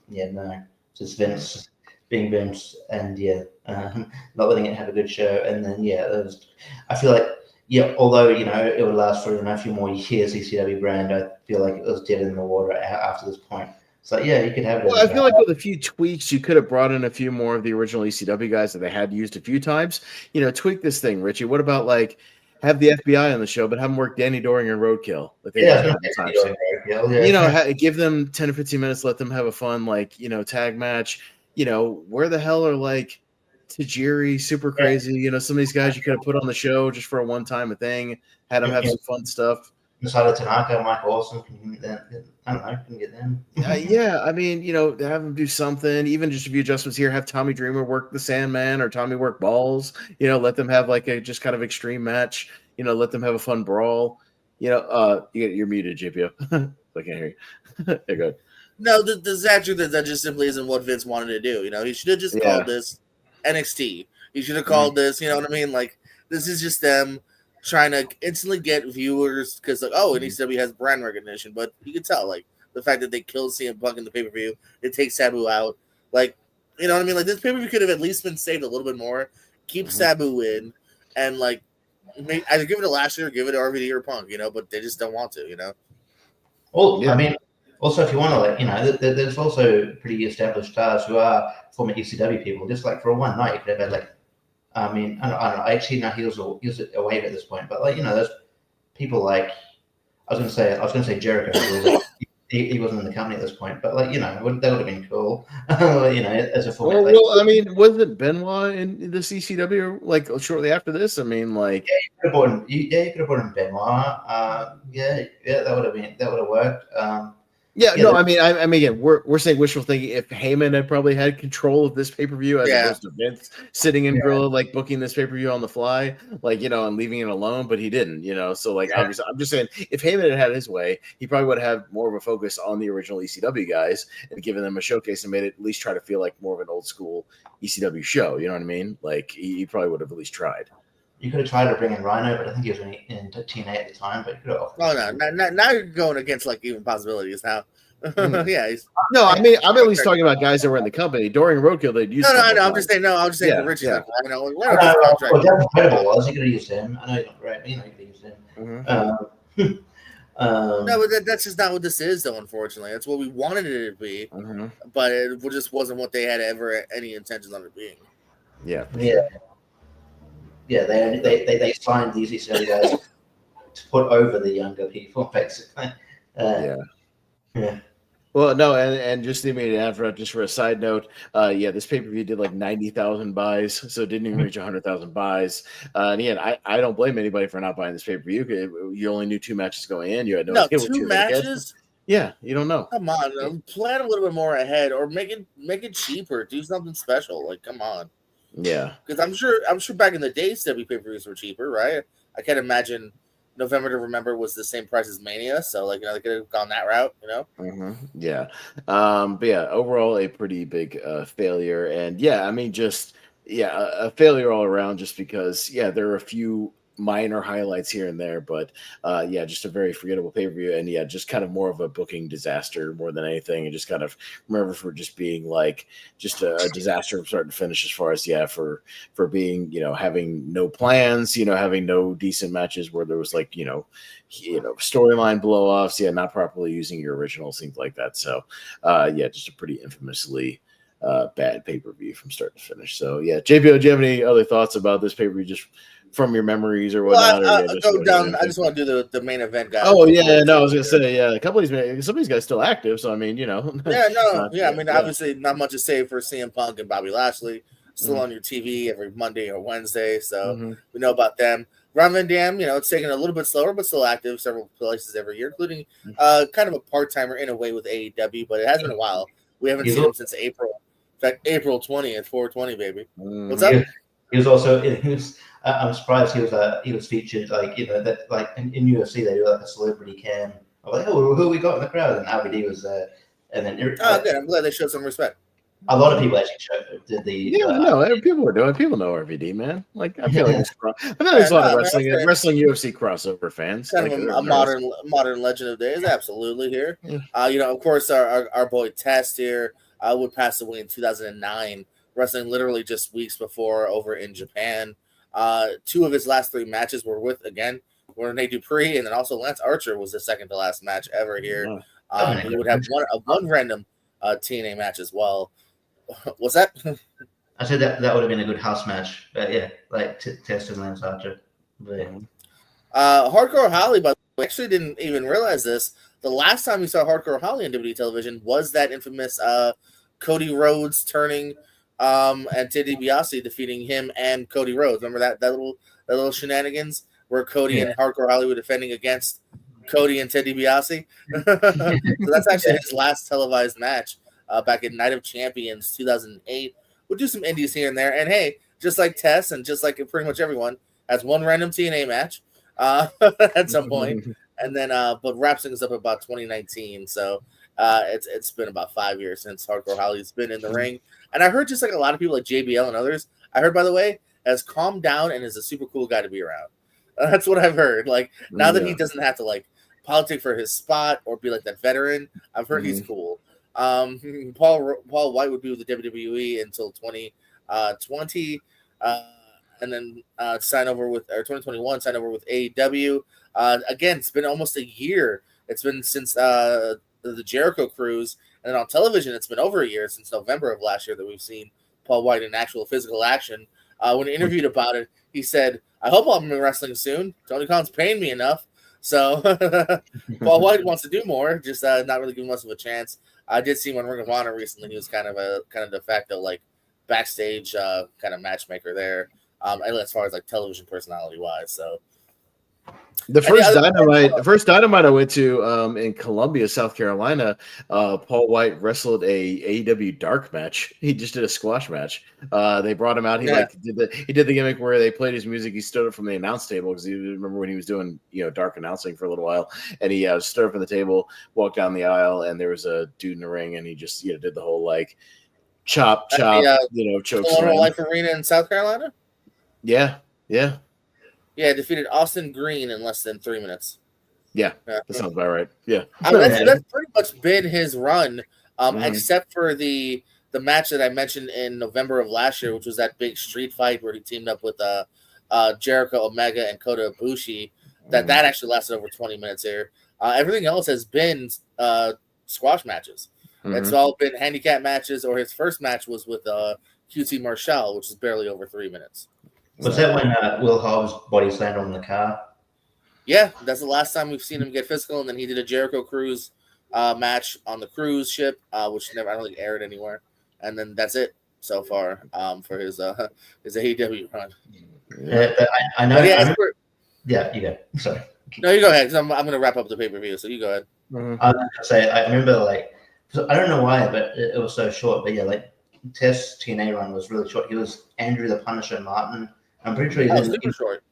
just Vince being Vince, and not letting it have a good show. And then I feel like although it would last for a few more years, ECW brand, I feel like it was dead in the water after this point. So you could have it. Well, I feel like with a few tweaks, you could have brought in a few more of the original ECW guys that they had used a few times. Tweak this thing, Richie. What about have the FBI on the show, but have them work Danny Doring and Roadkill? Give them 10 or 15 minutes, let them have a fun tag match. Where the hell are Tajiri, Super Crazy? Some of these guys you could have put on the show just for a one-time thing, had them have some fun stuff. Masada Tanaka, Mike Awesome, I don't know, can get them. I mean, have them do something, even just a few adjustments here. Have Tommy Dreamer work the Sandman or Tommy work Balls. Let them have a just kind of extreme match. Let them have a fun brawl. You're muted, JPO. I can't hear you. There, go ahead. No, the statue that just simply isn't what Vince wanted to do. He should have just called this NXT. He should have called this. You know what I mean? This is just them trying to instantly get viewers because like, oh, ECW has brand recognition, but you can tell like the fact that they killed CM Punk in the pay-per-view, they take Sabu out, like, you know what I mean? Like this pay-per-view could have at least been saved a little bit more, keep Sabu in, and like either give it to Lashley or give it to RVD or Punk, you know, but they just don't want to, you know. Well, yeah. I mean, also if you want to, like, you know, there's also pretty established stars who are former ECW people. Just like for a one night, you could have had like, I mean, I don't know. Actually, no, he was away at this point, but like, you know, there's people like I was gonna say Jericho. He wasn't in the company at this point, but like, you know, that would have been cool. You know, as a format. Well, I mean, wasn't Benoit in the CCW like shortly after this? I mean, like, yeah, you could have brought in Benoit. Yeah, that would have worked. I mean, again, we're saying wishful thinking. If Heyman had probably had control of this pay-per-view as opposed to Vince sitting in Gorilla, like booking this pay-per-view on the fly, like, you know, and leaving it alone, but he didn't, you know. So like, obviously, I'm just saying, if Heyman had his way, he probably would have more of a focus on the original ECW guys and given them a showcase and made it at least try to feel like more of an old school ECW show. You know what I mean? Like he probably would have at least tried. You could have tried to bring in Rhino, but I think he was in TNA at the time. But you could have. Oh no! Now you're going against like even possibilities now. Yeah. I mean, I'm at least talking about guys that were in the company during Roadkill. They'd use. No, I'm just saying. No, I'm just saying. Richie, well, Devin Credible was. You could have used him. I know you're not right. You know, you could have used him. No, but that's just not what this is, though. Unfortunately, that's what we wanted it to be, but it just wasn't what they had ever any intentions on it being. Yeah. They signed these ECW guys to put over the younger people, basically. Yeah. Well, no, and just the immediate after, just for a side note, this pay-per-view did like 90,000 buys, so it didn't even reach 100,000 buys. And again, I don't blame anybody for not buying this pay-per-view. You only knew 2 matches going in. You had no idea what 2 matches. Yeah, you don't know. Come on, plan a little bit more ahead, or make it cheaper. Do something special. Like, come on. Yeah, because I'm sure back in the day, CW pay-per-views were cheaper, right? I can't imagine November to Remember was the same price as Mania, so like, you know, they could have gone that route, you know. Yeah, but yeah, overall a pretty big failure, and I mean, just a failure all around, just because there are a few minor highlights here and there, but just a very forgettable pay-per-view, and just kind of more of a booking disaster more than anything, and just kind of remember for just being like just a disaster from start to finish, as far as for being, you know, having no plans, you know, having no decent matches where there was like, you know, storyline blow-offs, not properly using your originals, things like that. So just a pretty infamously bad pay-per-view from start to finish. So JPO, do you have any other thoughts about this payper-view just from your memories or whatnot? I just want to do the main event, guys. I was gonna say a couple of these, some of these guys still active, so I mean, you know. I mean, obviously not much to say for CM Punk and Bobby Lashley, still on your TV every Monday or Wednesday, so we know about them. Ron Van Dam, you know, it's taking a little bit slower, but still active several places every year, including kind of a part-timer in a way with AEW, but it has been a while. We haven't seen him since April. In fact, April 20th, 420, baby. What's up? He was also I'm surprised he was featured, like, you know, that like in UFC they do like a celebrity cam. I'm like, oh, who we got in the crowd? And RVD was there, and then good. I'm glad they showed some respect. A lot of people actually did the. People were doing. People know RVD, man. Like, I feel like there's a lot of wrestling UFC crossover fans. Kind of a modern legend of days, absolutely here. You know, of course, our boy Test here would pass away in 2009, wrestling literally just weeks before over in Japan. 2 of his last 3 matches were with, again, Rene Dupree, and then also Lance Archer was the second to last match ever here. He would have one random TNA match as well. What's that? I said that would have been a good house match, but like Test and Lance Archer. Hardcore Holly, but we actually didn't even realize this. The last time we saw Hardcore Holly on WWE television was that infamous Cody Rhodes turning and Ted DiBiase defeating him and Cody Rhodes. Remember that little shenanigans where Cody and Hardcore Holly were defending against Cody and Ted DiBiase? So that's actually his last televised match back in Night of Champions 2008. We'll do some indies here and there. And hey, just like Tess and just like pretty much everyone, has one random TNA match at some point. And then but wraps things up about 2019. So it's been about 5 years since Hardcore Holly's been in the ring. And I heard just like a lot of people like JBL and others, I heard, by the way, has calmed down and is a super cool guy to be around. That's what I've heard. Like now that he doesn't have to like politic for his spot or be like that veteran, I've heard he's cool. Paul White would be with the WWE until 2020, and then sign over with 2021. Sign over with AEW. Again, it's been almost a year. It's been since the Jericho Cruise, and then on television, it's been over a year since November of last year that we've seen Paul White in actual physical action. When interviewed about it, he said, "I hope I'm in wrestling soon. Tony Khan's paying me enough." So Paul White wants to do more, just not really giving much of a chance. I did see him on Ring of Honor recently. He was kind of de facto like backstage kind of matchmaker there, as far as like television personality wise. So the first dynamite I went to in Columbia, South Carolina, Paul White wrestled a AEW dark match. He just did a squash match. They brought him out. He did the gimmick where they played his music. He stood up from the announce table because he remember when he was doing dark announcing for a little while, and he stood up from the table, walked down the aisle, and there was a dude in the ring, and he just did the whole like chop, choke slam. Life Arena in South Carolina. Yeah. Yeah, defeated Austin Green in less than 3 minutes. Yeah, that sounds about right. Yeah, that's pretty much been his run, except for the match that I mentioned in November of last year, which was that big street fight where he teamed up with Jericho Omega and Kota Ibushi. That actually lasted over 20 minutes here. Everything else has been squash matches. It's all been handicap matches, or his first match was with QT Marshall, which is barely over 3 minutes. Was that when Will Hobbs body slammed on the car? Yeah, that's the last time we've seen him get physical, and then he did a Jericho Cruise match on the cruise ship, which I don't think aired anywhere, and then that's it so far for his AEW run. I know. Yeah, you go. Sorry. No, you go ahead. Because I'm going to wrap up the pay-per-view, so you go ahead. I was going to say, I remember I don't know why, but it was so short. But yeah, Test's TNA run was really short. He was Andrew the Punisher Martin. I'm pretty sure super short.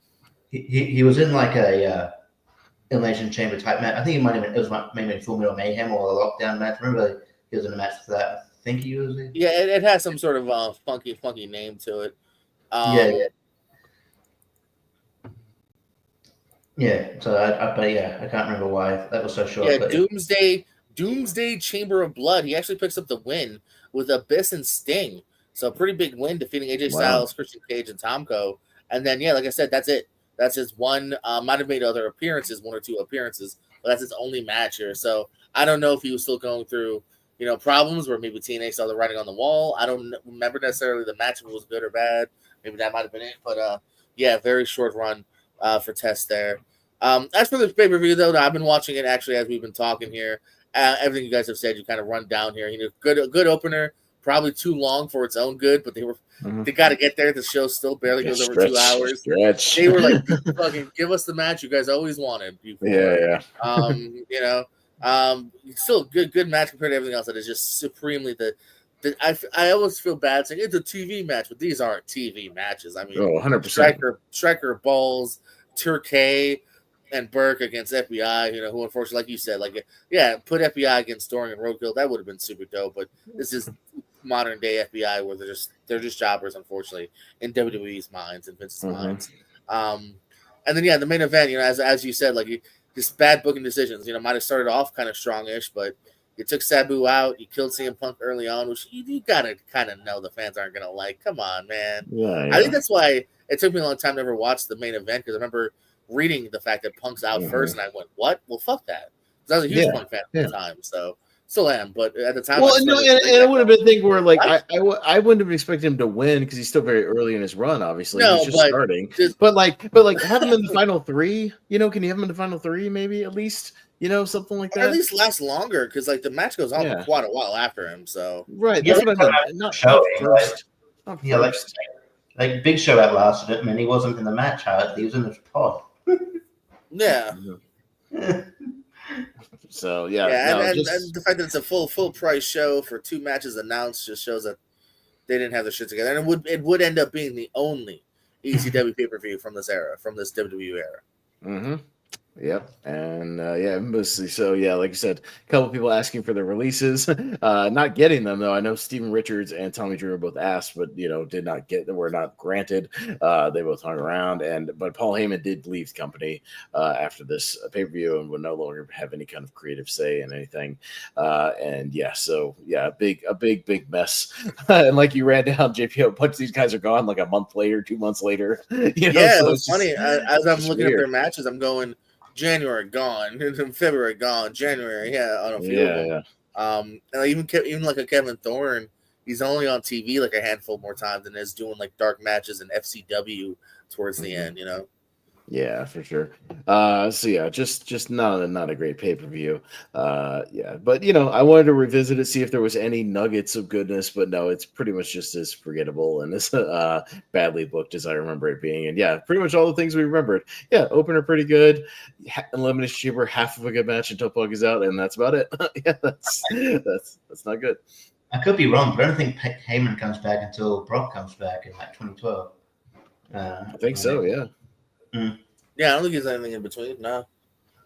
He was in like a Elimination Chamber type match. I think it was maybe Full Metal Mayhem or a Lockdown match. Remember he was in a match for that. I think he was in. Yeah, it has some sort of funky name to it. Yeah. So I can't remember why that was so short. Yeah, Doomsday Chamber of Blood. He actually picks up the win with Abyss and Sting. So pretty big win, defeating AJ Styles, Christian Cage, and Tomko. And then, like I said, that's it. That's his one. Might have made other appearances, 1 or 2 appearances, but that's his only match here. So I don't know if he was still going through, problems where maybe TNA saw the writing on the wall. I don't remember necessarily the match was good or bad. Maybe that might have been it. But very short run for Test there. As for the pay-per-view, though, I've been watching it actually as we've been talking here. Everything you guys have said, you kind of run down here. Good opener. Probably too long for its own good, but they got to get there. The show still barely goes over 2 hours. They were like, "Fucking give us the match you guys always wanted." Before. Yeah. Still good match compared to everything else. That is just supremely I always feel bad saying it's a TV match, but these aren't TV matches. I mean, 100%. Striker Balls, Turkey, and Burke against FBI, who unfortunately, like you said, put FBI against Doring and Roadkill. That would have been super dope, but this is modern day FBI where they're just jobbers, unfortunately, in WWE's minds and Vince's minds. And then the main event, as you said, just bad booking decisions. Might have started off kind of strongish, but you took Sabu out, you killed CM Punk early on, which you gotta kind of know the fans aren't gonna like. Come on, man. Yeah. I think that's why it took me a long time to ever watch the main event, because I remember reading the fact that Punk's out first, and I went, "What? Well, fuck that." Because I was a huge Punk fan at the time, so still am. But at the time, and it would have been a thing where I wouldn't have expected him to win because he's still very early in his run. Obviously, he's just starting. But have him in the final 3. Can you have him in the final 3? Maybe at least. Something like that. Or at least last longer, because the match goes on for quite a while after him. So that's what I meant. Not first. Like Big Show outlasted him, and he wasn't in the match. He was in the pod. Yeah. So and the fact that it's a full price show for 2 matches announced just shows that they didn't have their shit together, and it would end up being the only ECW pay-per-view from this era, from this WWE era. Yep, and mostly so. Yeah, like you said, a couple people asking for their releases, not getting them though. I know Steven Richards and Tommy Dreamer both asked, but did not get them. Were not granted. They both hung around, but Paul Heyman did leave the company after this pay per view and would no longer have any kind of creative say in anything. A big mess. And like you ran down, JPO, a bunch of these guys are gone like a month later, 2 months later. Yeah, so it's funny. As I'm looking at their matches, I'm going. January gone, February gone, January on a few of them. And even like a Kevin Thorne, he's only on TV like a handful more times than is doing like dark matches in FCW towards the end. Yeah, for sure. Just not a great pay-per-view. But I wanted to revisit it, see if there was any nuggets of goodness, but no, it's pretty much just as forgettable and as badly booked as I remember it being. And pretty much all the things we remembered. Yeah, opener pretty good. Elimination Chamber, half of a good match until Pug is out, and that's about it. That's not good. I could be wrong, but I don't think Heyman comes back until Brock comes back in like 2012. I think so, yeah. Mm. Yeah, I don't think there's anything in between. No.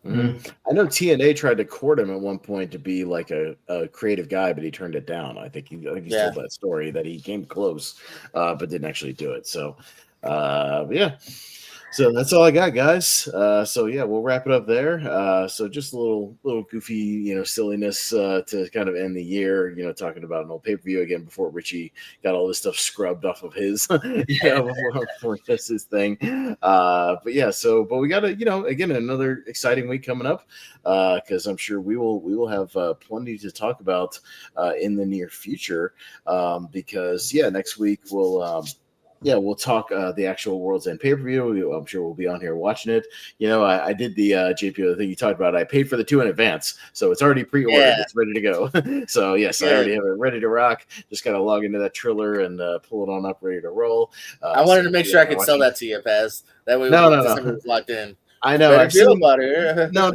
Mm-hmm. I know TNA tried to court him at one point to be like a creative guy, but he turned it down. I think he told that story that he came close, but didn't actually do it. So, So that's all I got, guys. We'll wrap it up there. So just a little goofy, silliness to kind of end the year. Talking about an old pay-per-view again before Richie got all this stuff scrubbed off of his, before this his thing. But we got again another exciting week coming up because I'm sure we will have plenty to talk about in the near future. Because next week we'll talk the actual World's End pay-per-view. I'm sure we'll be on here watching it. I did the JPO thing you talked about. I paid for the 2 in advance, so it's already pre-ordered. Yeah. It's ready to go. So, yes, I already have it ready to rock. Just got to log into that Triller and pull it on up, ready to roll. I wanted to make sure I could sell that to you, Paz. That way December was locked in. I know. I've seen No.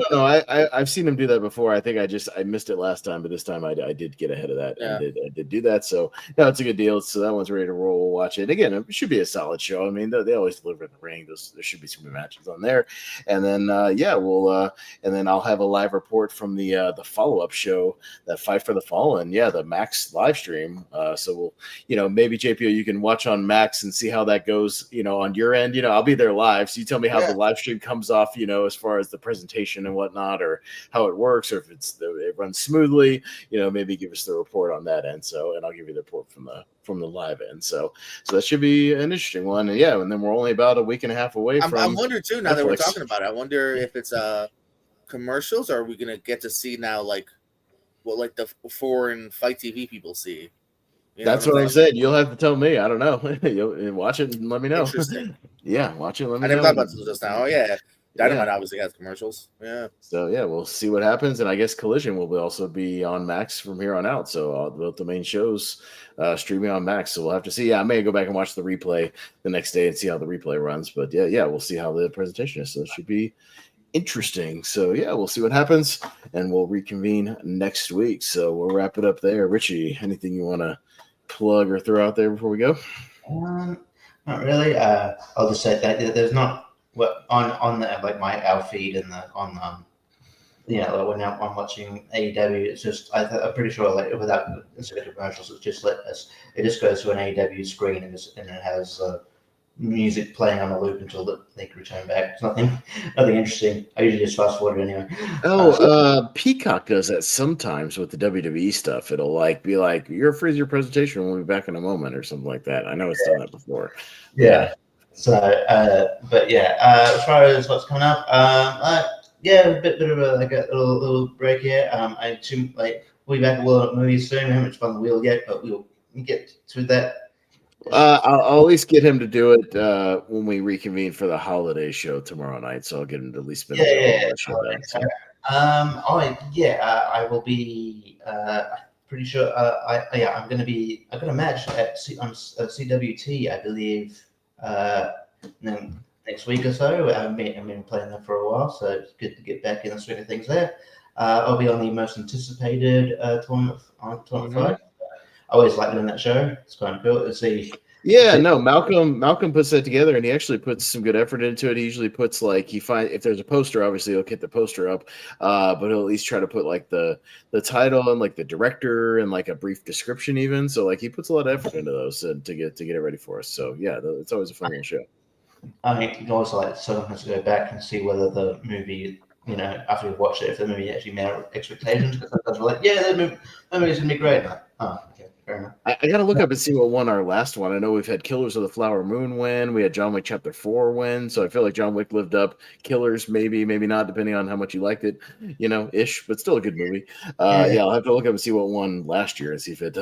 I've seen him do that before. I think I missed it last time, but this time I did get ahead of that. Yeah. I did do that. So it's a good deal. So that one's ready to roll. We'll watch it again. It should be a solid show. I mean, they always deliver in the ring. There should be some good matches on there. And then and then I'll have a live report from the follow-up show, that Fight for the Fallen. Yeah, the Max live stream. So we'll maybe JPO you can watch on Max and see how that goes. On your end. I'll be there live. So you tell me how the live stream comes off, as far as the presentation and whatnot, or how it works, or if it runs smoothly, maybe give us the report on that end. So, and I'll give you the report from the live end. So that should be an interesting one. And and then we're only about a week and a half away from. I wonder too. Now that we're talking about it, I wonder if it's commercials, or are we gonna get to see now what the foreign Fight TV people see? That's what I said. You'll have to tell me. I don't know. You'll watch it and let me know. Interesting. Watch it. Let me know. I never thought about this just now. Oh yeah. Dynamite obviously has commercials. Yeah. So we'll see what happens, and I guess Collision will also be on Max from here on out. So both the main shows streaming on Max. So we'll have to see. Yeah, I may go back and watch the replay the next day and see how the replay runs. But we'll see how the presentation is. So it should be interesting. So we'll see what happens, and we'll reconvene next week. So we'll wrap it up there. Richie, anything you want to plug or throw out there before we go? Not really. I'll just say that there's not. Well, on the our feed and when I'm watching AEW, it's just I'm pretty sure without commercials, it just goes to an AEW screen and it has music playing on a loop until they can return back. It's nothing interesting. I usually just fast forward it anyway. Peacock does that sometimes with the WWE stuff. It'll be like, you're freeze your presentation, we'll be back in a moment or something like that. I know it's done that before. Yeah. So, as far as what's coming up, a bit of a little break here. I assume we'll be back at World Movies soon. We haven't spun the wheel yet, but we'll get to that. I'll at least get him to do it when we reconvene for the holiday show tomorrow night. So I'll get him to at least spin the show then. So. I will be. Pretty sure. I'm going to be. I've got a match at CWT, I believe. Next week or so. I've been playing that for a while, so it's good to get back in the swing of things there. I'll be on the most anticipated tournament Friday. I always like doing that show. It's kind of cool to see Yeah, no, Malcolm puts that together, and he actually puts some good effort into it. He usually puts if there's a poster, obviously he'll get the poster up, but he'll at least try to put like the title and like the director and like a brief description even. So like he puts a lot of effort into those to get it ready for us. So yeah, it's always a fun little show. I mean, you can always like sometimes go back and see whether the movie, after you've watched it, if the movie actually met our expectations. Because sometimes we're like, yeah, that movie's gonna be great. Like, oh, okay, fair enough. I got to look up and see what won our last one. I know we've had Killers of the Flower Moon win. We had John Wick Chapter 4 win. So I feel like John Wick lived up. Killers, maybe not, depending on how much you liked it, ish, but still a good movie. Yeah, I'll have to look up and see what won last year and see if it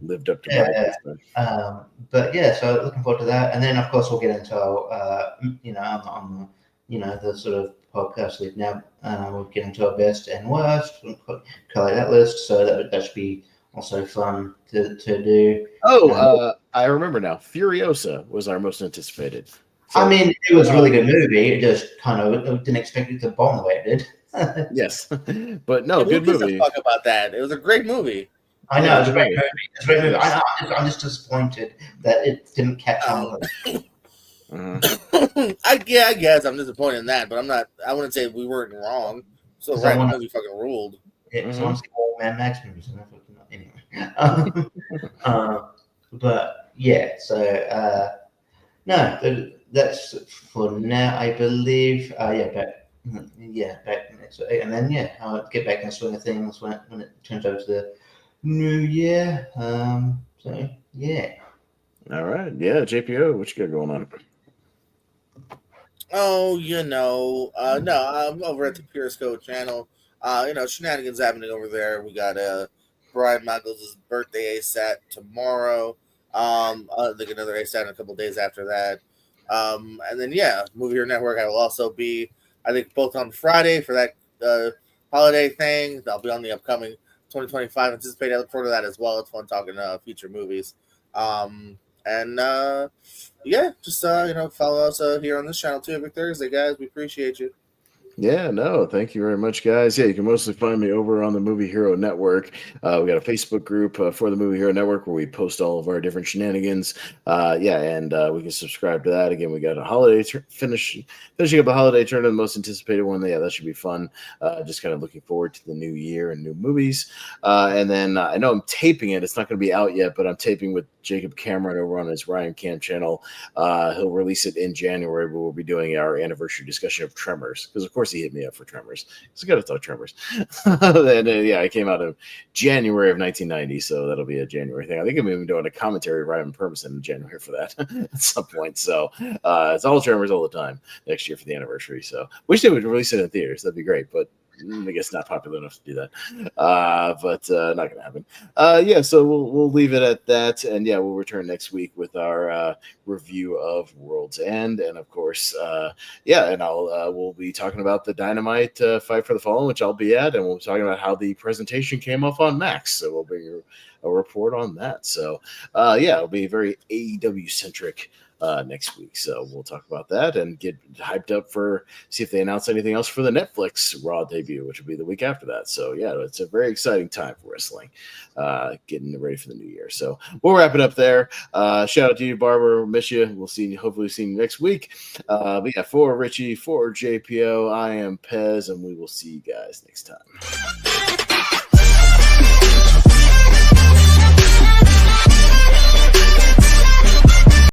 lived up to but yeah, so looking forward to that. And then, of course, we'll get into our, on the sort of podcast lead now. We'll get into our best and worst, collate that list. So that should be also fun to do. I remember now. Furiosa was our most anticipated. So, I mean, it was a really good movie. It just kind of didn't expect it to bomb the way it did. Yes, but no, good movie. Talk about that. It was a great movy. I know, it's a great movie. It's a great movie. I'm just disappointed that it didn't catch on. I guess I'm disappointed in that, but I'm not. I wouldn't say we weren't wrong. So right, the movie fucking ruled. So I'm seeing all Mad Max movies. Anyway, but yeah. So no, that's for now. I believe. Back next week, and then I'll get back in the swing of things when it turns over to the new year. So yeah. All right. Yeah, JPO, what you got going on? Oh, no, I'm over at the Periscope channel. Shenanigans happening over there. We got Brian Michaels' birthday ASAT tomorrow. I think another ASAT in a couple days after that. And then Movie Hero Network. I will also be, I think, both on Friday for that holiday thing. I'll be on the upcoming 2025 anticipated. I look forward to that as well. It's fun talking feature movies. Just follow us here on this channel too every Thursday, guys. We appreciate you. Yeah, no, thank you very much, guys. Yeah, you can mostly find me over on the Movie Hero Network. We got a Facebook group for the Movie Hero Network where we post all of our different shenanigans. And we can subscribe to that. Again, we got a holiday finishing up a holiday tournament, the most anticipated one. Yeah, that should be fun. Just kind of looking forward to the new year and new movies. And then I know I'm taping it. It's not going to be out yet, but I'm taping with Jacob Cameron over on his Ryan Cam channel. He'll release it in January, but we'll be doing our anniversary discussion of Tremors because, of course, he hit me up for Tremors. So I got to talk Tremors. And it came out in January of 1990, so that'll be a January thing. I think I'm even doing a commentary right on purpose in January for that at some point. So it's all Tremors all the time next year for the anniversary. So wish they would release it in theaters. That'd be great, but I guess not popular enough to do that. But not going to happen. So we'll leave it at that. And we'll return next week with our review of Worlds End. And of course, we'll be talking about the Dynamite Fight for the Fallen, which I'll be at. And we'll be talking about how the presentation came off on Max. So we'll bring you a report on that. So it'll be very AEW centric next week. So we'll talk about that and get hyped up see if they announce anything else for the Netflix Raw debut, which will be the week after that. So it's a very exciting time for wrestling, getting ready for the new year. So we'll wrap it up there. Shout out to you, Barber. Miss you. We'll hopefully see you next week. For Richie, for JPO, I am Pez, and we will see you guys next time.